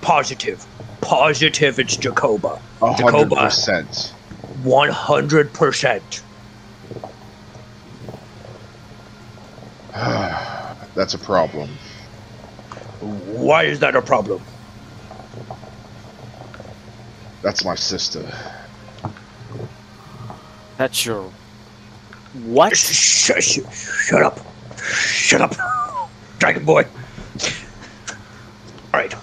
Positive. Positive it's Jacoba. 100%. 100%. That's a problem. Why is that a problem? That's my sister. That's your... What? Shut up. Shut up. Dragon Boy. Alright.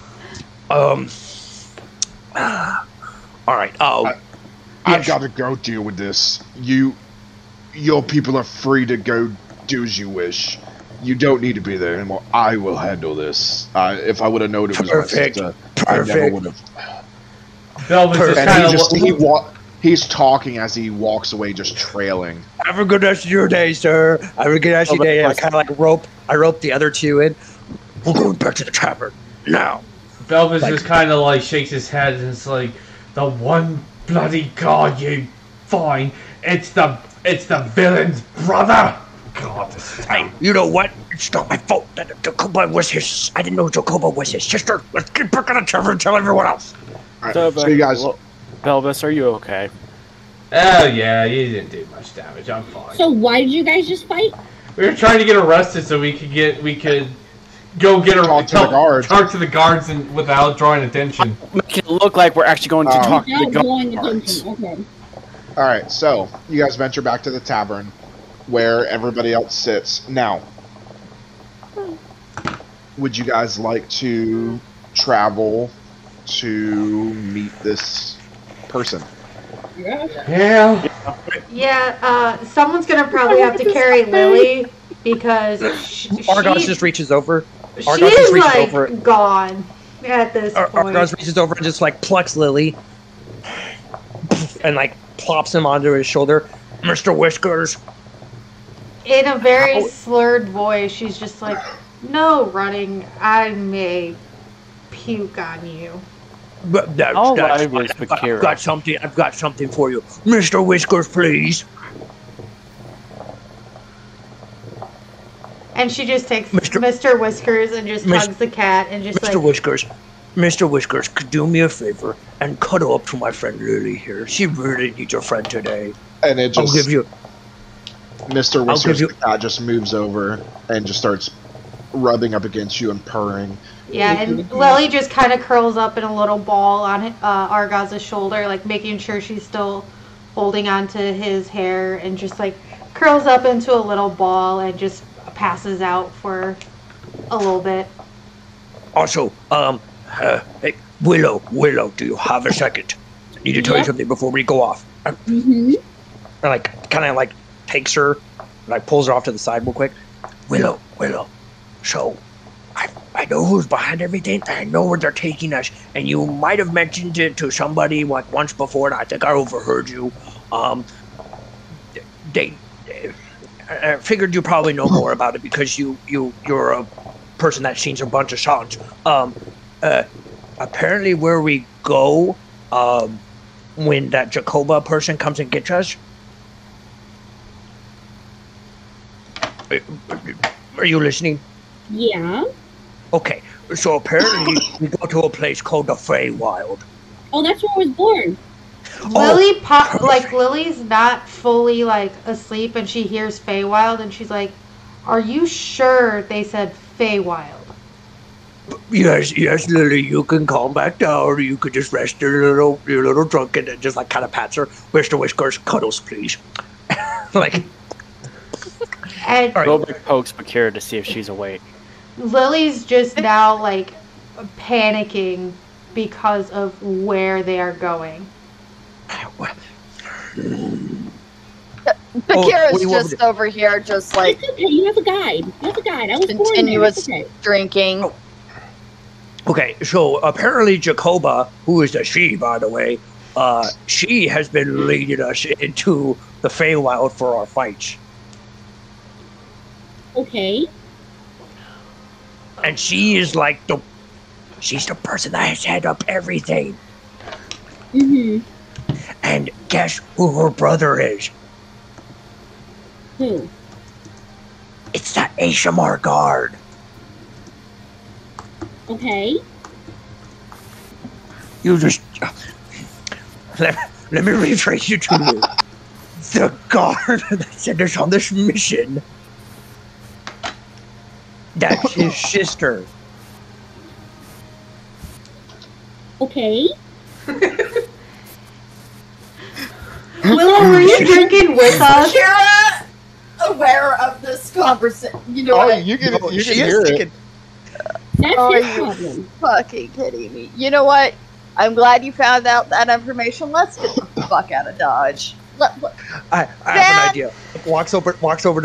Alright, I've got to go deal with this. Your people are free to go do as you wish. You don't need to be there anymore. I will handle this. If I would have known it was my sister, I never would have. He's talking as he walks away, just trailing. Have a good rest of your day, sir. Have a good rest of your day. I kind of like rope the other two in. We're going back to the tavern now. Belvis just kind of like shakes his head and it's like, the one bloody god you find, it's the villain's brother. God, hey, you know what? It's not my fault that Jacoba was his. I didn't know Jacoba was his sister. Let's get back on the tavern and tell everyone else. Right, so you guys, Belvis, are you okay? Oh yeah, you didn't do much damage. I'm fine. So why did you guys just fight? We were trying to get arrested so we could go get talk to the guards and without drawing attention. Make it look like we're actually going to talk to the guards. Okay. All right, so you guys venture back to the tavern where everybody else sits. Now, would you guys like to travel to meet this person? Yeah. Someone's gonna probably have to carry Lily because Argos just reaches over. She is like gone at this point. Argos reaches over and just like plucks Lily and like plops him onto his shoulder. Mr. Whiskers. In a very slurred voice, she's just like, "No running. I may puke on you." But that's I've got something for you, Mr. Whiskers, please. And she just takes Mr. Whiskers and just hugs the cat and just Mr. Whiskers, could do me a favor and cuddle up to my friend Lily here. She really needs a friend today. And it just, I'll give you. Mr. Whiskers, the cat just moves over and just starts rubbing up against you and purring. Yeah, and Lily just kind of curls up in a little ball on Argaz's shoulder, like making sure she's still holding onto his hair, and just like curls up into a little ball and just passes out for a little bit. Also, hey, Willow, do you have a second? I need to tell you something before we go off. And like, kind of like takes her, and like pulls her off to the side real quick. Willow. So, I know who's behind everything. I know where they're taking us, and you might have mentioned it to somebody like once before, and I think I overheard you. I figured you probably know more about it because you're a person that sings a bunch of songs. Apparently, where we go, when that Jacoba person comes and gets us. Are you listening? Yeah. Okay, so apparently We go to a place called the Feywild. Oh, that's where I was born. Lily's not fully like asleep, and she hears Feywild, and she's like, "Are you sure they said Feywild?" Yes, Lily, you can calm back down, or you could just rest your little drunk and just like kind of pats her. Mr. Whiskers, cuddles, please. Like, And Gobek pokes Bakira to see if she's awake. Lily's just now like panicking because of where they are going. Bakira's just over here, just like It's okay, you have a guide. You have a guide. I was born there. continuous It's okay. drinking. Oh. Okay, so apparently Jacoba, who is a she, by the way, she has been leading us into the Feywild for our fights. Okay. And she is like she's the person that has set up everything. Mm-hmm. And guess who her brother is? Who? It's that Ashamar guard. Okay. You just let me rephrase you to you. The guard that sent us on this mission. That's his sister. Okay. Willow, were you drinking with us? Kira, aware of this conversation. You know what? You can She hear is it. thinking, That's Are his you problem. fucking kidding me? You know what? I'm glad you found out that information. Let's get the fuck out of Dodge. I have an idea. Walks over to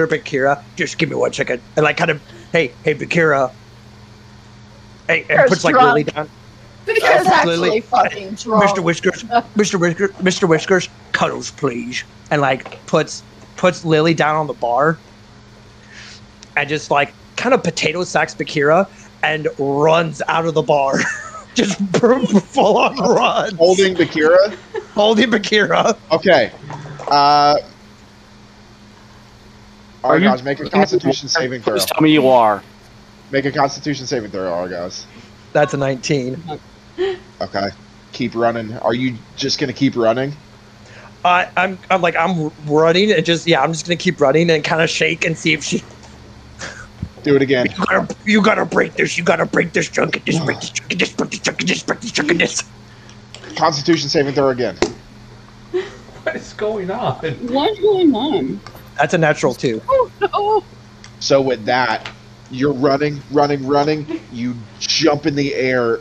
Bakira. Just give me 1 second. And like kind of, hey, Bakira. Hey, and Bakira's puts like drunk. Lily down. Bakira's actually Lily, fucking drunk. Mr. Whiskers, cuddles, please. And like puts Lily down on the bar. And just like kind of potato sacks Bakira and runs out of the bar. Just full on run. Holding Bakira? Holding Bakira. Okay. Argos, make a Constitution saving throw. Please tell me you are. Make a Constitution saving throw, Argos. That's a 19. Okay. Keep running. Are you just gonna keep running? I'm running and just I'm just gonna keep running and kind of shake and see if she. Do it again. You gotta break this. You gotta break this drunkenness. Break this drunkenness. Break this drunkenness. Break this drunkenness. Constitution saving throw again. What is going on? What's going on? That's a natural 2. Oh no! So with that, you're running. You jump in the air,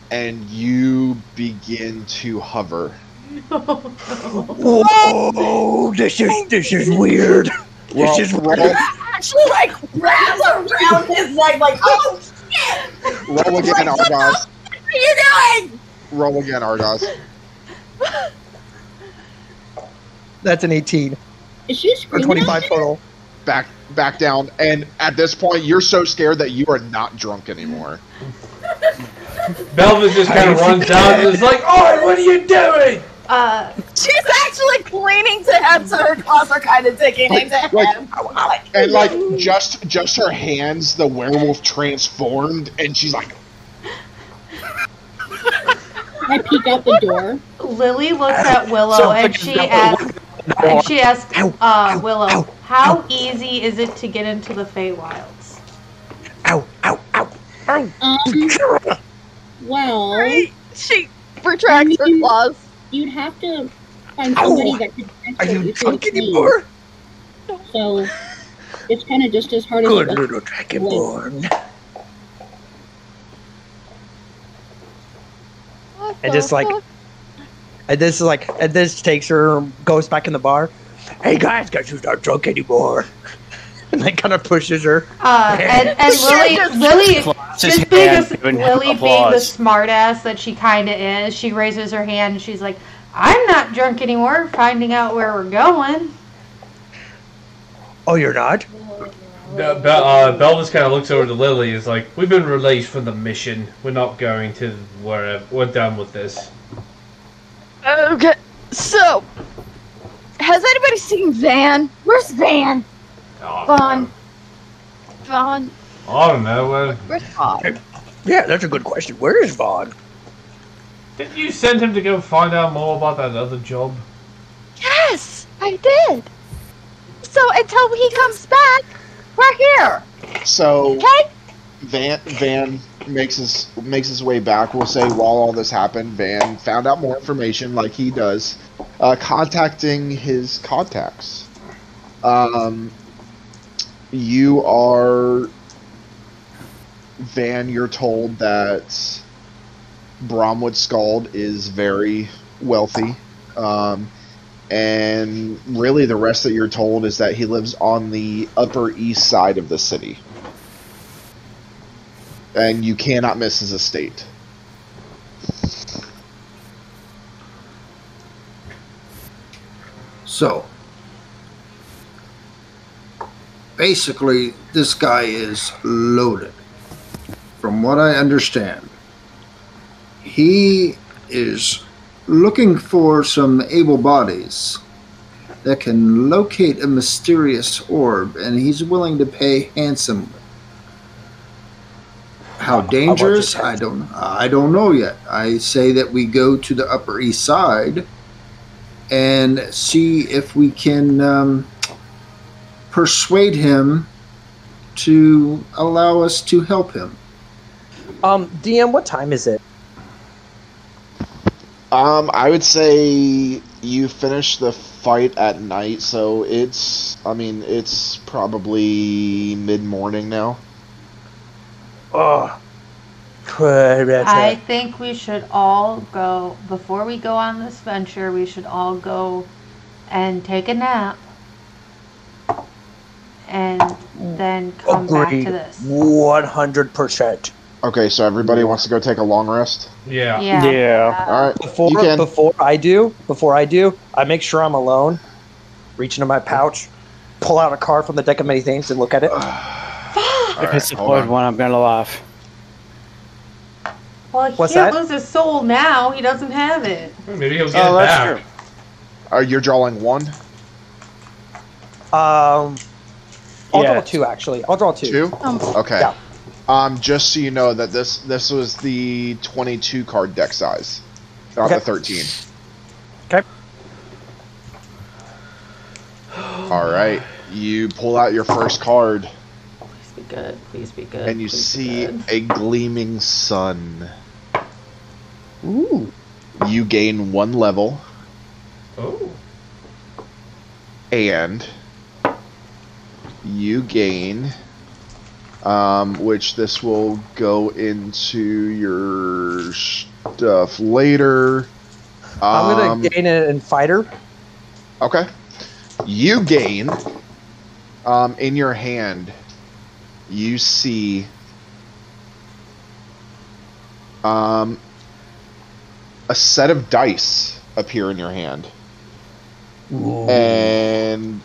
and you begin to hover. Whoa! This is weird. This is weird. Actually, like wraps around his leg, like oh shit! Roll again, Argos. What are you doing? Roll again, Argos. That's an 18 Is she or screaming? 25 total. Back down. And at this point, you're so scared that you are not drunk anymore. Belvis just kind of runs down and is like, "Oh, what are you doing?" She's actually leaning to him, so her claws are kind of digging into him. And like just her hands, the werewolf transformed, and she's like, I peek out the door. Lily looks at Willow and she asks Willow, how easy is it to get into the Feywilds? Ow! Well, She retracts her claws. you'd have to find somebody that could Are transport you you to the drunk cave. anymore? So it's kind of just as hard Good as it little dragonborn. And just like, and this takes her, goes back in the bar. Hey guys, guess who's not drunk anymore? And like kind of pushes her. And Lily just being the smart ass that she kind of is, she raises her hand and she's like, I'm not drunk anymore, finding out where we're going. Oh, you're not? Belvis kind of looks over to Lily. Is like, "We've been released from the mission. We're not going to wherever. We're done with this." Okay, so has anybody seen Van? Where's Van? Oh, Vaughn. I don't know. Where's Vaughn? Yeah, that's a good question. Where is Vaughn? Didn't you send him to go find out more about that other job? Yes, I did. So until he comes back, we're here. So Okay? Van makes his way back. We'll say while all this happened, Van found out more information, like he does, contacting his contacts. You are Van. You're told that Bromwood Scald is very wealthy, and really the rest that you're told is that he lives on the Upper East Side of the city. And you cannot miss his estate. So, basically, this guy is loaded. From what I understand, he is looking for some able bodies that can locate a mysterious orb, and he's willing to pay handsomely. How dangerous? I don't know yet. I say that we go to the Upper East Side and see if we can persuade him to allow us to help him. DM, what time is it? I would say you finish the fight at night, so it's probably mid-morning now. Oh, I think we should all go, before we go on this venture, we should all go and take a nap. And then come back to this. 100%. Okay, so everybody wants to go take a long rest? Yeah. All right. Before I do, I make sure I'm alone. Reach into my pouch, pull out a card from the deck of many things, and look at it. If it's the fourth one, I'm gonna laugh. Well, he What's can't that? lose his soul now. He doesn't have it. Maybe he'll get it back. You're drawing one? I'll draw two, actually. I'll draw two. Two? Okay. Yeah. Just so you know that this was the 22 card deck size, not the 13. Okay. All right. You pull out your first card. Please be good. Please be good. And you see a gleaming sun. Ooh. You gain 1 level. Oh. And you gain, which this will go into your stuff later. I'm gonna gain it in fighter. Okay. You gain, in your hand, you see, a set of dice appear in your hand. Ooh. And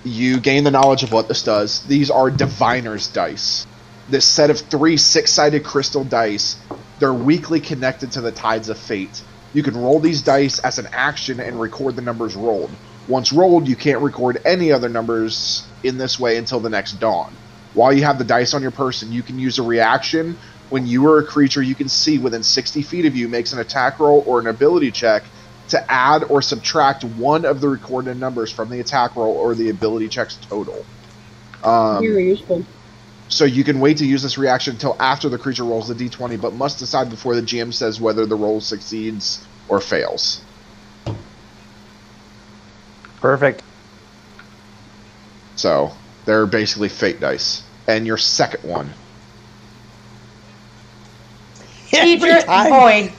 you gain the knowledge of what this does. These are Diviner's dice. This set of 3 6-sided crystal dice, they're weakly connected to the tides of fate. You can roll these dice as an action and record the numbers rolled. Once rolled, you can't record any other numbers in this way until the next dawn. While you have the dice on your person, you can use a reaction when you or a creature you can see within 60 feet of you makes an attack roll or an ability check to add or subtract one of the recorded numbers from the attack roll or the ability check's total. Very useful. So you can wait to use this reaction until after the creature rolls the d20, but must decide before the GM says whether the roll succeeds or fails. Perfect. So they're basically fate dice. And your second one. Teacher, void.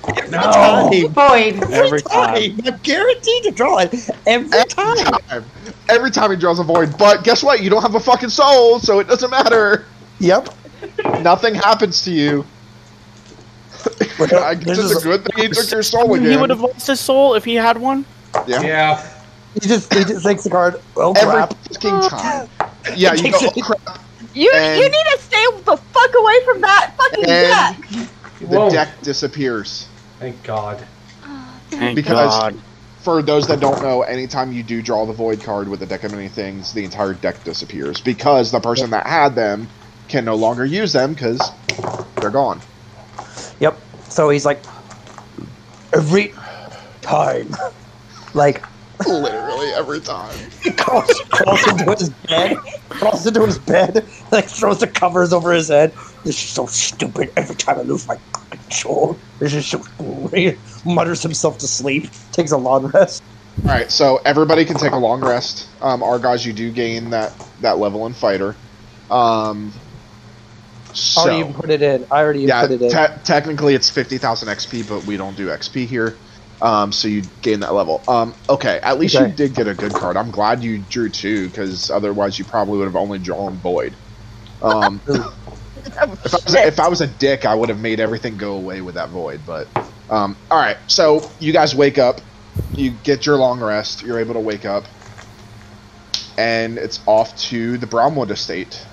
Void. Every time. I'm guaranteed to draw it every time. Every time he draws a void. But guess what? You don't have a fucking soul, so it doesn't matter. Yep. Nothing happens to you. I guess it's a good thing he took your soul again. He would have lost his soul if he had one. Yeah. He just takes the card. Oh Every crap! fucking time. Yeah, you go. Oh, crap. You need to stay the fuck away from that fucking deck. The deck disappears. Thank God. Thank God. For those that don't know, anytime you do draw the void card with a deck of many things, the entire deck disappears because the person that had them can no longer use them because they're gone. Yep. So he's like, every time, like literally every time. He crawls into his bed, like throws the covers over his head. This is so stupid. Every time I lose my control, this is so boring. Mutters himself to sleep. Takes a long rest. All right, so everybody can take a long rest. Argos, you do gain that level in fighter. I already even put it in. Put it in. Technically, it's 50,000 XP, but we don't do XP here. So you gain that level. Okay, at least you did get a good card. I'm glad you drew 2, because otherwise you probably would have only drawn Void. If I was a dick, I would have made everything go away with that Void. But all right, so you guys wake up. You get your long rest. You're able to wake up, and it's off to the Bromwood estate.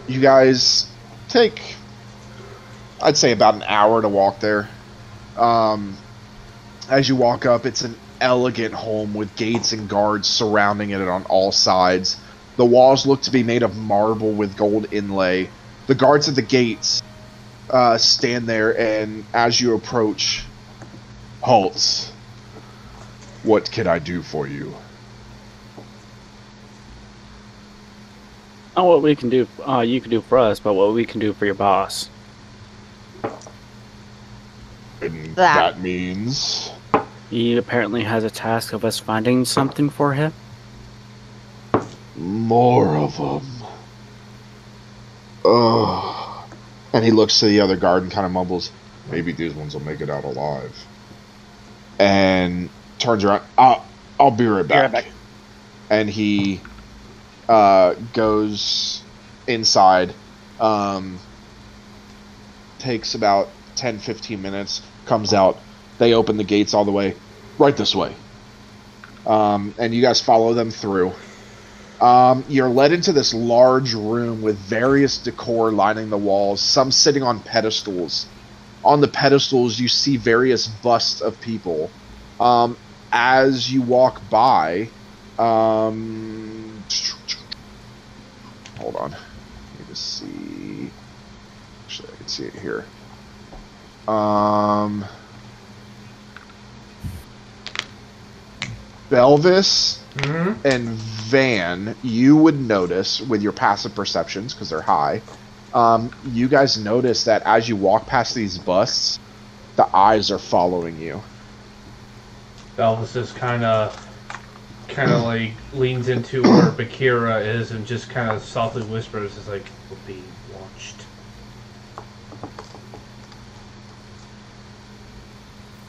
You guys take, I'd say, about an hour to walk there. As you walk up, it's an elegant home with gates and guards surrounding it on all sides. The walls look to be made of marble with gold inlay. The guards at the gates stand there, and as you approach, halts. What can I do for you? Not what we can do, you can do for us, but what we can do for your boss. And that means? He apparently has a task of us finding something for him. More of them. Ugh. And he looks to the other guard and kind of mumbles, maybe these ones will make it out alive. And turns around, I'll be right back. And he goes inside, takes about 10-15 minutes, comes out. They open the gates all the way, right this way. And you guys follow them through. You're led into this large room with various decor lining the walls, some sitting on pedestals. On the pedestals, you see various busts of people. As you walk by, hold on. Let me just see. Actually, I can see it here. Belvis and Van, you would notice with your passive perceptions, because they're high, you guys notice that as you walk past these busts, the eyes are following you. Belvis just kind of like leans into where Bakira is and just kind of softly whispers, "It's like we're being watched."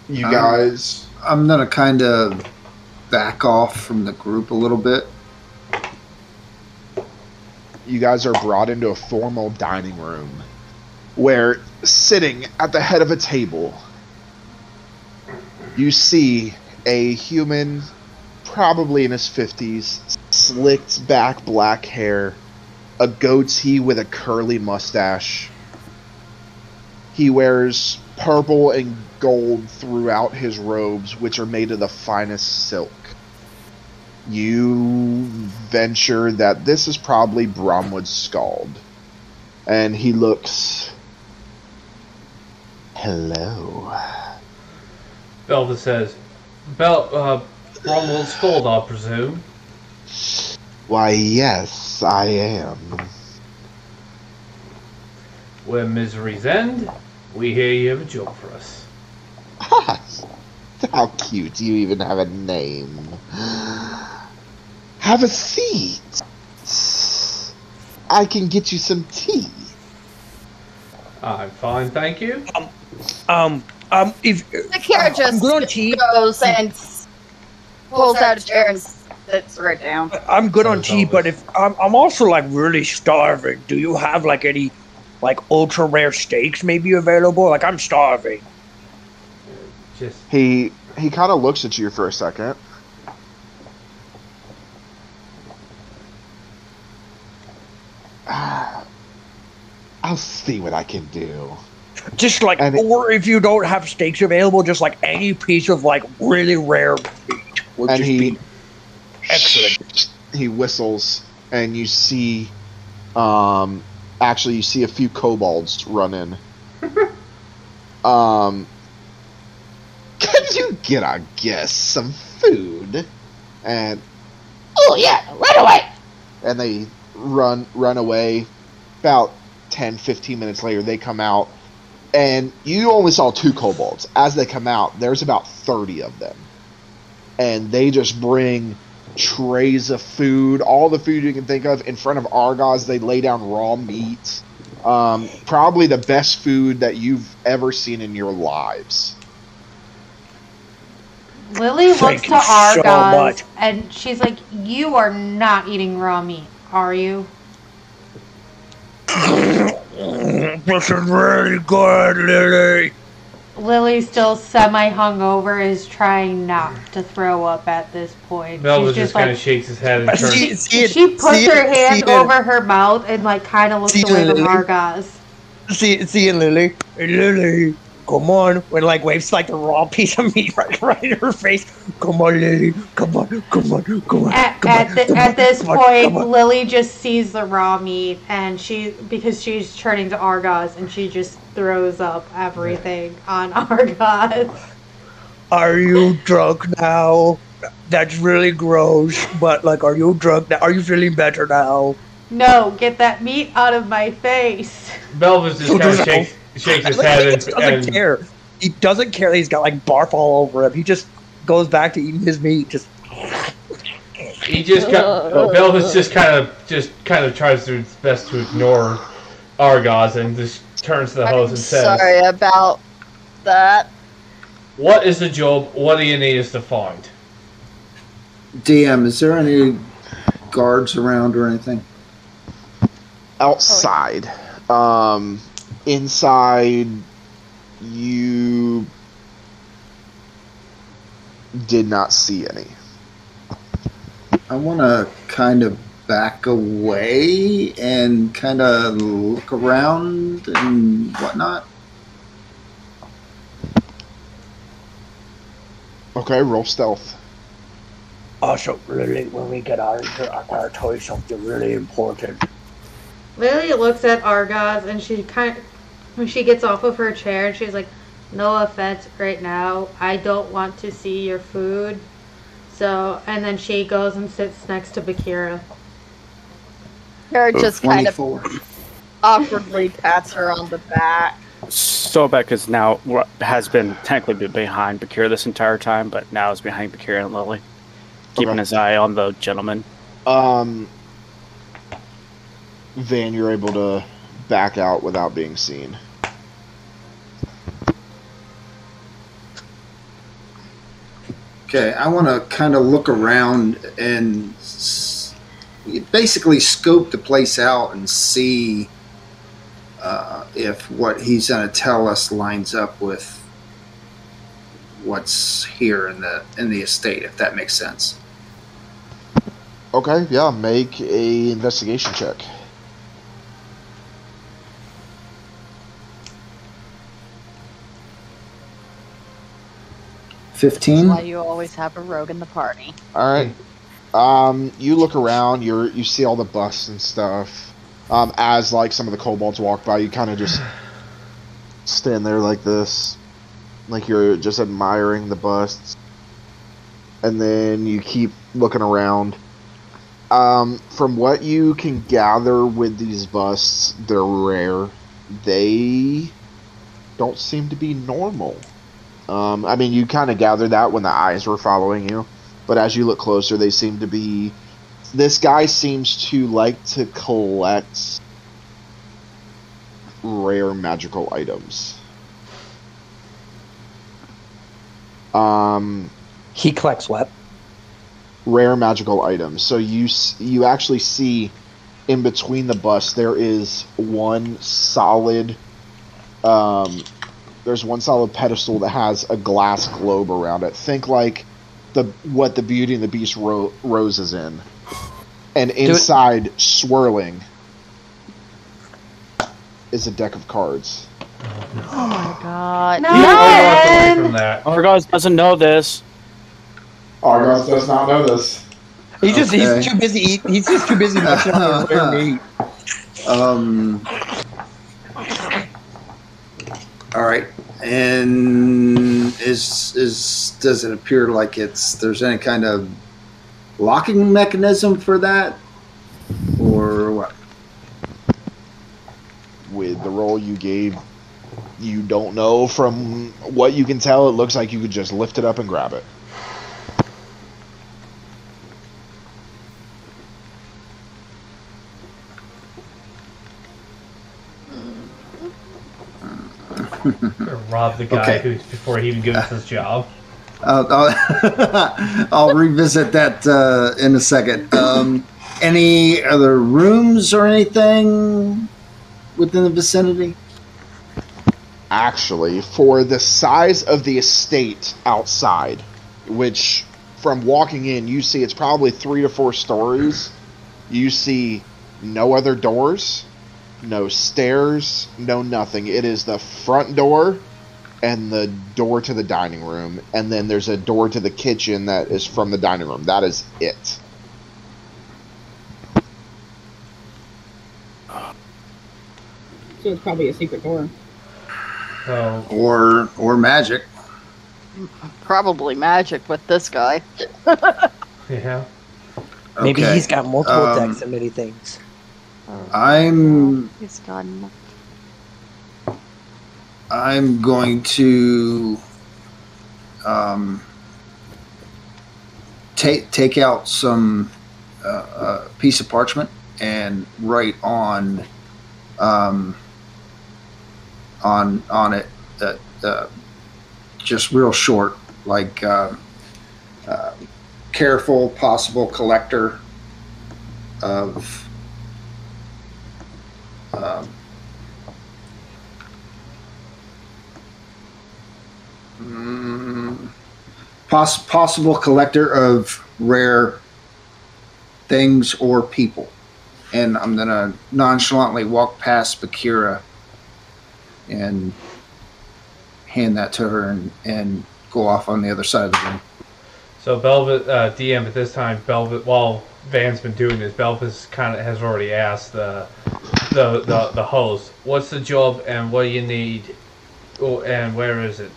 You guys, I'm gonna kind of back off from the group a little bit. You guys are brought into a formal dining room where, sitting at the head of a table, you see a human, probably in his 50s, slicked back black hair, a goatee with a curly mustache. He wears purple and gold throughout his robes, which are made of the finest silk. You venture that this is probably Bromwood's Scald. And he looks... Hello. Belvis says, Bromwood's Scald, I presume? Why, yes, I am. We're Misery's End. We hear you have a job for us. How cute. You even have a name. Have a seat. I can get you some tea. I'm fine, thank you. If Bakira just goes and pulls out a chair and sits right down. I'm good on tea, but if I'm also like really starving. Do you have like any like ultra rare steaks maybe available? Like I'm starving. He kind of looks at you for a second. I'll see what I can do. Just like, or if you don't have steaks available, just like any piece of like really rare meat would just be excellent. He whistles, and you see, out Actually, you see a few kobolds run in. Can you get, I guess, some food? And oh yeah, run away! And they run away. About 10-15 minutes later, they come out, and you only saw 2 kobolds. As they come out, there's about 30 of them, and they just bring trays of food, all the food you can think of, in front of Argos. They lay down raw meat, probably the best food that you've ever seen in your lives. Lily looks to Argos, and she's like, "You are not eating raw meat, are you?" This is really good, Lily. Lily, still semi-hungover, is trying not to throw up at this point. Melvin just kind of shakes his head and turns. She puts her hand over her mouth and like kind of looks away from Argos. See, Lily. Hey, Lily. Come on. When like waves like a raw piece of meat right in her face. Come on, Lily. Come on. At this point, Lily just sees the raw meat, and because she's turning to Argos, and she just throws up everything on Argos. Are you drunk now? That's really gross. But like, are you drunk now? Are you feeling better now? No, get that meat out of my face. Belvis just kind of shakes his head and doesn't care. He doesn't care that he's got like barf all over him. He just goes back to eating his meat. Belvis just kind of tries his best to ignore Argos and just turns to the host and says, "Sorry about that. What is the job? What do you need us to find?" DM, is there any guards around or anything? Outside. Inside, you did not see any. I want to kind of back away and kind of look around and whatnot. Okay, roll stealth. Also, Lily, when we get out of here, I gotta tell you something really important. Lily looks at Argos, and when she gets off of her chair, she's like, "No offense right now. I don't want to see your food." So, and then she goes and sits next to Bakira. Kara just kind of awkwardly pats her on the back. Sobek has been technically behind Bakira this entire time, but now is behind Bakira and Lily, keeping his eye on the gentleman. Van, you're able to back out without being seen. Okay, I want to kind of look around and basically scope the place out and see if what he's going to tell us lines up with what's here in the estate, if that makes sense. Okay, yeah, make a investigation check. 15. That's why you always have a rogue in the party. All right. You look around. You see all the busts and stuff. As like some of the kobolds walk by, you kind of just stand there like this, like you're just admiring the busts, and then you keep looking around. From what you can gather with these busts, they're rare. They don't seem to be normal. I mean, you kind of gathered that when the eyes were following you, but as you look closer, they seem to be... This guy seems to like to collect rare magical items. He collects what? Rare magical items. So you actually see in between the busts there is one solid there's one solid pedestal that has a glass globe around it. Think like what the Beauty and the Beast rose is in. And inside, swirling, is a deck of cards. Oh my god. No! Argos doesn't know this. Argos does not know this. He's too busy eating. He's just too busy munching on his rare meat. All right. And does it appear like there's any kind of locking mechanism for that, or what? With the roll you gave, you don't know. From what you can tell, it looks like you could just lift it up and grab it. Rob the guy Okay. who's before he even gives his job. I'll revisit that in a second. Any other rooms or anything within the vicinity? Actually, for the size of the estate outside, which from walking in, you see it's probably 3 to 4 stories, you see no other doors, no stairs, no nothing. It is the front door and the door to the dining room, and then there's a door to the kitchen that is from the dining room. That is it. So it's probably a secret door. So Or magic. Probably magic with this guy. yeah. Maybe Okay. he's got multiple decks and many things. He's got I'm going to take out some piece of parchment and write on it just real short, like careful possible collector of possible collector of rare things or people. And I'm going to nonchalantly walk past Bakira and hand that to her and go off on the other side of the room. So Belvet, DM at this time, Belvet, while Van's been doing this, Belvis kind of has already asked the host, what's the job and what do you need, and where is it?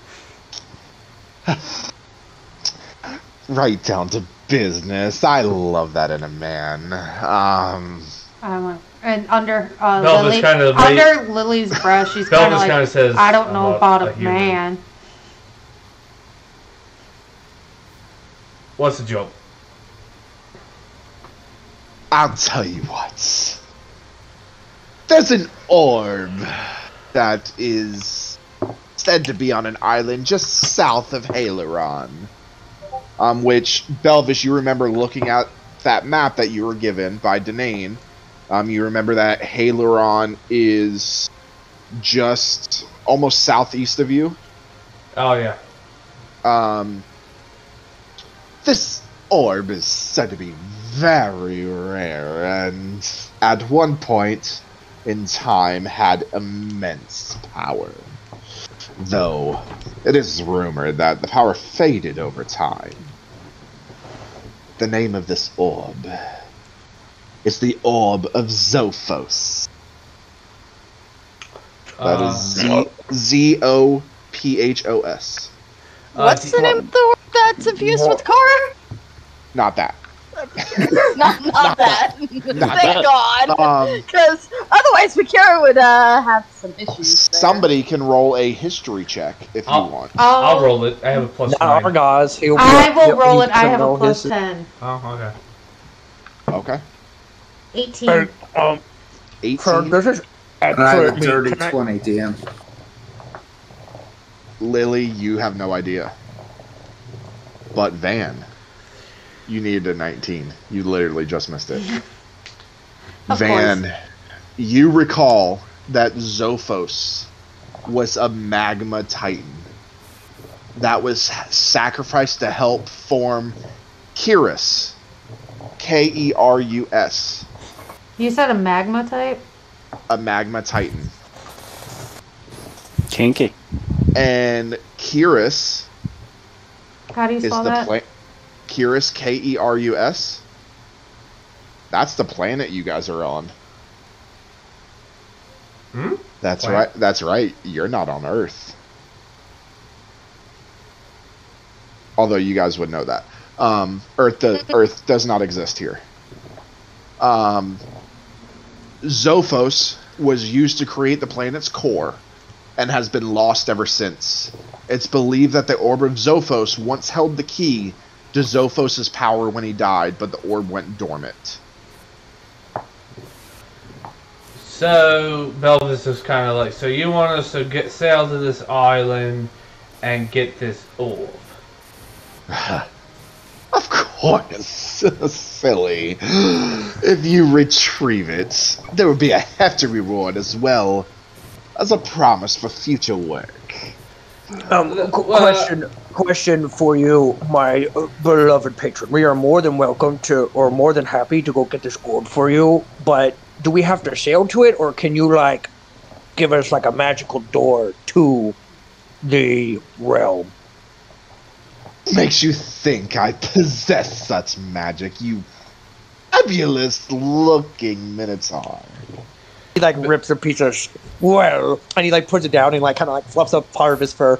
Right down to business. I love that in a man. And under Belvis Lily, kind of under Lily's breath, she's kind of Belvis like, kind of says, I don't know about a human. man. What's the job? I'll tell you what. There's an orb that is said to be on an island just south of Haleron. Which, Belvis, you remember looking at that map that you were given by Denane. You remember that Haleron is just almost southeast of you. Oh, yeah. This orb is said to be very rare, and at one point in time had immense power. Though, it is rumored that the power faded over time. The name of this orb is the Orb of Zophos. That is Zophos. What's the name of the orb that's infused with Kara? Not that. not that. Not Thank that. God. Because otherwise, Bakira would have some issues. There. Somebody can roll a history check if you want. I'll roll it. I have a plus 9. Argaz, I will roll it. I have a plus 10. Oh, okay. Okay. 18. 18. This is And I have a dirty 20, DM. Lily, you have no idea. But Van, you needed a 19. You literally just missed it. Van, you recall that Zophos was a magma titan that was sacrificed to help form Kerus. Kerus. You said a magma type? A magma titan. Kinky. And Kerus How do you is spell the that? planet. Kerus, Kerus. That's the planet you guys are on. That's What? right. That's right. You're not on Earth. Although you guys would know that. Earth does not exist here. Zophos was used to create the planet's core and has been lost ever since. It's believed that the orb of Zophos once held the key to Zophos' power when he died, but the orb went dormant. So Belvis is kind of like, so you want us to sail to this island and get this orb? Of course, silly. If you retrieve it, there will be a hefty reward as well as a promise for future work. Question for you, my beloved patron. We are more than welcome to, or more than happy to go get this orb for you, but do we have to sail to it, or can you, like, give us, like, a magical door to the realm? Makes you think I possess such magic, you fabulous-looking minotaur. He, like, rips a piece of, and he, like, puts it down and, like, kind of, like, fluffs up part of his fur.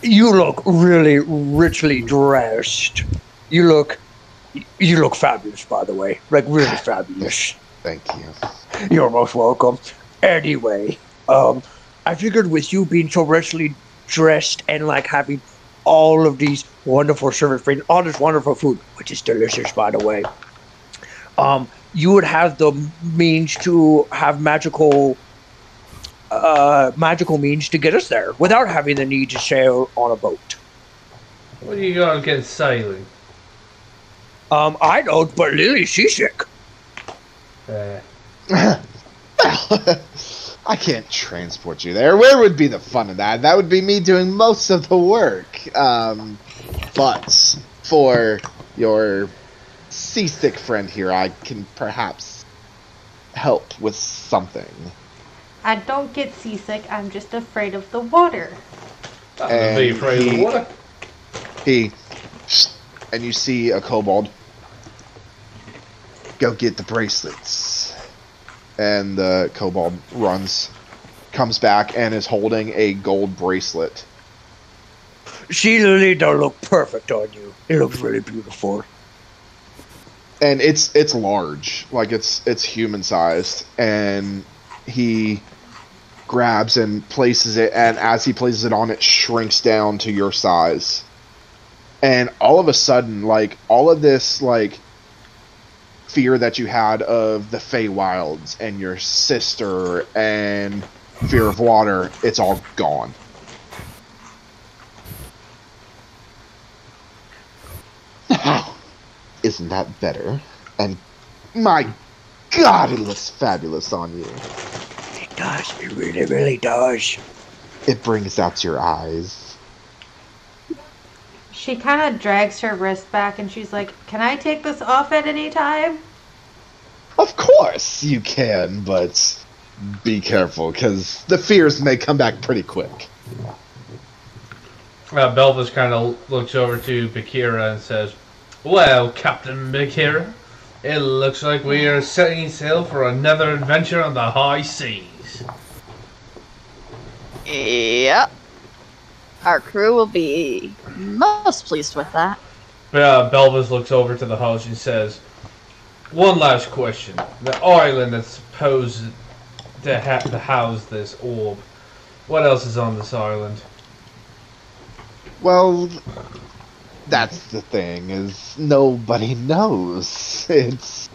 You look really richly dressed. You look fabulous, by the way. Like, really fabulous. Thank you. You're most welcome. Anyway, I figured with you being so richly dressed and, like, having all of these wonderful servants bring all this wonderful food, which is delicious, by the way, you would have the means to have magical means to get us there without having the need to sail on a boat. What are you going against sailing? I don't, but Lily's seasick. I can't transport you there. Where would be the fun of that? That would be me doing most of the work. But for your seasick friend here, I can perhaps help with something. I don't get seasick. I'm just afraid of the water. And be afraid of the water. And you see a kobold. Go get the bracelets. And the kobold comes back and is holding a gold bracelet. She really does look perfect on you. It looks really beautiful. And it's large, like it's human sized, and he grabs and places it, and as he places it on, it shrinks down to your size. And all of a sudden, like, all of this, like, fear that you had of the Feywilds and your sister and fear of water, it's all gone. Isn't that better? And my God, it looks fabulous on you. It does. It really, really does. It brings out your eyes. She kind of drags her wrist back and she's like, "Can I take this off at any time?" Of course you can, but be careful, because the fears may come back pretty quick. Belvis kind of looks over to Bakira and says, "Well, Captain Bakira, it looks like we are setting sail for another adventure on the high seas." Yep. Our crew will be most pleased with that. Belvis looks over to the host and says, "One last question. The island that's supposed to house this orb, what else is on this island?" Well, that's the thing, is nobody knows. It's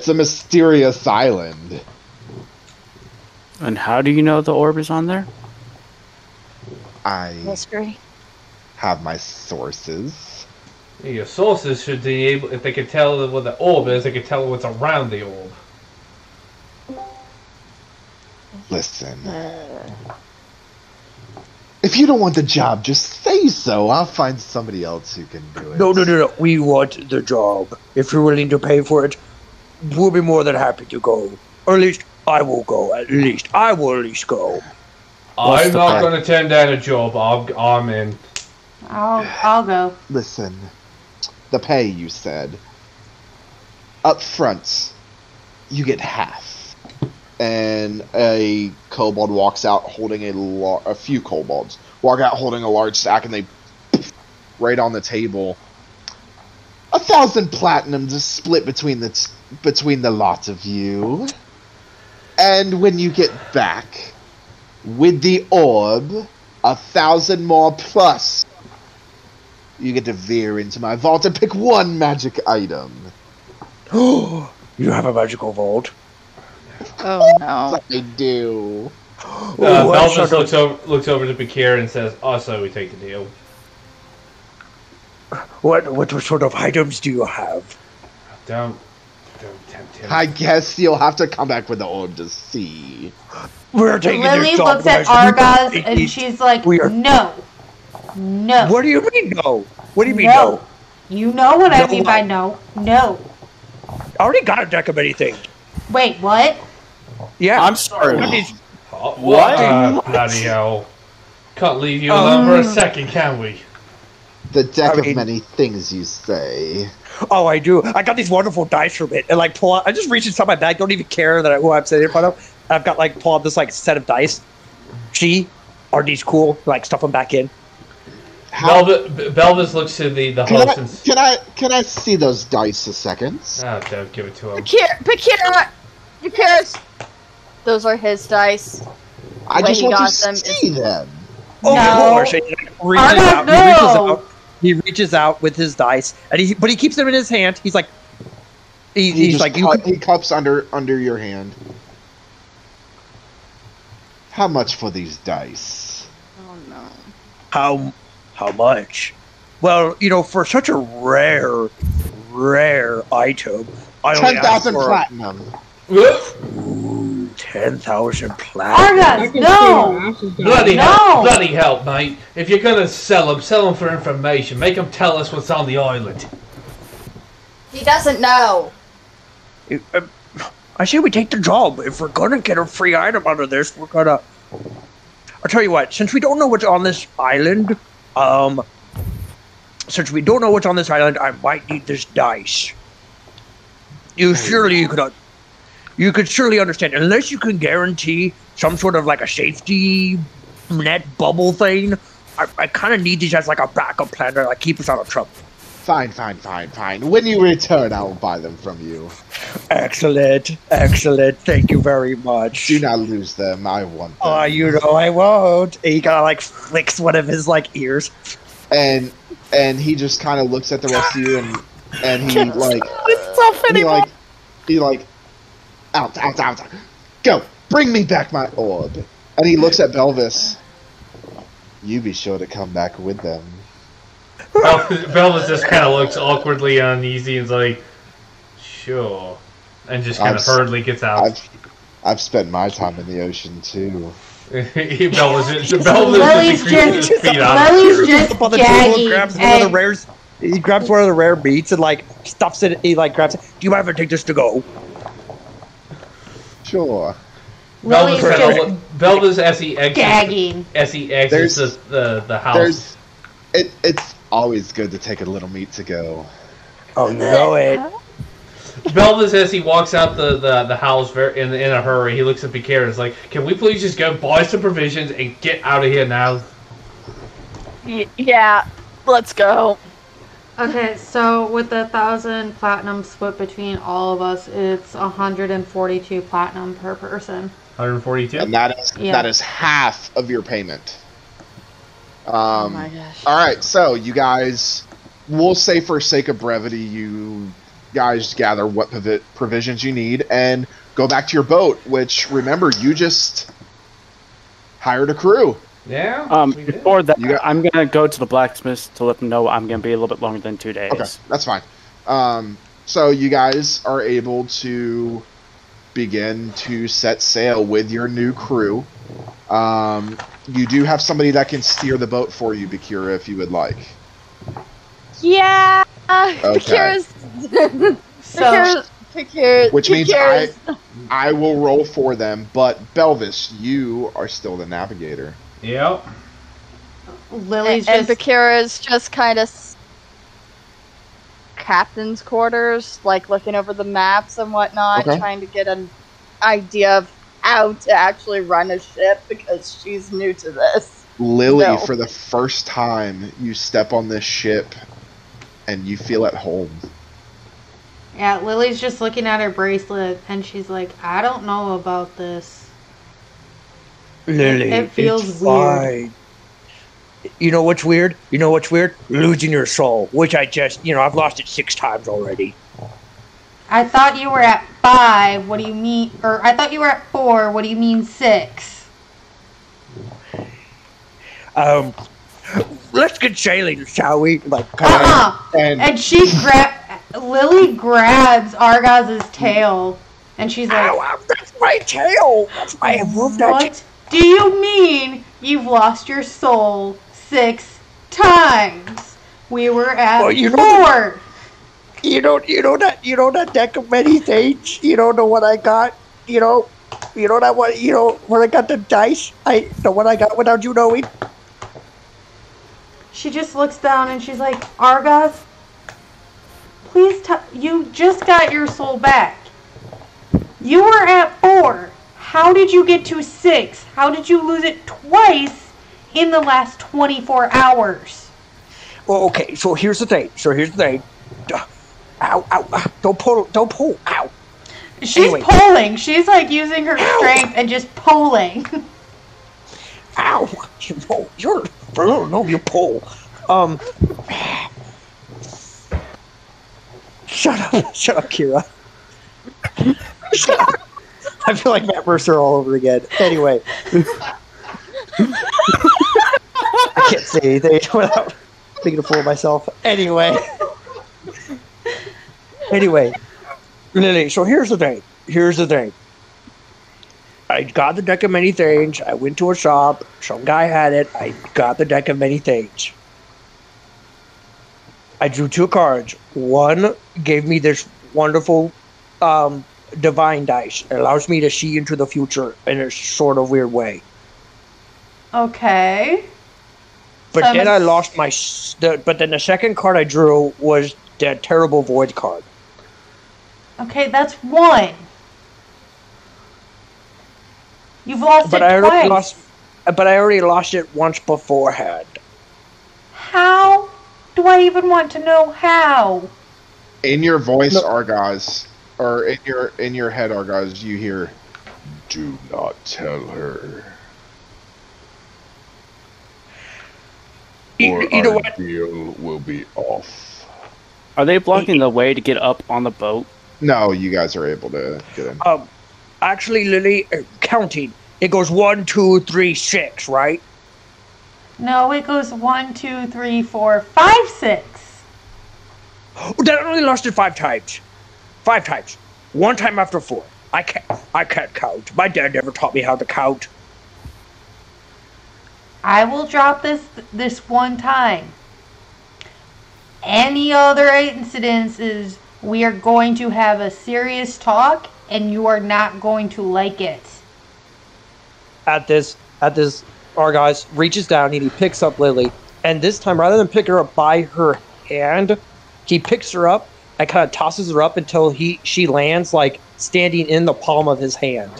a mysterious island. And how do you know the orb is on there? I Mystery. have my sources. Your sources should be able, if they could tell what the orb is, they could tell what's around the orb. Listen. If you don't want the job, just say so. I'll find somebody else who can do it. No. We want the job. If you're willing to pay for it, we'll be more than happy to go. Or at least I will go. I will at least go. I'm not going to turn down a job. I'm in. I'll go. Listen. The pay, you said. Up front, you get half. And a kobold walks out holding a few kobolds walk out holding a large stack, and they right on the table. 1,000 platinum to split between the lot of you. And when you get back with the orb, 1,000 more plus. You get to veer into my vault and pick one magic item. You have a magical vault? Oh no! I do. Belvis looks over to Bakir and says, "Also, we take the deal." What sort of items do you have? Don't tempt him. I guess you'll have to come back with the orb to see. We're taking Lily your job, looks at guys. Argaz and she's like, no. No. What do you mean no? What do you mean No. no? You know what I No, mean by no. No. I already got a deck of anything. Wait, what? Yeah. I'm sorry. What? Bloody hell. Can't leave you alone for a second, can we? The deck of many things, you say. Oh, I do. I got these wonderful dice from it, and like pull out. I just reach inside my bag. Don't even care that who I'm sitting in front of. I've got like pull out this like set of dice. Are these cool? Like stuff them back in. Belvis looks to the host and Can I see those dice a second? Oh, don't give it to him. Bakir, those are his dice. I just want to see them. Oh, No. of course. He reaches out. No. He reaches out with his dice, and but he keeps them in his hand. He's like, he's like, he cups under your hand. How much for these dice? Oh no. How much? Well, for such a rare item, I only 10,000 ask for platinum. 10,000 platinum. Argaz, no. Bloody hell, mate! If you're gonna sell them for information. Make them tell us what's on the island. He doesn't know. I say we take the job. If we're gonna get a free item out of this, we're gonna. I'll tell you what. Since we don't know what's on this island, I might need this dice. You could surely understand, unless you can guarantee some sort of like a safety net bubble thing. I kind of need these as like a backup plan to like keep us out of trouble. Fine. When you return, I will buy them from you. Excellent. Thank you very much. Do not lose them. I want them. Oh, I won't. And he kind of like flicks one of his like ears, and he just kind of looks at the rest of you, and he like he like out. Go, bring me back my orb. And he looks at Belvis. You be sure to come back with them. Belvis just kind of looks awkwardly uneasy and's like, sure, and just kind of hurriedly gets out. I've spent my time in the ocean too. Belvis just gagging. He grabs one of the rare meats and like stuffs it. He like grabs it. Do you ever take this to go? Sure. Belvis as he gagging. Exits the house. It's always good to take a little meat to go. Oh, you know it. Belvis, as he walks out the house in a hurry, he looks at Bakir and is like, "Can we please just go buy some provisions and get out of here now?" Yeah, let's go. Okay, so with the 1,000 platinum split between all of us, it's 142 platinum per person. 142, and that is half of your payment. Oh my gosh! All right, so you guys, we'll say for sake of brevity, you guys gather what provisions you need and go back to your boat. Which, remember, you just hired a crew. Yeah. Before that, I'm gonna go to the blacksmith to let them know I'm gonna be a little bit longer than 2 days. Okay, that's fine. So you guys are able to begin to set sail with your new crew. You do have somebody that can steer the boat for you, Bakira, if you would like. Yeah. Okay. Which means I will roll for them, but Belvis, you are still the navigator. Yep. Lily's and Bakira's just kind of captain's quarters, like looking over the maps and whatnot, Okay. trying to get an idea of how to actually run a ship because she's new to this. Lily, No. for the first time, you step on this ship and you feel at home. Yeah, Lily's just looking at her bracelet and she's like, I don't know about this. Lily, It feels it's weird. fine. You know what's weird? Losing your soul, which I just, I've lost it 6 times already. I thought you were at 5. What do you mean? Or I thought you were at 4. What do you mean 6? Let's get sailing, shall we? Like, And And Lily grabs Argaz's tail and she's like, ow, that's my tail. That's my move. what do you mean you've lost your soul 6 times? We were at Well, you know 4. You know that deck of many things. You don't know what I got. When I got the dice. The one I got without you knowing. She just looks down and she's like, Argaz, please you just got your soul back. You were at 4. How did you get to 6? How did you lose it twice in the last 24 hours? Well, okay. So here's the thing. Ow! Don't pull! Ow! She's Anyway. pulling. She's like using her strength and just pulling. Ow! You pull. Shut up, Kira. Shut up. I feel like Matt Mercer all over again. Anyway. I can't say anything without making a fool of myself. Anyway, Lily, so here's the thing. I got the deck of many things. I went to a shop. Some guy had it. I got the deck of many things. I drew 2 cards. One gave me this wonderful divine dice. It allows me to see into the future in a sort of weird way. Okay. But So then I'm I lost my. But then the second card I drew was that terrible void card. Okay, that's 1. You've lost But it I already twice. lost it once beforehand. How do I even want to know how? in your voice, No. Argaz, or in your head, Argaz, you hear, Do not tell her, or You know our what? deal will be off. Are they blocking the way to get up on the boat? no, you guys are able to get in. Actually, Lily, counting. It goes 1, 2, 3, 6, right? No, it goes 1, 2, 3, 4, 5, 6. That only lost it 5 times. 5 times. 1 time after 4. I can't count. My dad never taught me how to count. I will drop this one time. Any other incidences, we are going to have a serious talk, and you are not going to like it. At this, Argaz reaches down and he picks up Lily. And this time, rather than pick her up by her hand, he picks her up and kind of tosses her up until she lands like standing in the palm of his hand.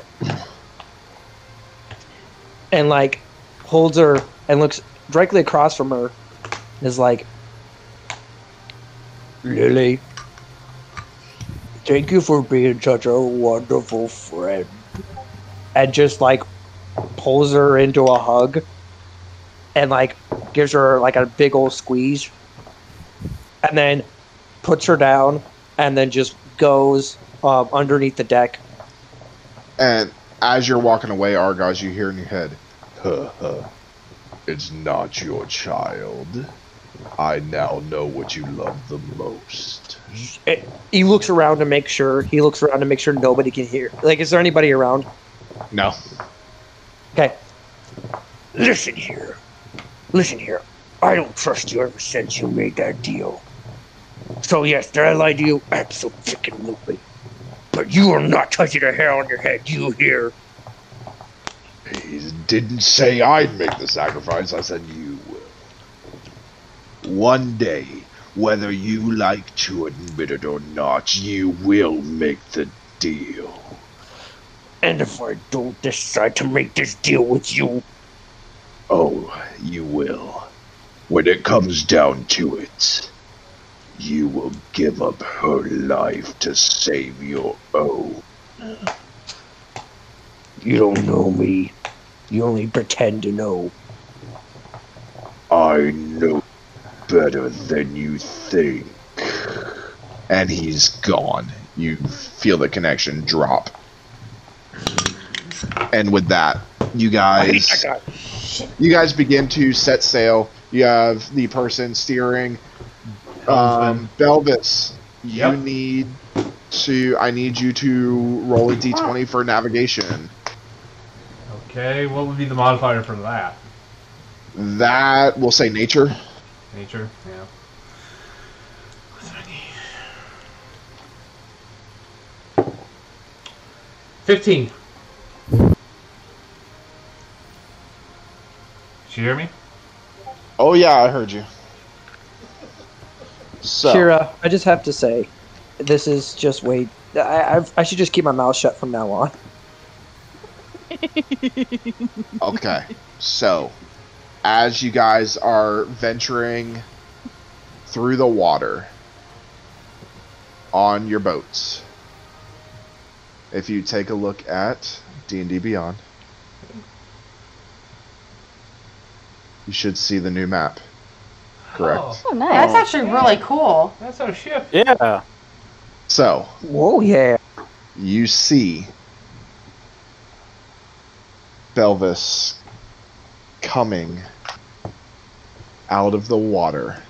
And like holds her and looks directly across from her and is like, Lily, thank you for being such a wonderful friend. and just like pulls her into a hug and like gives her like a big old squeeze and then puts her down and then just goes underneath the deck. And as you're walking away, Argaz, you hear in your head, It's not your child. I now know what you love the most. He looks around to make sure nobody can hear. Like, is there anybody around? no. Okay. Listen here. I don't trust you ever since you made that deal. So yes, did I lie to you? Absolutely. But you are not touching a hair on your head, you hear? He didn't say I'd make the sacrifice. I said you will. One day, Whether you like to admit it or not, you will make the deal. And if I don't decide to make this deal with you? Oh, you will. When it comes down to it, you will give up her life to save your own. You don't know me. You only pretend to know. I know better than you think. And he's gone. You feel the connection drop. And with that, you guys begin to set sail. You have the person steering. Belvis, I need you to roll a d20 for navigation. Okay, what would be the modifier for that? That, we'll say nature. Nature, yeah. What do I need? 15. Did you hear me? Oh yeah, I heard you. So, Kira, I just have to say, this is just way. I should just keep my mouth shut from now on. okay, so as you guys are venturing through the water on your boats, if you take a look at D&D Beyond, you should see the new map. Correct. Oh, nice. That's actually really cool. That's our ship. Yeah. So, whoa, yeah. You see Belvis coming out of the water.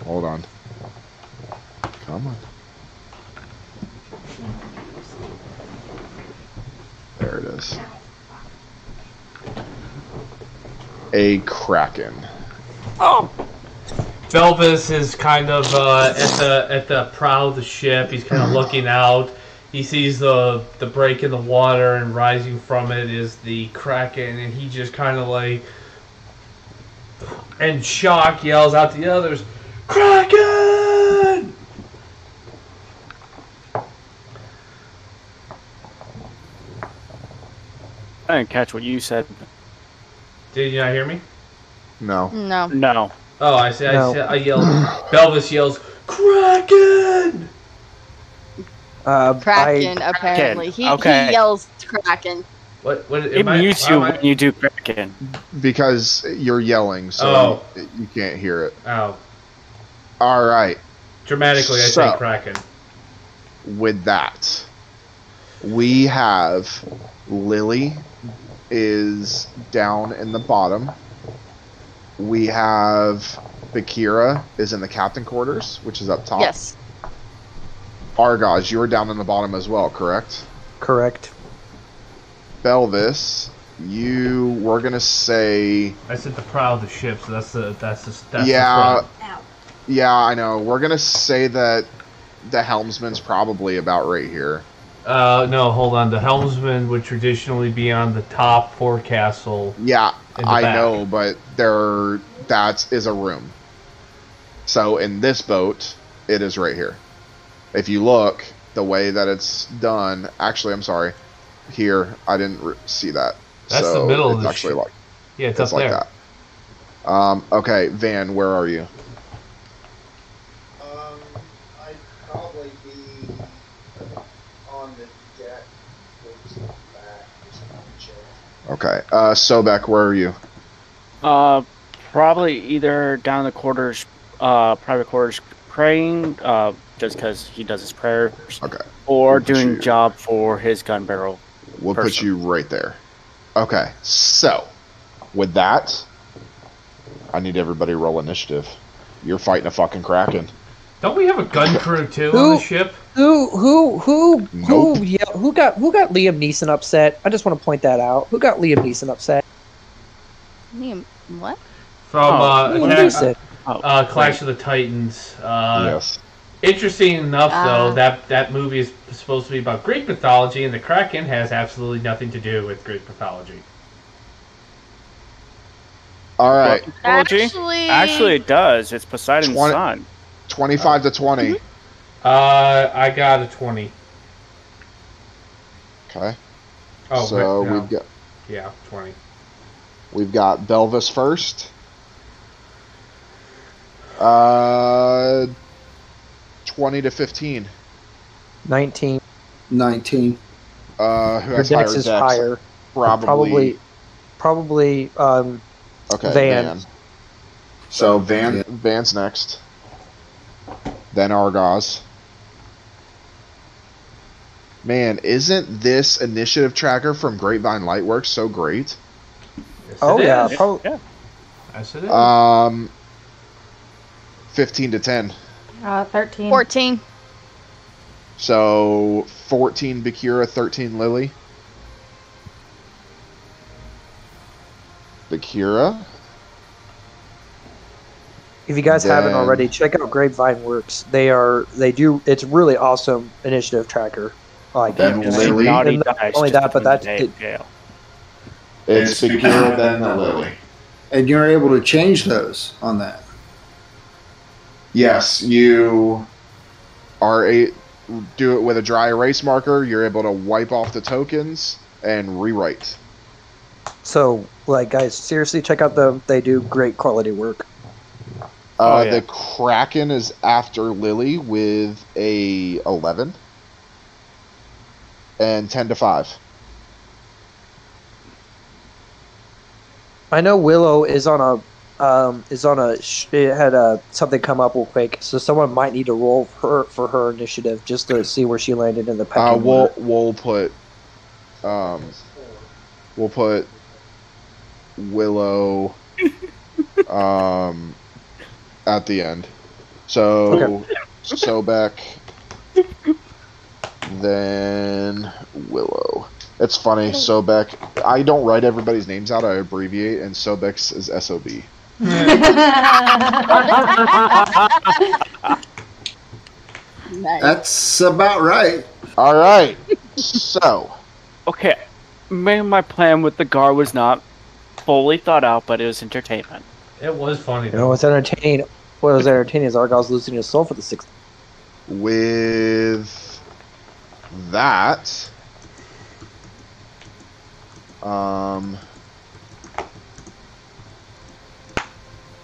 Hold on. Come on. There it is. A kraken. Oh! Belvis is kind of at the prow of the ship. He's kind of looking out. He sees the break in the water, and rising from it is the kraken, and he just kind of like, in shock, yells out to the others, "Kraken!" I didn't catch what you said. Did you not hear me? No. No. Oh, I yelled. Belvis yells, "Kraken!" Kraken, apparently. He yells Kraken. What it mutes you when you do Kraken. Because you're yelling, so you can't hear it. Oh. Alright. Dramatically, I say Kraken. With that, we have Lily is down in the bottom. We have Bakira is in the captain quarters, which is up top. Yes. Argaz, you were down in the bottom as well, correct? Correct. Belvis, you were gonna say. I said the prow of the ship, so that's the yeah. The front. Yeah, I know. We're gonna say that the helmsman's probably about right here. No, hold on. The helmsman would traditionally be on the top forecastle. Yeah, I know, but that is a room. So in this boat, it is right here. If you look, the way that it's done, actually, I'm sorry, here, I didn't see that. That's so the middle of the actually ship. Like, yeah, it's up like there. That. Okay, Van, where are you? I'd probably be on the deck towards the back or something. Okay, Sobek, where are you? Probably either down in the quarters, private quarters, praying, just because he does his prayers. Okay. Or doing job for his gun barrel. We'll put you right there. Okay, so with that, I need everybody to roll initiative. You're fighting a fucking kraken. Don't we have a gun crew too on the ship? Who got Liam Neeson upset? I just want to point that out. Who got Liam Neeson upset? Liam, what? From Liam Neeson. Clash of the Titans. Yes. Interesting enough, though, that movie is supposed to be about Greek mythology, and the Kraken has absolutely nothing to do with Greek mythology. All right. Actually, it does. It's Poseidon's son. 25 to 20. I got a 20. Okay. Oh, so wait, no. we've got 20. We've got Belvis first. 20 to 15. 19. 19. Who has Dex is higher. Probably. Okay. Van. So Van's next. Then Argos. Man, isn't this initiative tracker from Grapevine Lightworks so great? Yes, Yeah. Yeah. Yes, it is. 15 to 10. 13. 14. So 14 Bakura, 13 Lily. Bakura. If you guys haven't already, check out Grapevine Works. They do. It's really awesome initiative tracker. I like Then it. Lily. And not only that, but that's It's Bakura, then the Lily. And you're able to change those on that. Yes, you are do it with a dry erase marker. You're able to wipe off the tokens and rewrite. So, guys, seriously, check out them. They do great quality work. The Kraken is after Lily with a 11 and 10 to 5. I know Willow is on a it had something come up real quick, so someone might need to roll for her initiative just to see where she landed in the pecking order. We'll put Willow at the end. So Sobek, then Willow. It's funny, Sobek. I don't write everybody's names out. I abbreviate, and Sobek's is SOB. That's about right. All right. So, okay, maybe my plan with the guard was not fully thought out, but it was entertainment. It was funny. You know what's entertaining? What was entertaining is Argyle's losing his soul for the 6th. With that,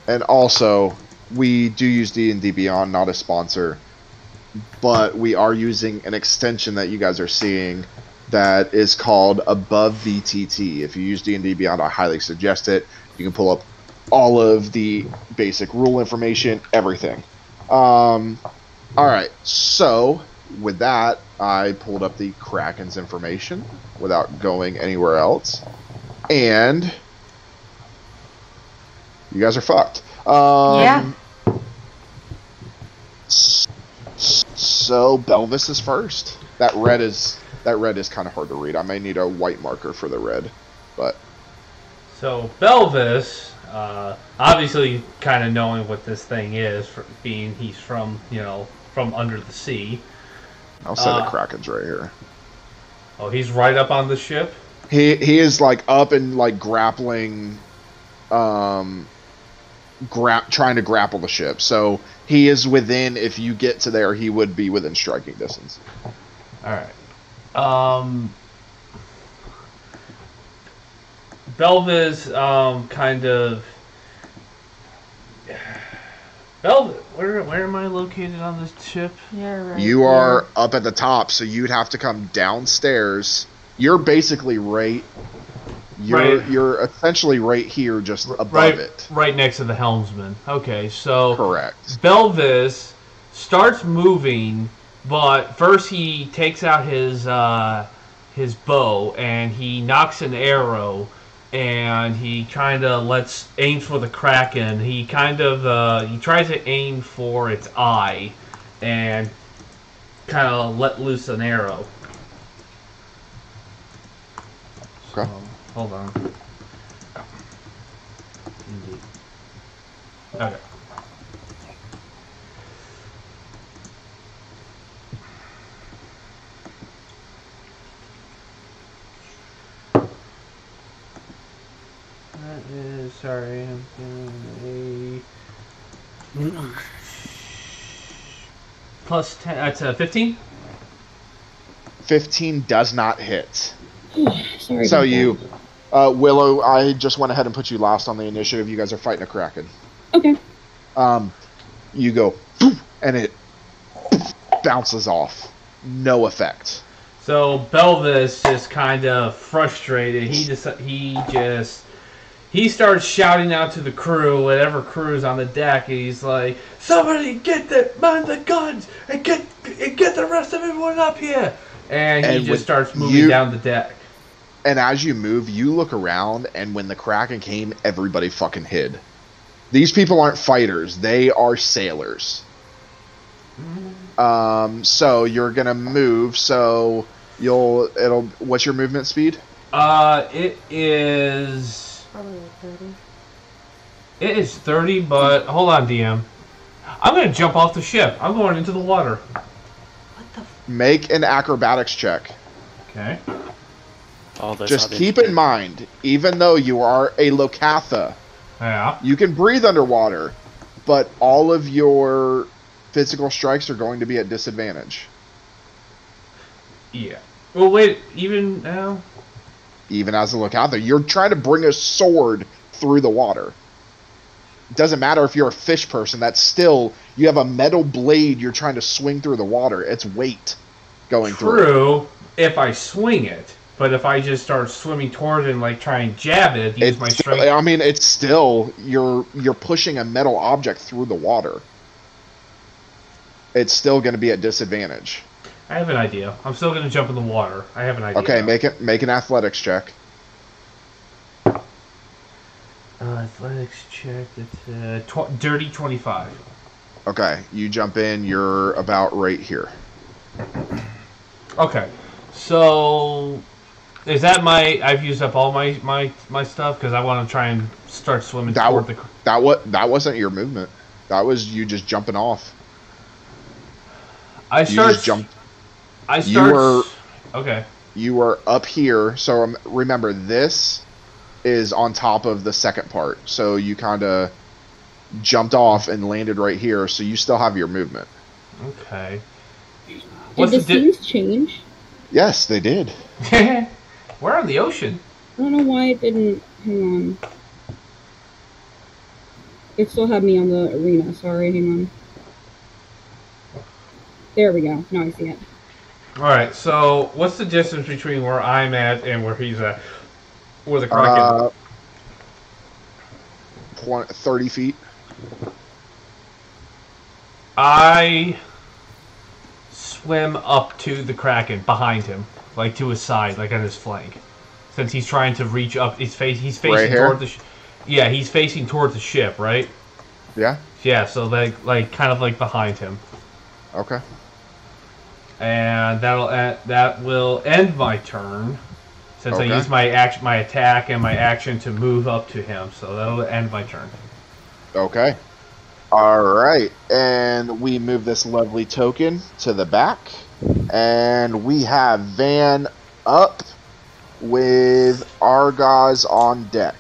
and also we do use D&D Beyond, not a sponsor, but we are using an extension that you guys are seeing that is called Above VTT. If you use D&D Beyond, I highly suggest it. You can pull up all of the basic rule information, everything. All right, so with that, I pulled up the Kraken's information without going anywhere else, and you guys are fucked. Yeah. So Belvis is first. That red is kind of hard to read. I may need a white marker for the red, but so Belvis, obviously, kind of knowing what this thing is, being he's from from under the sea. I'll say the Kraken's right here. Oh, he's right up on the ship. He is up and grappling, trying to grapple the ship. So he is within. If you get to there, he would be within striking distance. All right. Belvis, kind of. Belvis, where am I located on this ship? You are up at the top, so you'd have to come downstairs. You're basically You're essentially right here, just above it. Right next to the helmsman. Okay, so correct. Belvis starts moving, but first he takes out his bow and he knocks an arrow, and he kind of aims for the Kraken. He kind of he tries to aim for its eye, and kind of let loose an arrow. Okay. Hold on. Okay. That is, sorry, I'm doing a plus 10. That's a 15. 15 does not hit. Sorry. So you, Willow, I just went ahead and put you last on the initiative. You guys are fighting a Kraken. Okay. You go, and it bounces off. No effect. So Belvis just kind of frustrated. He starts shouting out to the crew, whatever crew's on the deck. And he's like, "Somebody mind the guns and get the rest of everyone up here!" And he just starts moving down the deck. And as you move, you look around, and when the Kraken came, everybody fucking hid. These people aren't fighters; they are sailors. So you're gonna move. So what's your movement speed? It is. Probably like 30. It is 30, but hold on, DM. I'm gonna jump off the ship. I'm going into the water. What the? Make an acrobatics check. Okay. Just keep in mind, even though you are a Lokatha, you can breathe underwater, but all of your physical strikes are going to be at disadvantage. Yeah. Well, wait. Even now. Even as a Lokatha, you're trying to bring a sword through the water. It doesn't matter if you're a fish person. That's still, you have a metal blade you're trying to swing through the water. It's weight going through. True, if I swing it. But if I just start swimming toward it and like try and jab it, use my strength. I mean, it's still, you're pushing a metal object through the water. It's still going to be at disadvantage. I have an idea. I'm still going to jump in the water. I have an idea. Okay, make an athletics check. Athletics check. It's dirty 25. Okay, you jump in. You're about right here. Okay, so is that I've used up all my stuff because I want to try and start swimming toward the. That wasn't your movement. That was you just jumping off. Okay. You were up here, so remember this is on top of the second part. So you kind of jumped off and landed right here, so you still have your movement. Okay. Did the scenes change? Yes, they did. We're on the ocean. I don't know why it didn't. Hang on. It still had me on the arena. Sorry, hang on. There we go. Now I see it. Alright, so what's the distance between where I'm at and where he's at? Where the Kraken? 30 feet. I swim up to the Kraken behind him, like to his side, like on his flank. Since he's trying to reach up, he's facing right toward the yeah, he's facing towards the ship, right? Yeah. Yeah, so like kind of like behind him. Okay. And that will end my turn, since I used my attack and my action to move up to him. So that'll end my turn. Okay. All right, and we move this lovely token to the back, and we have Van up with Argaz on deck.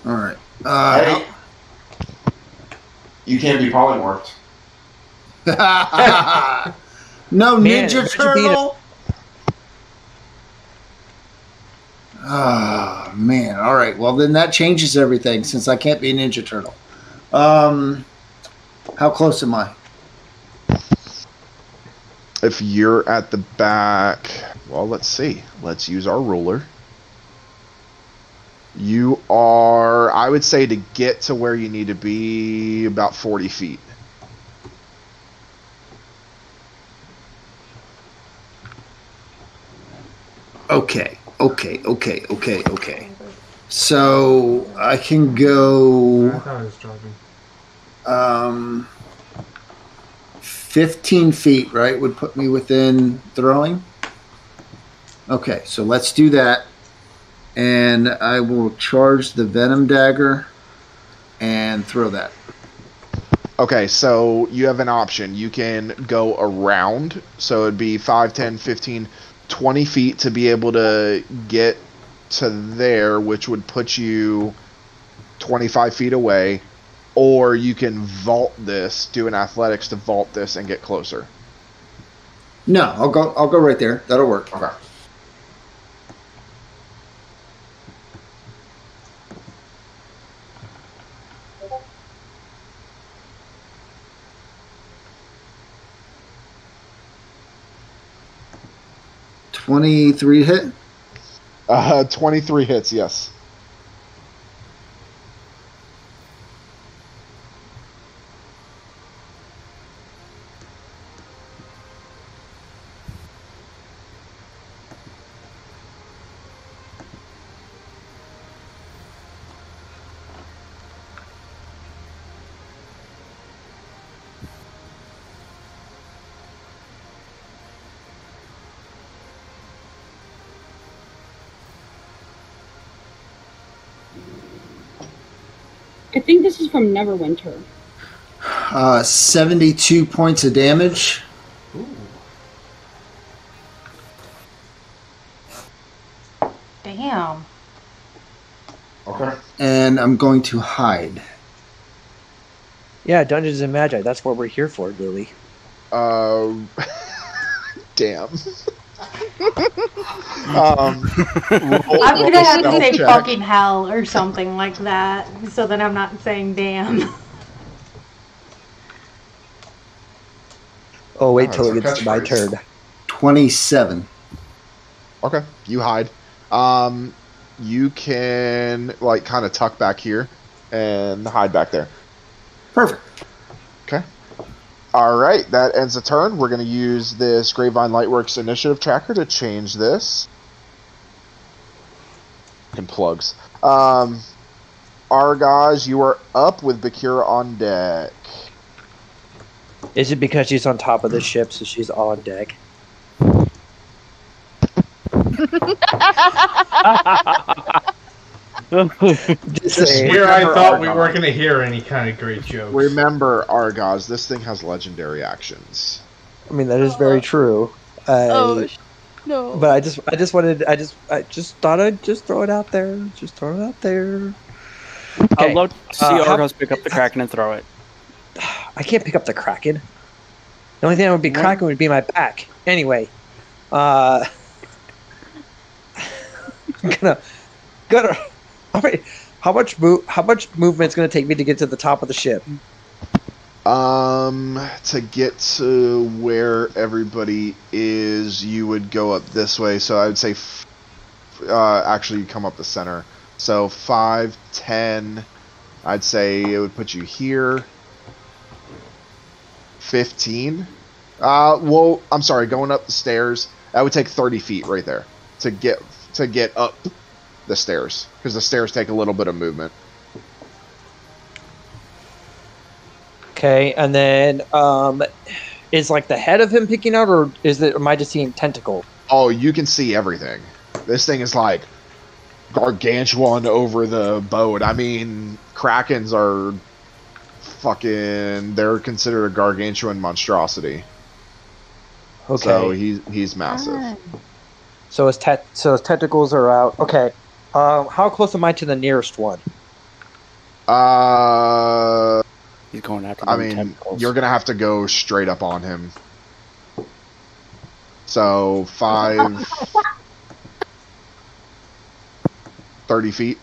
All right. Hey. You can't be polymorphed. No Ninja Turtle. Oh man! All right. Well, then that changes everything since I can't be a Ninja Turtle. How close am I? If you're at the back, well, let's see. Let's use our ruler. You are, I would say, to get to where you need to be, about 40 feet. Okay. So I can go. I thought I was driving. 15 feet, right, would put me within throwing. Okay, so let's do that. And I will charge the Venom Dagger and throw that. Okay, so you have an option. You can go around, so it'd be 5, 10, 15, 20 feet to be able to get to there, which would put you 25 feet away, or you can vault this, do an athletics to vault this and get closer. No, I'll go right there. That'll work. Okay. $23 hit? 23 hits, yes. I think this is from Neverwinter. 72 points of damage. Ooh. Damn. Okay. And I'm going to hide. Yeah, Dungeons and Magi. That's what we're here for, Lily. Damn. I'm gonna have to say fucking hell or something like that, so that I'm not saying damn. Oh, wait Oh, till it it's a gets to my catchphrase. turn. 27. Okay, you hide. You can like kind of tuck back here and hide back there. Perfect. Okay. All right, that ends the turn. We're going to use this Grapevine Lightworks initiative tracker to change this. And plugs. Argaz, you are up with Bakura on deck. Is it because she's on top of the ship, so she's on deck? Just Here I remember, thought we Argaz. weren't going to hear any kind of great jokes. Remember, Argaz, this thing has legendary actions. I mean, that is very true. No. But I just thought I'd just throw it out there. Just throw it out there. I'd love to see how- Argos pick up the Kraken and throw it. I can't pick up the Kraken. The only thing that would be Kraken would be my back. Anyway, I'm gonna. How much movement's gonna take me to get to the top of the ship? To get to where everybody is, you would go up this way. So I would say, actually, you come up the center. So 5, 10. I'd say it would put you here. 15. Well, I'm sorry, going up the stairs. That would take 30 feet right there to get up the stairs, because the stairs take a little bit of movement. Okay, and then is like the head of him picking out, or am I just seeing tentacle? Oh, you can see everything. This thing is like gargantuan over the boat. I mean, Krakens are they're considered a gargantuan monstrosity. Okay. So he's massive. So his tentacles are out. Okay. How close am I to the nearest one? He's going after I them mean, tentacles. you're gonna have to go straight up on him. So 5, 30 feet.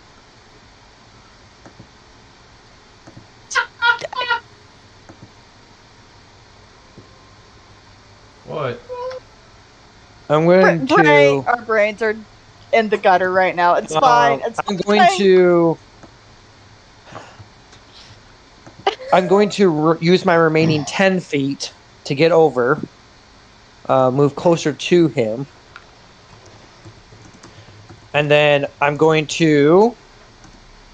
What? I'm going to. Our brains are in the gutter right now. It's fine. It's I'm fine. going to use my remaining 10 feet to get over, move closer to him, and then I'm going to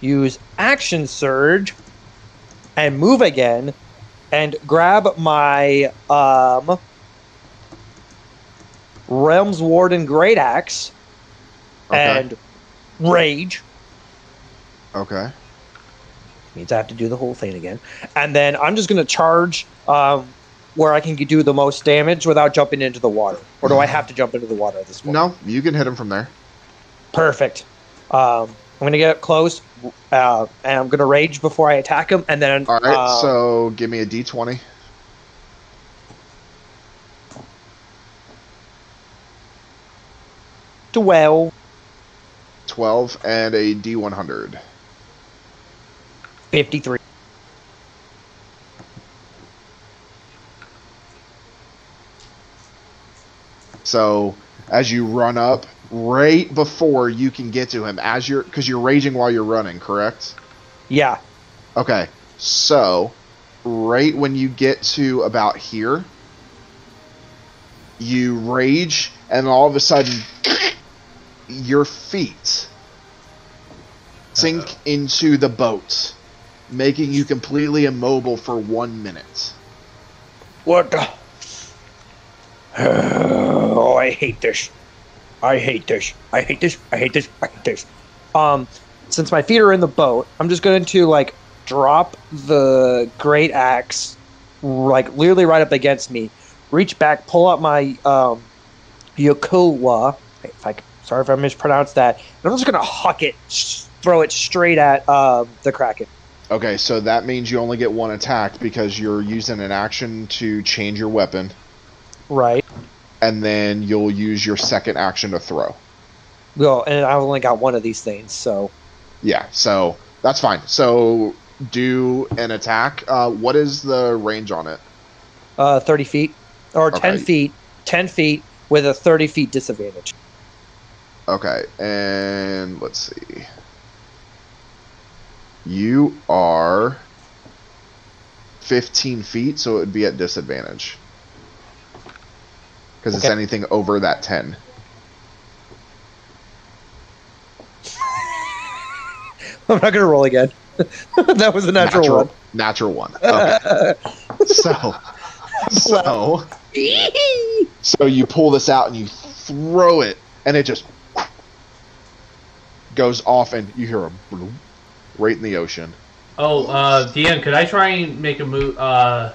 use Action Surge and move again and grab my Realms Warden Great Axe and Rage. Okay. Means I have to do the whole thing again. And then I'm just going to charge where I can do the most damage without jumping into the water. Or do I have to jump into the water at this point? No, you can hit him from there. Perfect. I'm going to get up close, and I'm going to rage before I attack him, and then... All right, so give me a d20. Well, 12 and a d100. 53. So as you run up, right before you can get to him, because you're raging while you're running, correct? Yeah. Okay, so right when you get to about here, you rage, and all of a sudden, your feet sink into the boat, making you completely immobile for 1 minute. What the? Oh, I hate this. I hate this. I hate this. I hate this. I hate this. Since my feet are in the boat, I'm just going to, like, drop the great axe, like, literally right up against me, reach back, pull out my, Yokowa, sorry if I mispronounced that, and I'm just going to huck it, throw it straight at, the Kraken. Okay, so that means you only get one attack because you're using an action to change your weapon. Right. And then you'll use your second action to throw. Well, and I've only got one of these things, so... Yeah, so that's fine. So do an attack. What is the range on it? 30 feet. Or 10 feet. 10 feet with a 30 feet disadvantage. Okay, and let's see. You are 15 feet, so it would be at disadvantage. Because it's anything over that 10. I'm not going to roll again. That was a natural one. Natural one. Okay. So you pull this out and you throw it, and it just goes off, and you hear a bloop right in the ocean. Oh, Deanne, could I try and make a move to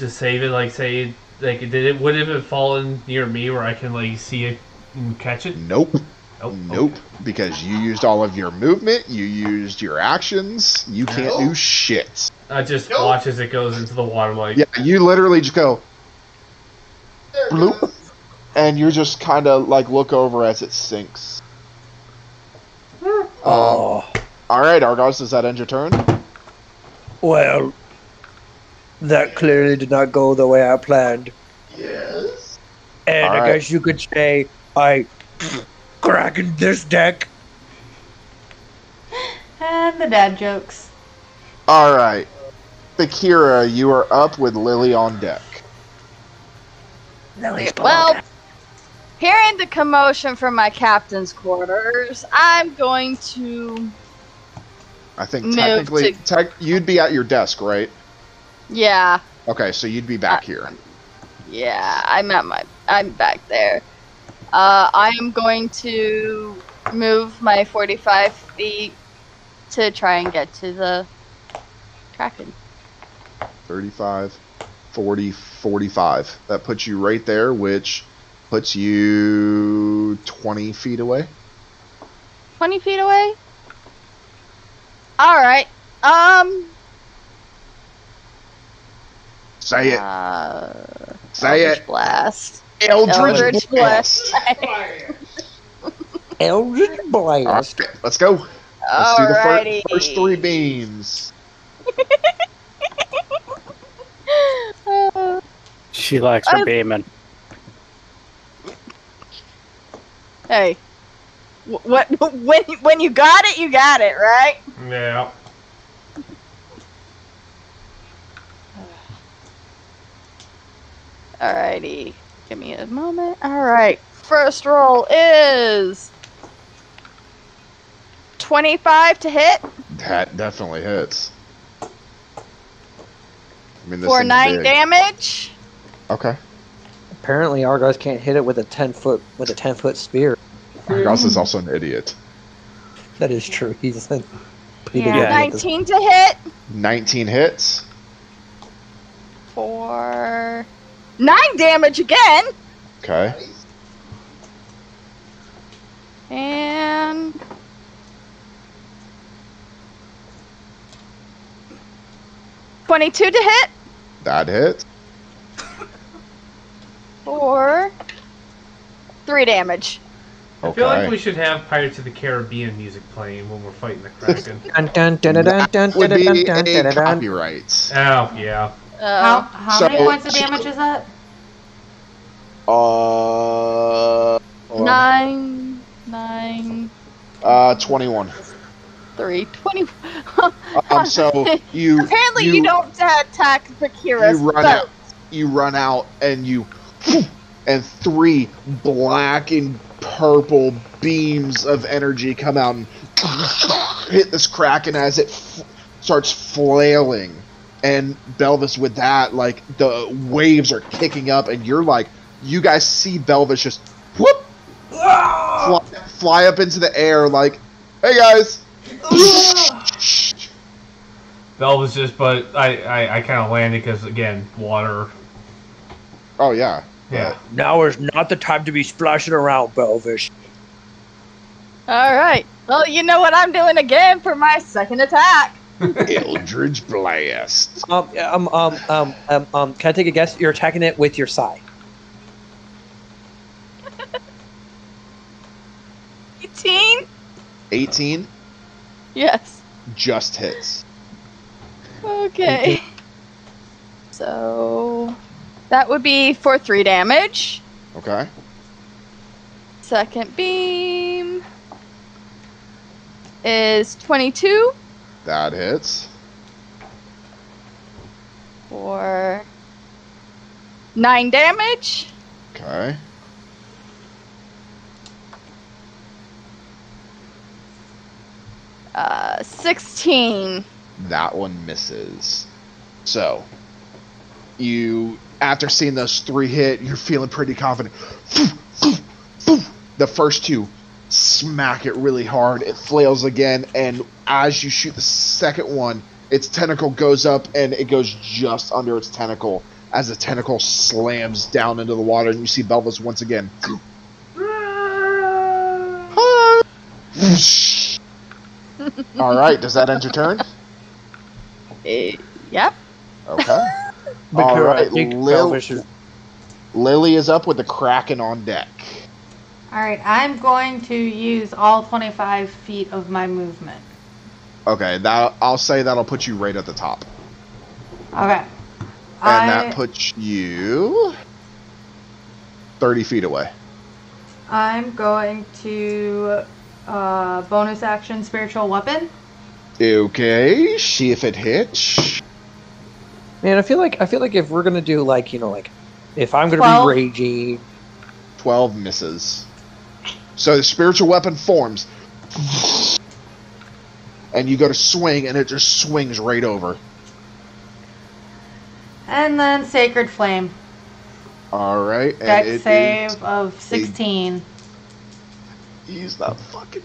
save it? Like, say, like, would it have fallen near me where I can, like, see it and catch it? Nope. Nope. Okay. Because you used all of your movement, you used your actions, you can't do shit. I just watch as it goes into the water, like... Yeah, you literally just go... bloop, and you just kind of, like, look over as it sinks. Alright, Argos, does that end your turn? Well, that clearly did not go the way I planned. Yes. And I guess you could say I cracking this deck. And the dad jokes. Alright. Akira, you are up with Lily on deck. Well, hearing the commotion from my captain's quarters, I'm going to... I think technically, you'd be at your desk, right? Yeah. Okay, so you'd be back here. Yeah, I'm back there. I am going to move my 45 feet to try and get to the Kraken. 35, 40, 45. That puts you right there, which puts you 20 feet away. 20 feet away? Alright. Say it. Say Eldritch it. Blast. Eldritch Blast. Eldritch Blast. Right, let's go. Let's do the first 3 beams. She likes her beaming. Hey. When you got it, you got it, right? Yeah. Alrighty. Give me a moment. Alright. First roll is 25 to hit. That definitely hits. I mean, this for thing's 9 big. damage. Okay. Apparently, Argos can't hit it with a 10-foot spear. Argos is also an idiot. That is true. He's a Yeah, 19 to hit. 19 hits. For 9 damage again. Okay. And 22 to hit. That hits. For 3 damage. I feel like we should have Pirates of the Caribbean music playing when we're fighting the Kraken. That would be a copyright. Oh, yeah. How many points of damage is that? 9. 21. 3. 20. So you apparently you don't attack Bakira's boat. You run out and 3 black and purple beams of energy come out and hit this Kraken as it starts flailing. And Belvis, with that, like, the waves are kicking up, and you guys see Belvis just whoop, fly up into the air, like, hey guys. Belvis just, but I kind of landed because, again, water. Oh, yeah. Yeah. Now is not the time to be splashing around, Belvis. Alright. Well, you know what I'm doing again for my second attack. Eldritch Blast. Can I take a guess? You're attacking it with your sai. 18? 18? Yes. Just hits. Okay. So that would be for 3 damage. Okay. Second beam is 22 That hits. for 9 damage. Okay. Uh, 16. That one misses. So, after seeing those 3 hit, you're feeling pretty confident. The first 2 smack it really hard. It flails again, and as you shoot the second one, its tentacle goes up, and it goes just under its tentacle as the tentacle slams down into the water, and you see Belvis once again. All right, does that end your turn? Yep. Okay. All right, Lily is up with the Kraken on deck. Alright, I'm going to use all 25 feet of my movement. Okay, I'll say that'll put you right at the top. Okay. And that puts you 30 feet away. I'm going to bonus action spiritual weapon. Okay, see if it hits. Man, I feel like if we're gonna do if I'm gonna be raging, 12 misses. So the spiritual weapon forms, and you go to swing, and it just swings right over. And then sacred flame. All right. Dex save of 16. He's not fucking.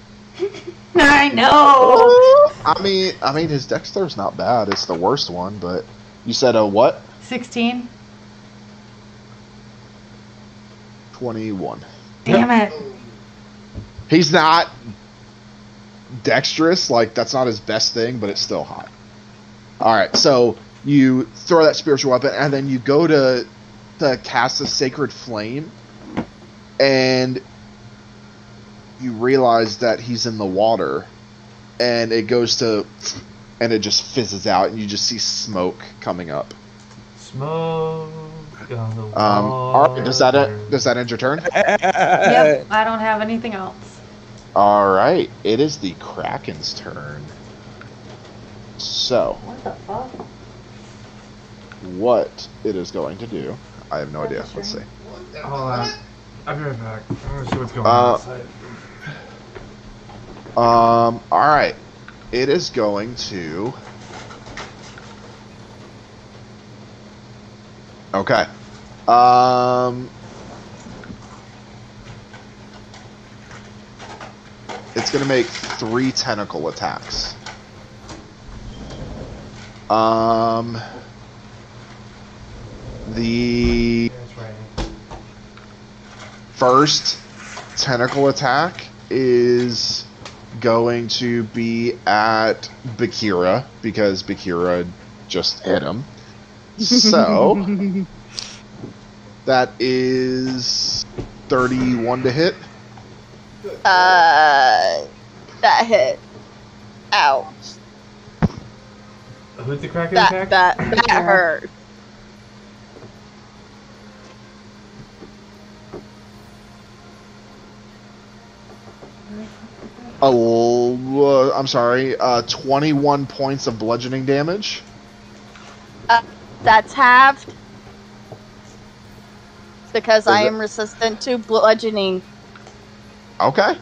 I know. I mean, his Dexter's not bad. It's the worst one, but you said a what? 16. 21. Damn it. He's not dexterous. Like, that's not his best thing, but it's still hot. All right, so you throw that spiritual weapon, and then you go to cast a sacred flame, and you realize that he's in the water, and it goes to, and it just fizzes out, and you just see smoke coming up. Smoke on the all right, does that end your turn? Yep, I don't have anything else. All right, it is the Kraken's turn. So, What the fuck? what it is going to do, I have no idea. Let's see. Hold on. I'll be right back. I'm gonna see what's going on outside. All right, it is going to. Okay. It's going to make 3 tentacle attacks. The first tentacle attack is going to be at Bakira, because Bakira just hit him. So that is 31 to hit. That hit. Ouch. Who's the Kraken attack? That hurt. I'm sorry, 21 points of bludgeoning damage. That's halved. Because I am it? resistant to bludgeoning. Okay.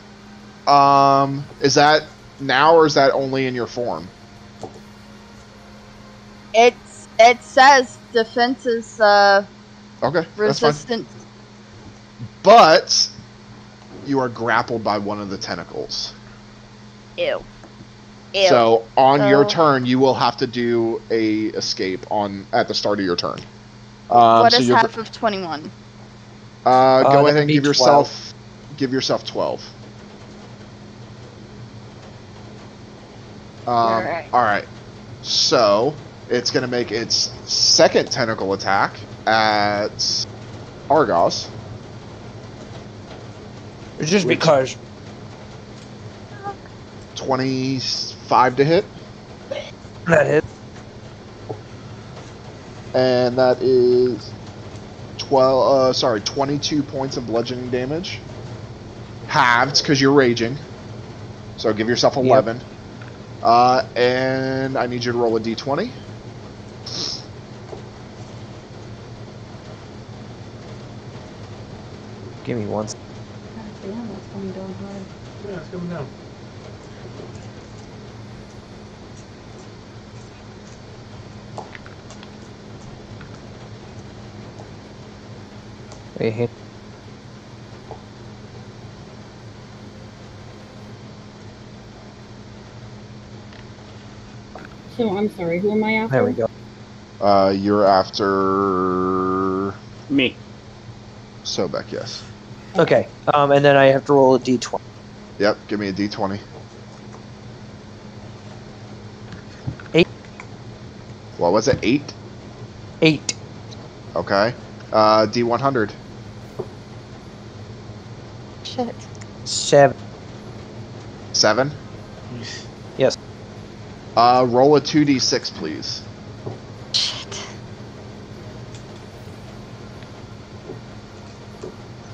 Is that now or is that only in your form? It says defense is Okay, that's fine. resistant. But you are grappled by one of the tentacles. Ew. So on your turn, you will have to do a escape at the start of your turn. What so is you're- half of 21? Go ahead that'd and be give yourself 12. Alright. All right. So it's going to make its second tentacle attack at Argos. It's just because. 25 to hit, That hit. and that is 22 points of bludgeoning damage. Halved because you're raging. So give yourself 11. And I need you to roll a d20. Give me one. Damn, that's coming down hard. Yeah, it's coming down. Wait, hit. So I'm sorry, who am I after? There we go. You're after Me. Sobek, yes. Okay. And then I have to roll a d20. Yep, give me a d20. 8. What was it, 8? 8. Okay. D100. Shit. 7. 7? Yes. Roll a 2d6, please. Shit.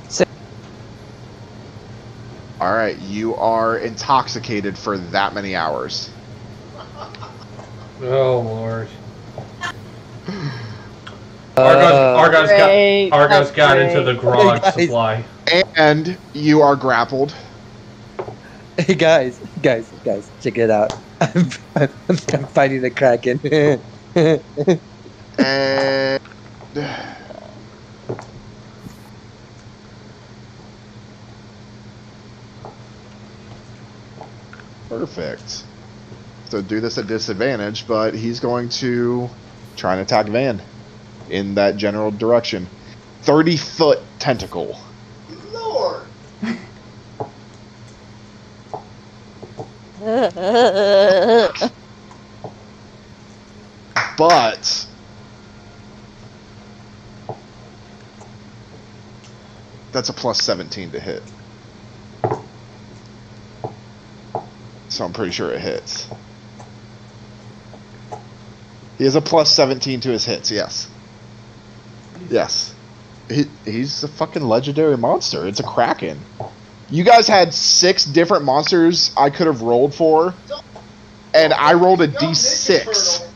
6. Alright, you are intoxicated for that many hours. Oh lord. Uh, Argos got into the garage Guys. supply. And you are grappled. Hey guys, check it out. I'm fighting the Kraken. And perfect. So do this at disadvantage, but he's going to try and attack Van in that general direction. 30-foot tentacle. Lord. But that's a plus 17 to hit. So I'm pretty sure it hits. He has a plus 17 to his hits, yes. Yes. He's a fucking legendary monster. It's a Kraken. You guys had 6 different monsters I could have rolled for, and I rolled a d6.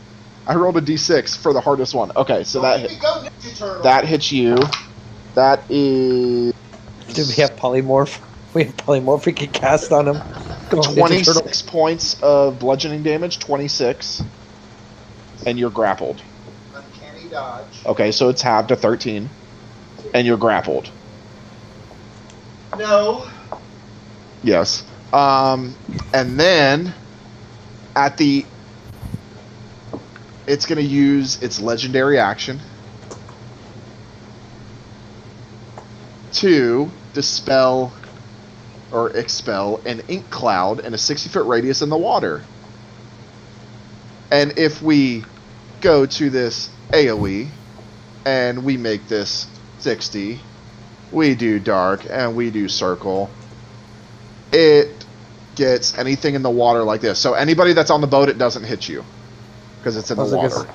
I rolled a d6 for the hardest one. Okay, so that hits you. That is... Do we have polymorph? We have polymorph we can cast on him. Come on, Ninja Turtle. 26 points of bludgeoning damage. 26. And you're grappled. Uncanny dodge. Okay, so it's halved to 13. And you're grappled. No. Yes. And then at the... It's going to use its legendary action to dispel or expel an ink cloud in a 60-foot radius in the water. And if we go to this AoE, and we make this 60. We do dark, and we do circle. It gets anything in the water like this. So anybody that's on the boat, it doesn't hit you because it's in the water.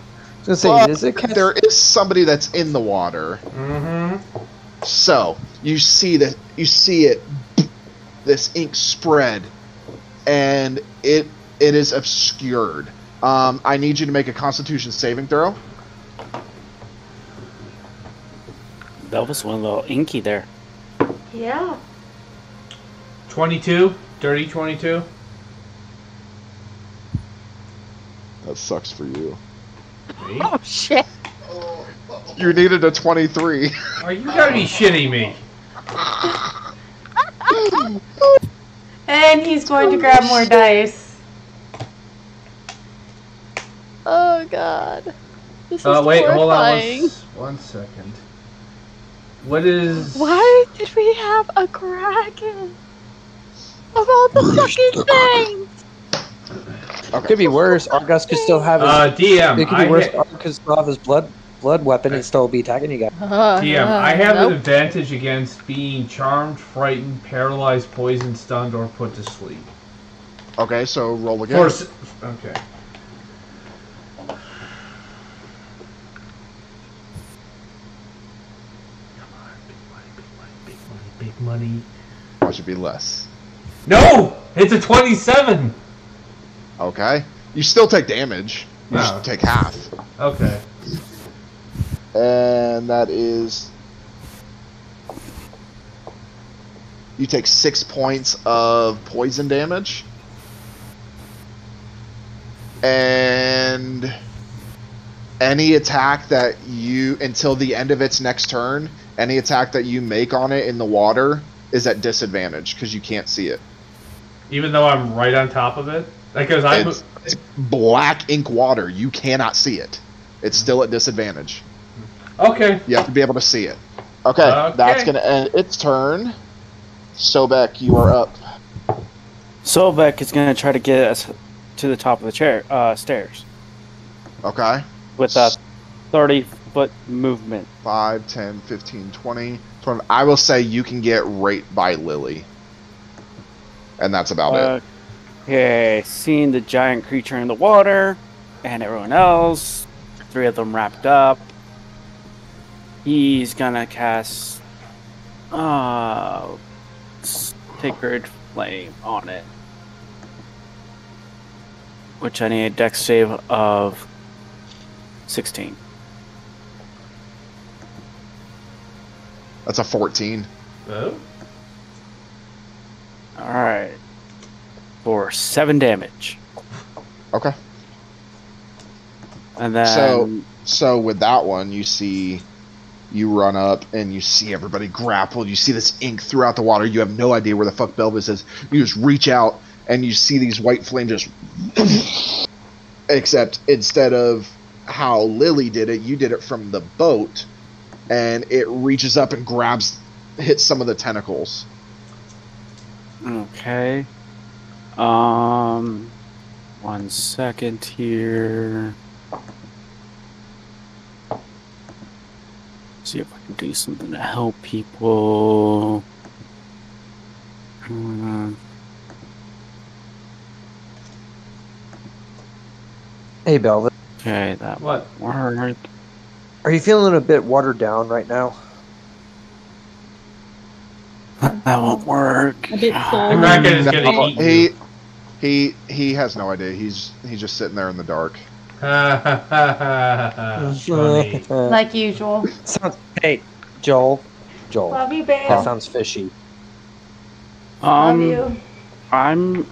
There is somebody that's in the water. Mm-hmm. So you see it, this ink spread, and it is obscured. I need you to make a Constitution saving throw. That was one little inky there. Yeah. 22? Dirty 22? That sucks for you. Me? Oh shit! You needed a 23. Oh, you gotta be shitting me. And he's going to grab more dice. Oh god. This is Wait, hold on horrifying. one second. What is... Why did we have a kraken? Of all the fucking things! Okay. Could be worse. Argus could still have his... DM, it could be worse. Argus could still have his blood weapon and still be attacking you guys. DM, I have an advantage against being charmed, frightened, paralyzed, poisoned, stunned, or put to sleep. Okay, so roll again. Okay. Big money. Why should be less? No! It's a 27! Okay. You still take damage. You just take half. Okay. And that is... You take 6 points of poison damage. And... any attack that you... until the end of its next turn, any attack that you make on it in the water is at disadvantage, because you can't see it. Even though I'm right on top of it? Because it's black ink water. You cannot see it. It's still at disadvantage. Okay. You have to be able to see it. Okay. That's going to end its turn. Sobek, you are up. Sobek is going to try to get us to the top of the stairs. Okay. With a 30-foot movement. 5, 10, 15, 20. I will say you can get right by Lily. And that's about it. Okay, seeing the giant creature in the water, and everyone else, 3 of them wrapped up, he's gonna cast Sacred Flame on it. Which I need a dex save of 16. That's a 14. Oh? Alright. For 7 damage. Okay. And then... So with that one, you run up and you see everybody grappled. You see this ink throughout the water. You have no idea where the fuck Belvis is. You just reach out and you see these white flames just... Except instead of how Lily did it, you did it from the boat. And it reaches up and hits some of the tentacles. Okay. 1 second here. See if I can do something to help people. Hey, Belvis. Okay, that what worked. Are you feeling a bit watered down right now? That won't work. A bit The Kraken is gonna eat you. He has no idea. He's just sitting there in the dark. Funny. Like usual. Hey, Joel. Love you, babe. That sounds fishy. Love you. I'm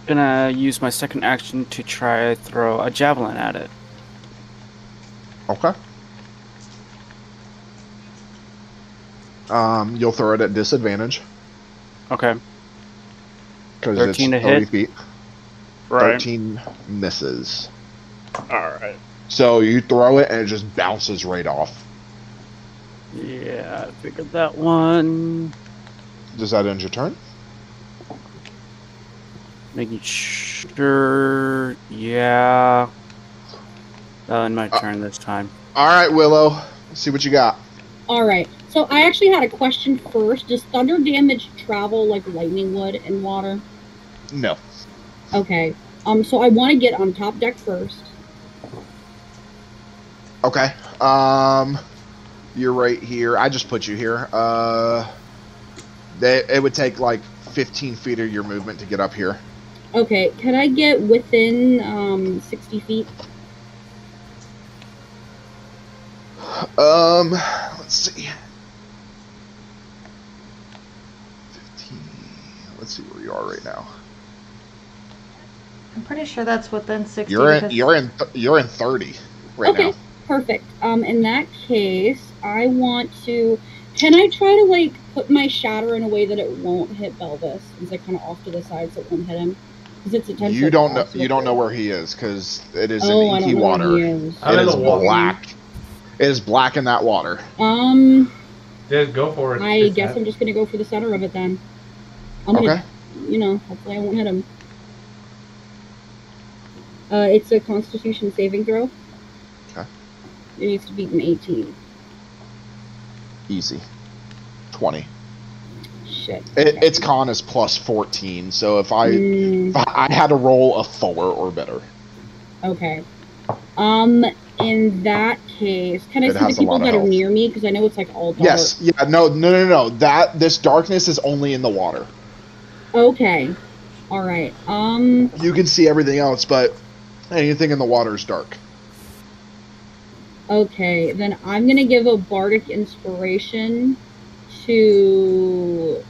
gonna use my second action to try throw a javelin at it. Okay. You'll throw it at disadvantage. Okay. Because it's 13 to 30 hit. feet. Right. 13 misses. Alright. So you throw it and it just bounces right off. Yeah, I figured that one. Does that end your turn? Making sure. Yeah. In my turn this time. All right, Willow. Let's see what you got. All right. So I actually had a question first. Does thunder damage travel like lightning would in water? No. Okay. So I want to get on top deck first. Okay. You're right here. I just put you here. It would take like 15 feet of your movement to get up here. Okay. Can I get within 60 feet? Let's see. 15. Let's see where you are right now. I'm pretty sure that's within 60. You're in 30 right okay, now. Perfect. In that case, I want to. Can I try to like put my shatter in a way that it won't hit Belvis? Is it kind of off to the side so it won't hit him? Because it's a You don't know. You don't know where he is because it is in I inky don't know water. where he is. It is black. It is black in that water. Just go for it. I guess I'm just gonna go for the center of it then. I'm Okay. gonna, hopefully I won't hit him. It's a Constitution saving throw. Okay. It needs to beat an 18. Easy. 20. Shit. Its con is plus 14, so if I had to roll a 4 or better. Okay. In that case, can I It see has the a people lot of that are health. near me? Because I know it's like all dark. Yes. Yeah. No. This darkness is only in the water. Okay. All right. You can see everything else, but anything in the water is dark. Okay, then I'm gonna give a bardic inspiration to.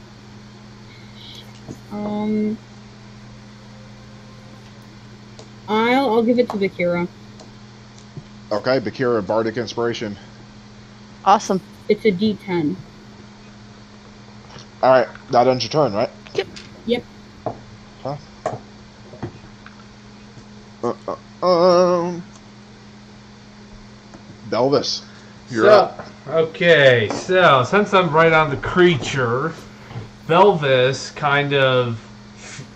I'll give it to Bakira. Okay, Bakira, bardic inspiration. Awesome. It's a D10. All right, that ends your turn, right? Yep. Huh? Belvis, you're up. Okay, so since I'm right on the creature, Belvis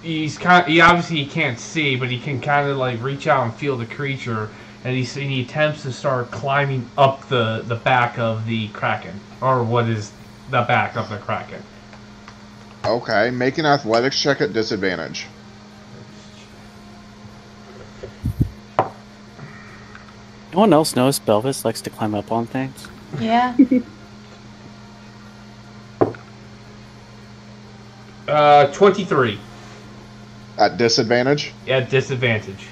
he obviously can't see, but he can kind of like reach out and feel the creature, and he attempts to start climbing up the back of the Kraken, or what is the back of the Kraken. Okay, make an athletics check at disadvantage. No one else knows Belvis likes to climb up on things? Yeah. 23. At disadvantage? At disadvantage.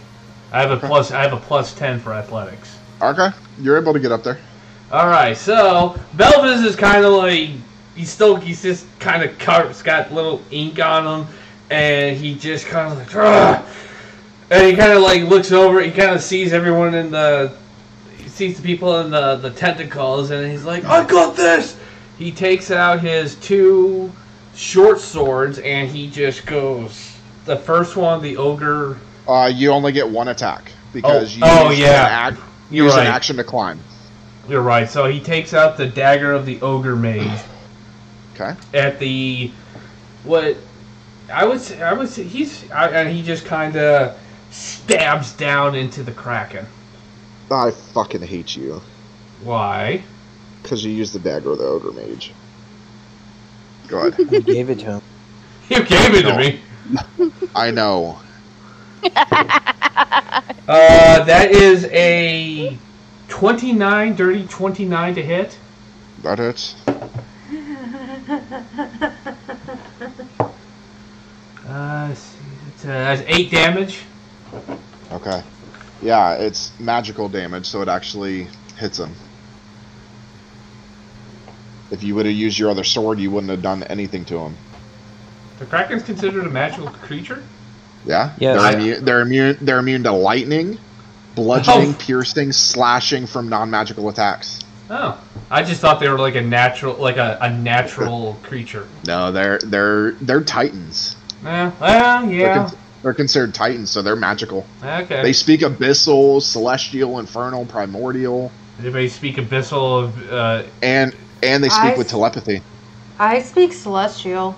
I have a plus 10 for athletics. Okay, you're able to get up there. Alright, so Belvis is kind of like he's just kind of got little ink on him, and he just kind of like, "Ugh!" And he kind of like looks over, he kind of sees everyone he sees the people in the tentacles, and he's like, I got this! He takes out his 2 short swords, and he just goes, the first one, the ogre. You only get 1 attack because you use an action to climb. You're right. So he takes out the dagger of the ogre mage. Okay. At the I would say and he just kind of stabs down into the Kraken. I fucking hate you. Why? Because you used the dagger of the ogre mage. Go ahead. You gave it to him. You gave it to me. I know. That is a 29, dirty 29 to hit. That hits. Let's see, that's 8 damage. Okay. Yeah, it's magical damage, so it actually hits him. If you would have used your other sword, you wouldn't have done anything to him. The Kraken's considered a magical creature? Yeah? Yes. They're immune to lightning, bludgeoning, piercing, slashing from non-magical attacks. Oh. I just thought they were like a natural creature. No, they're titans. Well, yeah. They're considered titans, so they're magical. Okay. They speak abyssal, celestial, infernal, primordial. Anybody speak abyssal of and they speak with telepathy. I speak celestial.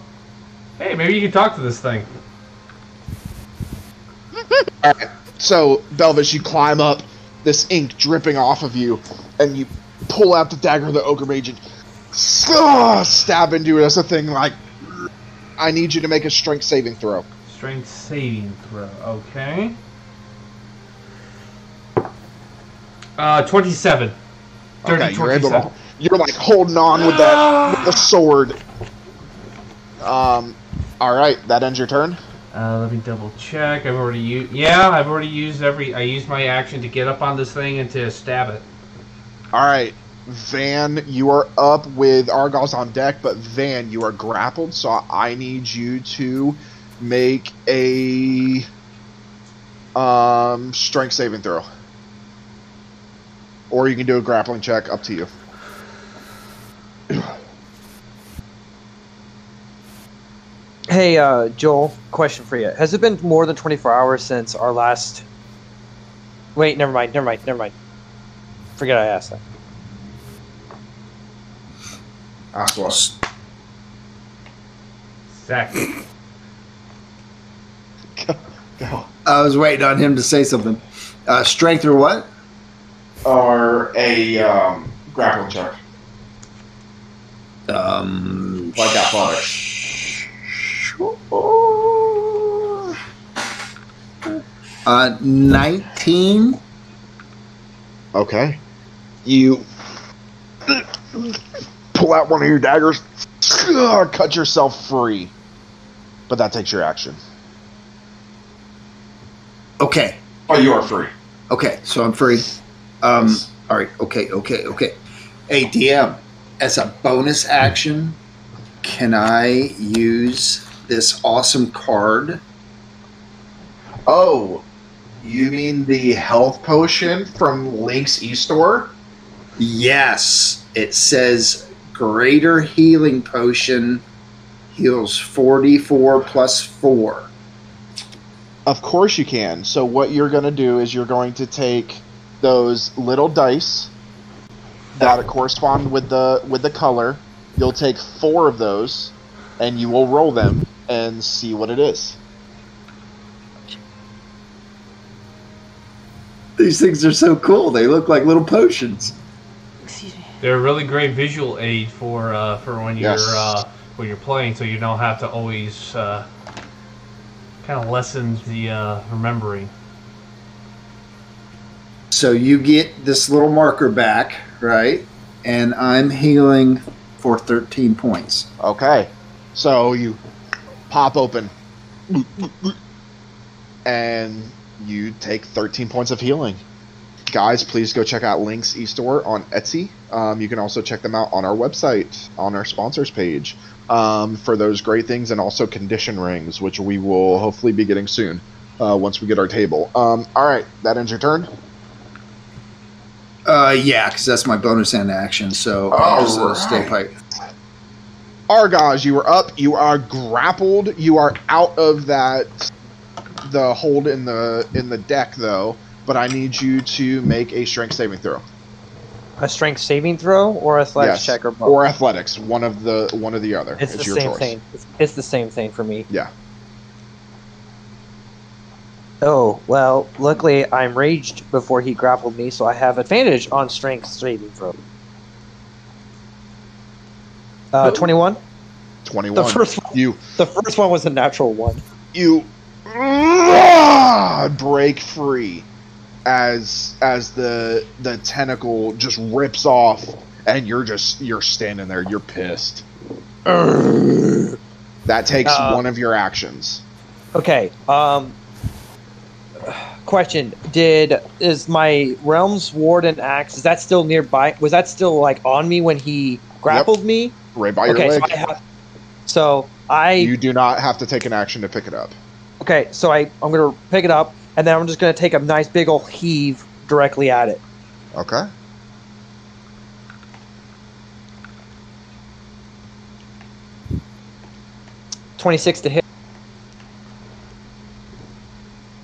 Hey, maybe you can talk to this thing. Alright, so Belvis, you climb up, this ink dripping off of you, and you pull out the dagger of the Ogre Mage and stab into it as a thing like, I need you to make a strength saving throw. Strength saving throw, okay. 27. Okay, you're able to. You're like holding on with that with the sword. All right, that ends your turn. Let me double check. I've already used. Yeah, I've already used every. I used my action to get up on this thing and to stab it. All right, Van, you are up with Argos on deck, but Van, you are grappled, so I need you to make a strength saving throw. Or you can do a grappling check, up to you. Hey, Joel, question for you. Has it been more than 24 hours since our last... Wait, never mind. Forget I asked that. Ask what? Second. I was waiting on him to say something. Strength or what? Or a grappling check. Like athletics. 19. Okay. You pull out one of your daggers, cut yourself free. But that takes your action. Okay. Oh, you are free. Okay, so I'm free. All right, okay. Hey, DM, as a bonus action, can I use this awesome card? Oh, you mean the health potion from Link's eStore? Yes. It says Greater Healing Potion heals 44 plus 4. Of course you can. So what you're going to do is you're going to take those little dice that correspond with the color. You'll take 4 of those, and you will roll them and see what it is. These things are so cool. They look like little potions. Excuse me. They're a really great visual aid for when you're when you're playing, so you don't have to always kind of lessen the remembering. So you get this little marker back, right? And I'm healing for 13 points. Okay. So you pop open and you take 13 points of healing. Guys, please go check out Link's eStore on Etsy. You can also check them out on our website, on our sponsors page, for those great things, and also condition rings, which we will hopefully be getting soon once we get our table. All right, that ends your turn? Yeah, because that's my bonus end action, so I'll just stay pipe. Argos, you are up. You are grappled. You are out of the hold in the deck, though. But I need you to make a strength saving throw. A strength saving throw or athletics check or both? Or athletics, one of the other. It's the same thing. It's the same thing for me. Yeah. Oh, well, luckily I'm raged before he grappled me, so I have advantage on strength saving throw. 21? 21. The first one was a natural one. You break free as the tentacle just rips off, and you're standing there. You're pissed. That takes one of your actions. Okay. Question: is my Realm's Warden axe? Is that still nearby? Was that still like on me when he grappled me? Right by your leg. So You do not have to take an action to pick it up. Okay, so I'm gonna pick it up, and then I'm just gonna take a nice big ol' heave directly at it. Okay. $26 to hit.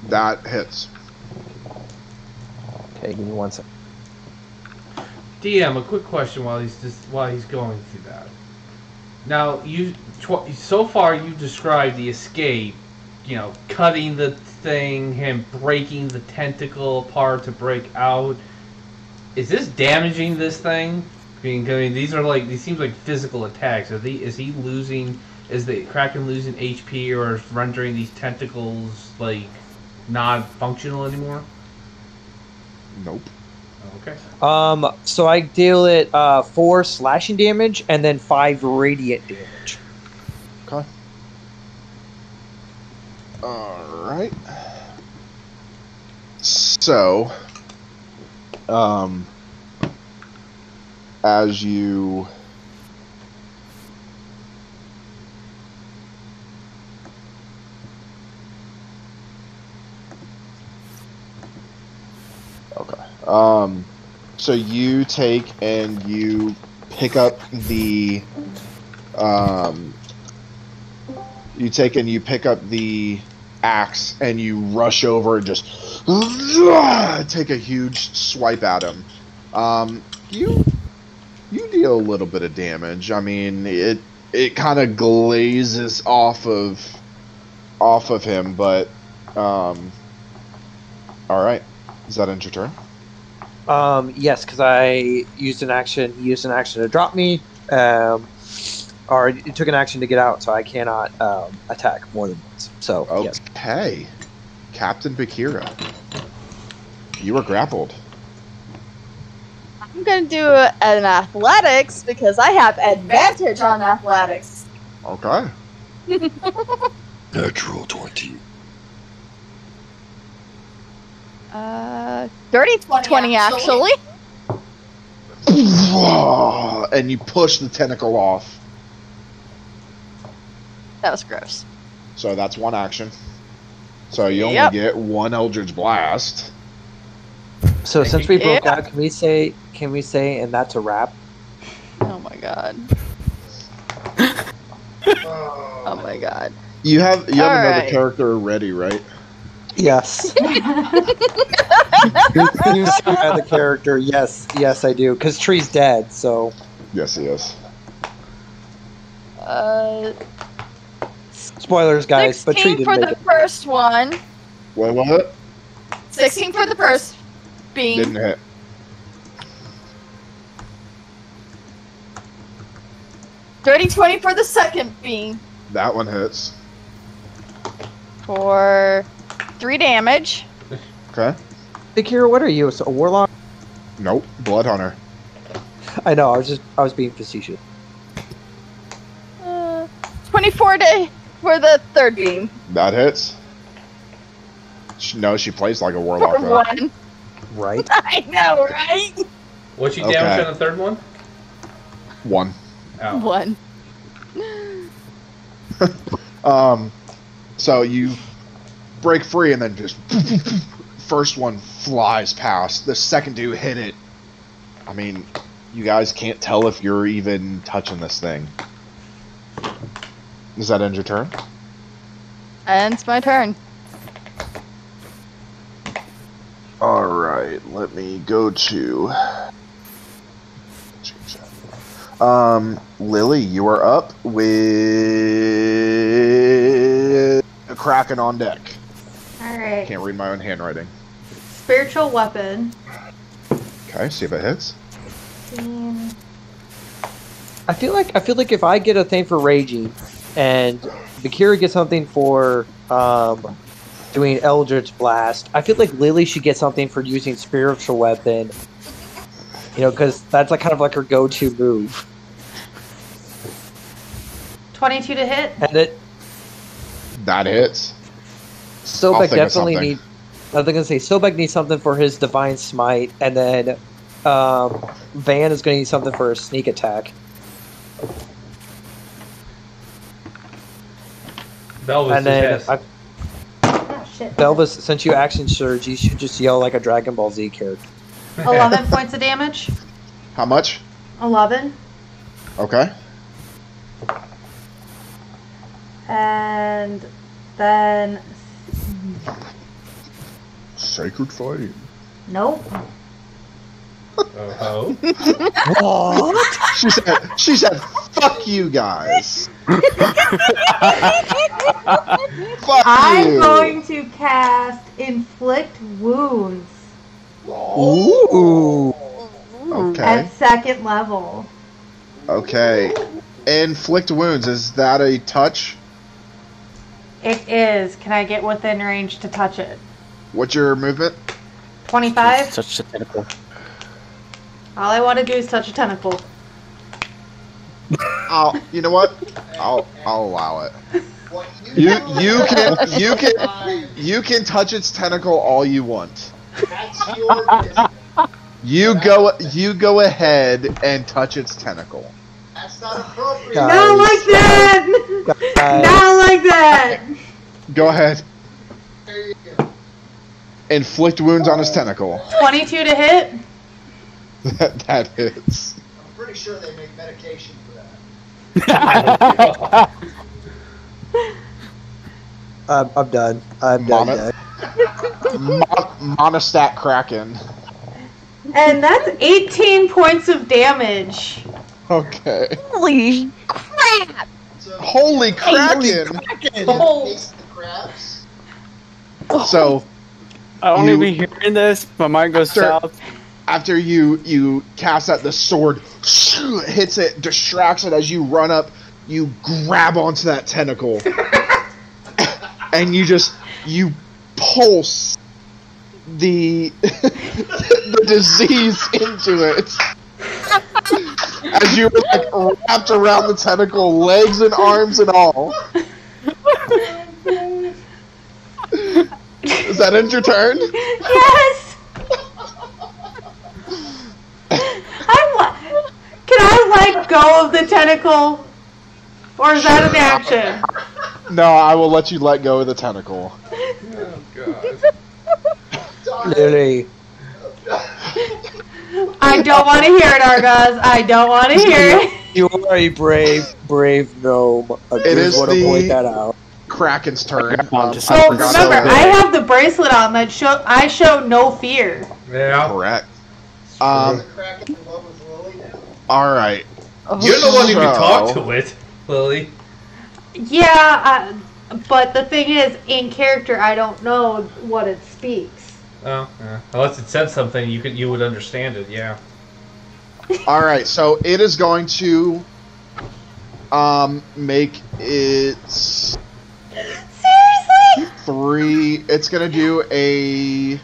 That hits. Okay, give me 1 second. DM, a quick question while he's going through that. Now, so far you described the escape, cutting the thing, him breaking the tentacle apart to break out. Is this damaging this thing? I mean, these seems like physical attacks. Is the Kraken losing HP or is rendering these tentacles like non-functional anymore? Nope. Okay. So I deal it 4 slashing damage and then 5 radiant damage. Okay. Alright. So, as you so you take and you pick up the axe and you rush over and just take a huge swipe at him. You deal a little bit of damage. I mean, it kind of glazes off of him, but all right. Is that end your turn? Yes, because I used an action. He used an action to drop me, or it took an action to get out, so I cannot attack more than once. So okay, yes. Captain Bakira, you were grappled. I'm gonna do an athletics because I have advantage on athletics. Okay. Natural 20. 20 actually. And you push the tentacle off. That was gross. So that's one action. So you only get one Eldritch Blast. So since we broke out, can we say, and that's a wrap? Oh my god. Oh my god. You have another right. character ready, right? Yes. You still have the character. Yes, I do. Because Tree's dead, so. Yes, he is. Spoilers, guys. But Tree didn't for make the it. first one. What? 16 for the first beam. Didn't hit. Dirty 20 for the second beam. That one hits. For 3 damage. Okay. Bakira, what are you? A warlock? Nope. Blood Hunter. I know. I was being facetious. 24 for the third beam. That hits. No, she plays like a warlock. For 1. Right. I know, right? What's she damage on the third one? 1. Oh. 1. So you break free and then just first one flies past. The second dude hit it. I mean, you guys can't tell if you're even touching this thing. Does that end your turn? Ends my turn. Alright, let me go to... Lily, you are up with a Kraken on deck. Alright. Can't read my own handwriting. Spiritual weapon. Okay, see if it hits. I feel like if I get a thing for raging, and Bakira gets something for doing Eldritch Blast, I feel like Lily should get something for using spiritual weapon. You know, because that's like kind of like her go-to move. 22 to hit. And that hits. Sobek definitely needs. I was gonna say Sobek needs something for his Divine Smite, and then Van is gonna need something for a sneak attack. Belvis, and then shit. Belvis, since you action surge, you should just yell like a Dragon Ball Z character. 11 points of damage. How much? 11. Okay. And then... Sacred Flame. Nope. Oh. What? She said, fuck Fuck you guys. Fuck I'm you. going to cast Inflict Wounds Ooh. Okay. at 2nd level. Okay. Inflict wounds. Is that a touch? It is. Can I get within range to touch it? What's your movement? 25? Such a tentacle. All I want to do is touch a tentacle. You know what? I'll allow it. You can touch its tentacle all you want. You go ahead and touch its tentacle. That's not appropriate. Not like that! Not like that! Go ahead. There you go. Inflict wounds on his tentacle. 22 to hit? That hits. I'm pretty sure they make medication for that. I'm done. I'm done. Monostat Kraken. And that's 18 points of damage. Okay. Holy crap! Holy Kraken! Oh. Crabs. So, I don't You- even be hearing this. My mind goes south. after you cast that, the sword hits it, distracts it as you run up. You grab onto that tentacle, and you pulse the the disease into it. As you're like wrapped around the tentacle, legs and arms and all. Is that end your turn? Yes! Can I let go of the tentacle? Or is that an action? No, I will let you let go of the tentacle. Lily. I don't want to hear it, Argaz. I don't want to hear it. You are a brave gnome. I It just is want to point the- that out. Kraken's turn. Oh, So remember, I have the bracelet on that I show no fear. Yeah. Correct. The Kraken in love with Lily now. All right. You're the one who can So- talk to it, Lily. Yeah, but the thing is, in character, I don't know what it speaks. Oh, yeah. Unless it said something, you would understand it. Yeah. All right. So it is going to make its Seriously? 3. It's gonna do a.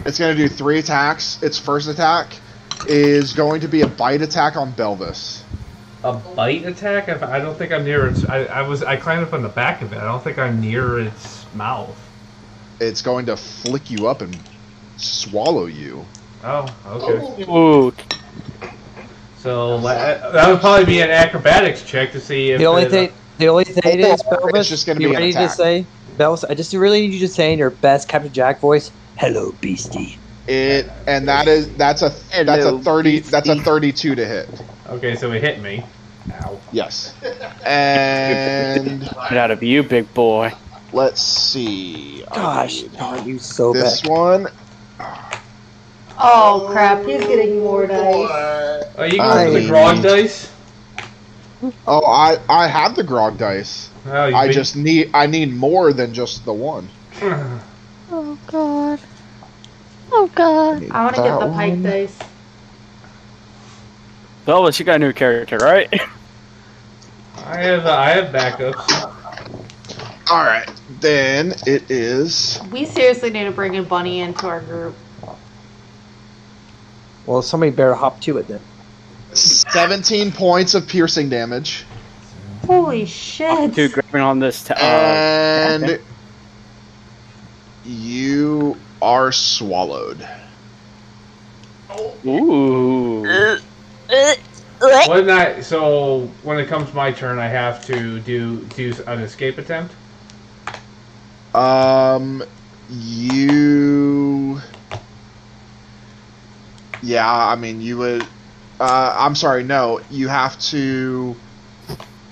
It's gonna do 3 attacks. Its first attack is going to be a bite attack on Belvis. A bite attack? I don't think I'm near its. I climbed up on the back of it. I don't think I'm near its mouth. It's going to flick you up and swallow you. Oh, okay. Ooh. So that would probably be an acrobatics check to see if The only it, thing is, Belvis, It's just gonna you be an ready to attack. say, Belvis? I just really need you to say in your best Captain Jack voice, "Hello, beastie." That's a 32 to hit. Okay, so it hit me. Ow. Yes. And Get out of you, big boy. let's see. Gosh, darn you so This bad. one. Oh crap, he's getting more dice. Oh, you can use the grog dice? Oh, I have the grog dice. Oh, I need more than just the one. Oh god. Oh god. I want to get the pike dice. Belvis, you got a new character, right? I have backups. All right, then it is. We seriously need to bring in Bunny into our group. Well, somebody better hop to it then. 17 points of piercing damage. Holy shit. Dude, grabbing on this. And you are swallowed. Ooh. So when it comes my turn, I have to do an escape attempt. Yeah, I mean, you would. I'm sorry, no. You have to.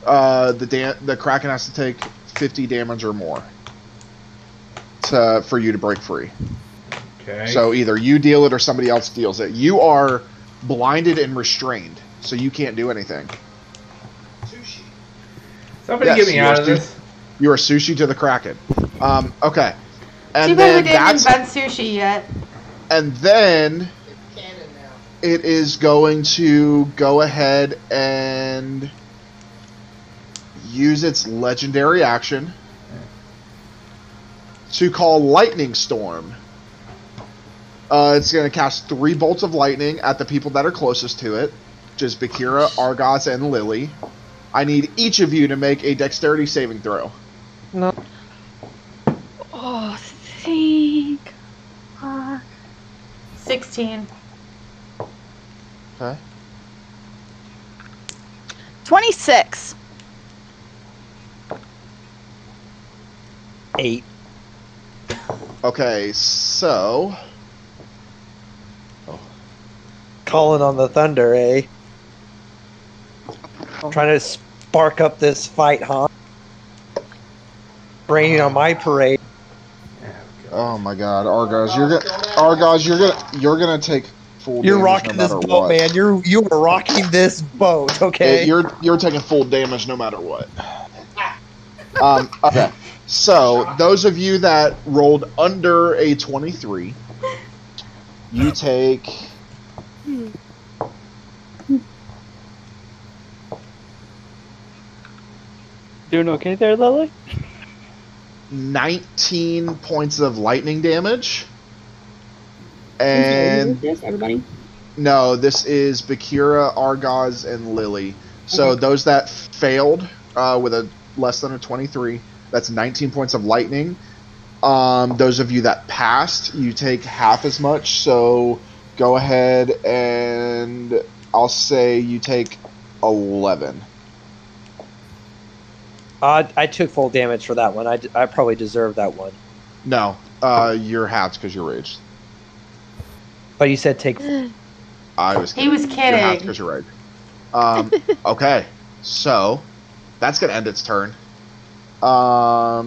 The Kraken has to take 50 damage or more for you to break free. Okay. So either you deal it or somebody else deals it. You are blinded and restrained, so you can't do anything. Somebody Yes, get me you out are of this. You are sushi to the Kraken. Okay. And Too bad then we didn't that's invent sushi yet. and then it is going to go ahead and use its legendary action to call Lightning Storm. It's going to cast 3 bolts of lightning at the people that are closest to it, which is Bakira, Argos, and Lily. I need each of you to make a dexterity saving throw. No. Oh, think. 16. Okay. 26. 8. Okay, so... Calling on the thunder, eh? Trying to spark up this fight, huh? Raining on my parade. Oh my God, Argos, you're gonna take full You're damage rocking no this matter boat, what. man. You are rocking this boat, okay? You're taking full damage no matter what. Okay. So those of you that rolled under a 23, you take. Doing okay there, Lily? 19 points of lightning damage. And And this, everybody. no, this is Bakira, Argos, and Lily. So Okay. those that failed with a less than a 23, that's 19 points of lightning. Those of you that passed, you take half as much. So go ahead and I'll say you take 11. I took full damage for that one. I probably deserved that one. No, you're halved because you're raged. But you said take. I was. He was You're halved kidding. because you're raged. Okay, so that's gonna end its turn. Let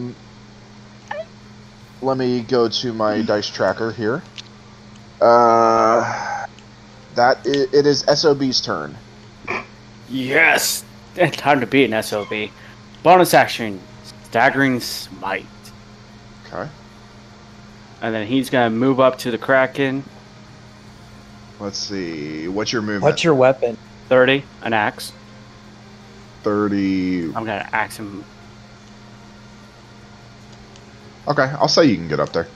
me go to my dice tracker here. It is SOB's turn. Yes! It's time to be an SOB. Bonus action, Staggering Smite. Okay. And then he's gonna move up to the Kraken. Let's see. What's your movement? What's your weapon? 30, an axe. 30. I'm gonna axe him. Okay, I'll say you can get up there.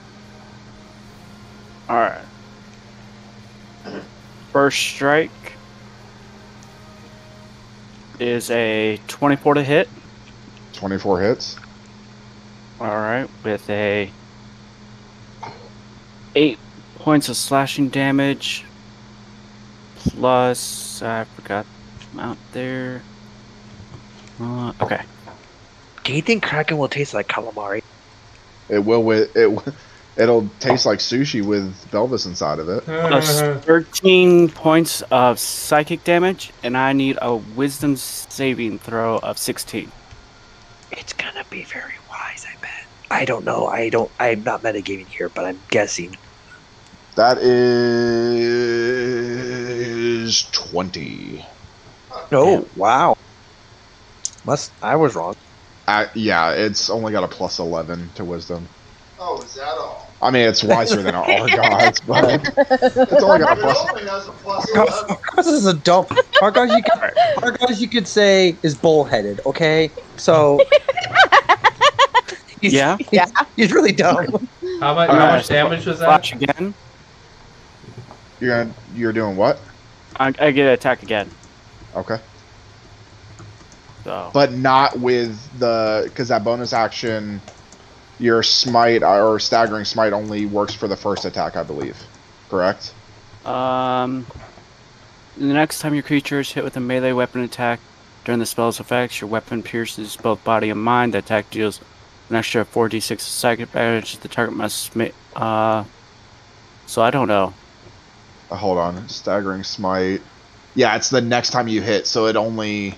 Alright. First strike is a 24 to hit. 24 hits. Alright, with a 8 points of slashing damage. Plus, I forgot the amount there. Okay. Do you think Kraken will taste like calamari? It will it'll taste like sushi with Belvis inside of it. Plus 13 points of psychic damage, and I need a wisdom saving throw of 16. It's gonna be very wise, I bet. I don't know. I'm not metagaming here, but I'm guessing. That is 20. Oh, wow. I was wrong. Yeah, it's only got a plus 11 to wisdom. Oh, is that all? I mean, it's wiser than our gods, but it's only got a plus. only has a plus Argos is a dumb. Argos, you could say, is bullheaded, okay? So. Yeah? He's really dumb. How much damage was that? Flash again. You're doing what? I get an attack again. Okay. So. But not with because that bonus action, your smite or staggering smite only works for the first attack, I believe. Correct? The next time your creature is hit with a melee weapon attack during the spell's effects, your weapon pierces both body and mind. The attack deals an extra 4d6 psychic damage. The target must so I don't know. Hold on. Staggering smite. Yeah, it's the next time you hit, so it only.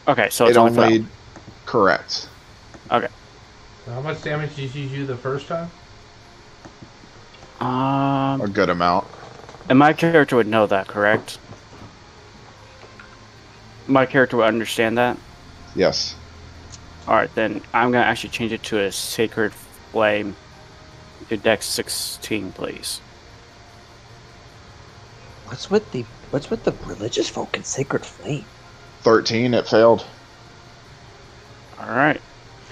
Okay, so it's only correct. Okay. So how much damage did you do the first time? A good amount. And my character would know that, correct? My character will understand that. Yes. All right, then I'm gonna actually change it to a Sacred Flame. To Dex 16, please. What's with the religious folk and Sacred Flame? 13. It failed. All right.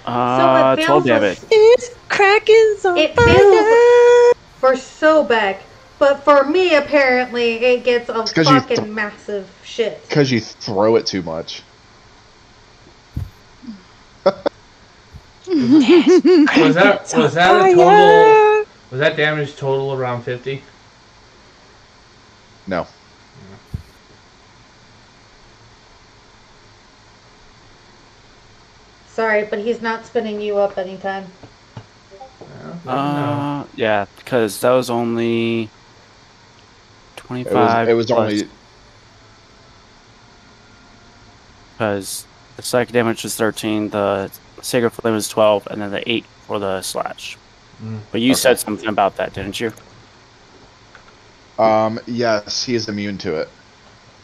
So it 12 fails damage. It's cracking on It fire. fails for Sobek, but for me, apparently, it gets a 'cause you fucking massive shit. Because you throw it too much. Was that a total? Was that damage total around 50? No. Sorry, but he's not spinning you up anytime. Yeah, because that was only 25. It was only because the psychic damage was 13, the Sacred Flame was 12, and then the 8 for the slash. But you said something about that, didn't you? Yes, he is immune to it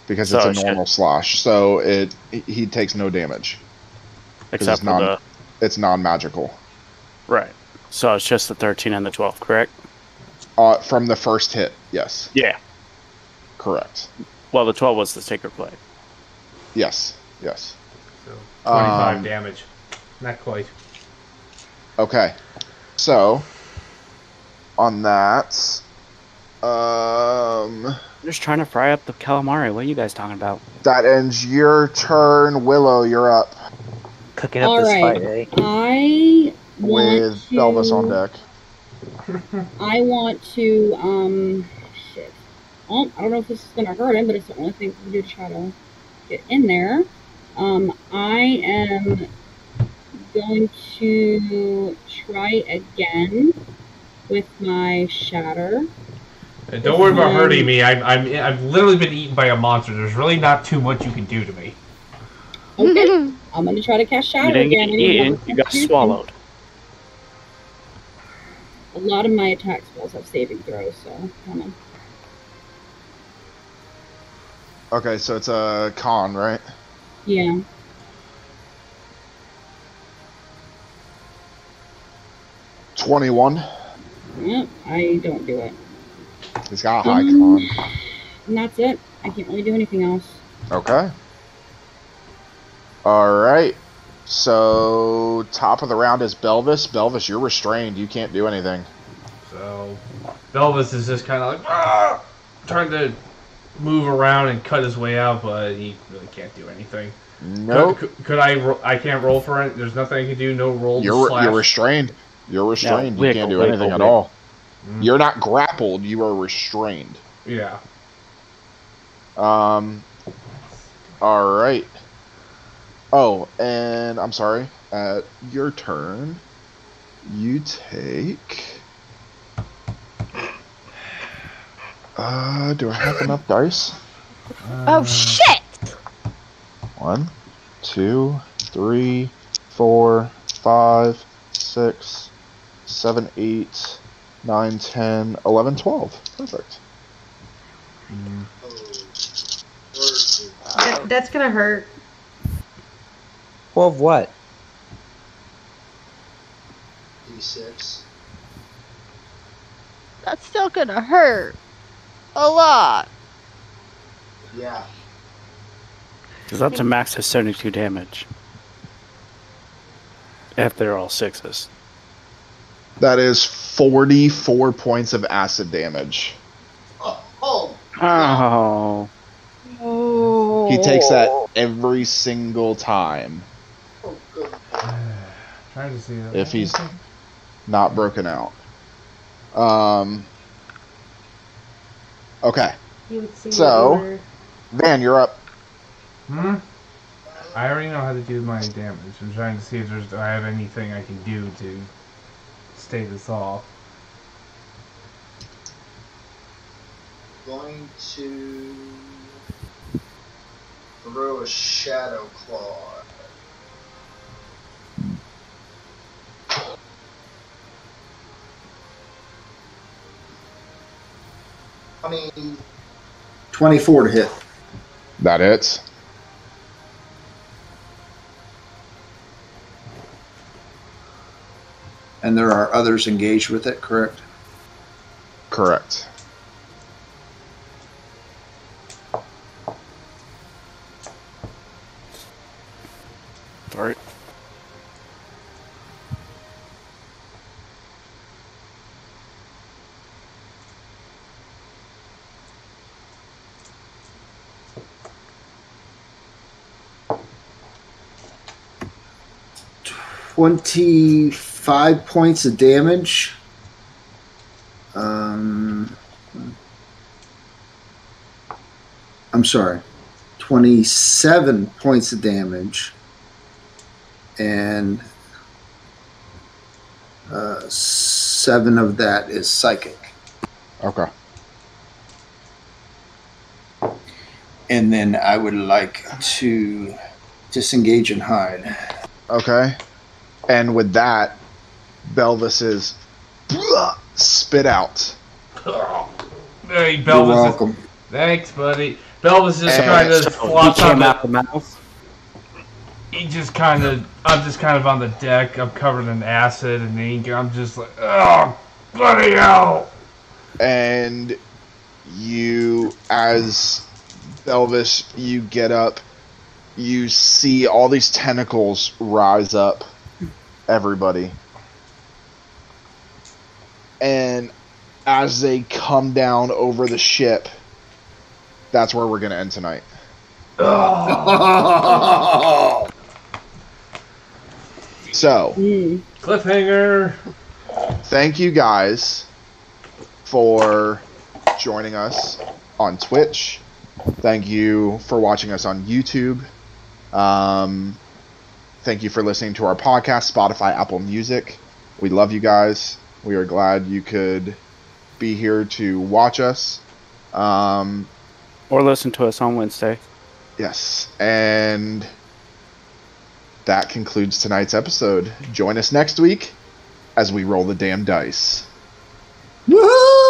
because So it's a normal slash. So he takes no damage. Except for it's non-magical. Right. So it's just the 13 and the 12, correct? From the first hit, yes. Yeah. Correct. Well, the 12 was the Sacred Flame. Yes. Yes. So 25 damage. Not quite. Okay. So on that, I'm just trying to fry up the calamari. What are you guys talking about? that ends your turn. Willow, you're up. Cooking up All this right. fight, eh? I want With to, Belvis on deck. I want to, shit. I don't know if this is going to hurt him, but it's the only thing I can do to try to get in there. I am going to try again with my shatter. And don't worry about hurting me. I've literally been eaten by a monster. There's really not too much you can do to me. Okay. I'm going to try to cast shatter You didn't again. get eaten, you got swallowed. A lot of my attack spells have saving throws, so come on. Okay, so it's a con, right? Yeah. $21. Yep, I don't do it. He's got a high con. And that's it. I can't really do anything else. Okay. Alright. So, top of the round is Belvis. Belvis, you're restrained. You can't do anything. So, Belvis is just kind of like, trying to move around and cut his way out, but he really can't do anything. Nope. Could I can't roll for it? There's nothing I can do? No roll You're slash? restrained. You're restrained. Yeah, you can't do wiggle, anything at wiggle. all. You're not grappled. You are restrained. Yeah. Alright. Oh, and I'm sorry. At your turn, you take... do I have enough dice? Oh shit! 1, 2, 3, 4, 5, 6, 7, 8, 9, 10, 11, 12. Perfect. That's gonna hurt. 12 what? D6. That's still gonna hurt. A lot. Yeah. Because up to max is 72 damage. If they're all 6s. That is 44 points of acid damage. Oh. Oh. He takes that every single time Trying to see that. if he's not broken out. Okay. You would see So- what you were- Van, you're up. I already know how to do my damage. I'm trying to see if I have anything I can do to stay this off. Going to throw a shadow claw. I mean, 24 to hit. That hits. And there are others engaged with it, correct? Correct. All right. $25 points of damage. I'm sorry, 27 points of damage, and 7 of that is psychic. Okay. And then I would like to disengage and hide. Okay. And with that, Belvis is spit out. Hey, Belvis. You're welcome. Thanks, buddy. Belvis just And kind of So flops he on came the. out the mouth. I'm just kind of on the deck. I'm covered in acid and ink. I'm just like, oh, bloody hell! And you, as Belvis, you get up. You see all these tentacles rise up, everybody. And as they come down over the ship, that's where we're going to end tonight. Oh. So, Cliffhanger. thank you guys for joining us on Twitch. Thank you for watching us on YouTube. Thank you for listening to our podcast, Spotify, Apple Music. We love you guys. We are glad you could be here to watch us. Or listen to us on Wednesday. Yes. And that concludes tonight's episode. Join us next week as we roll the damn dice. Woohoo!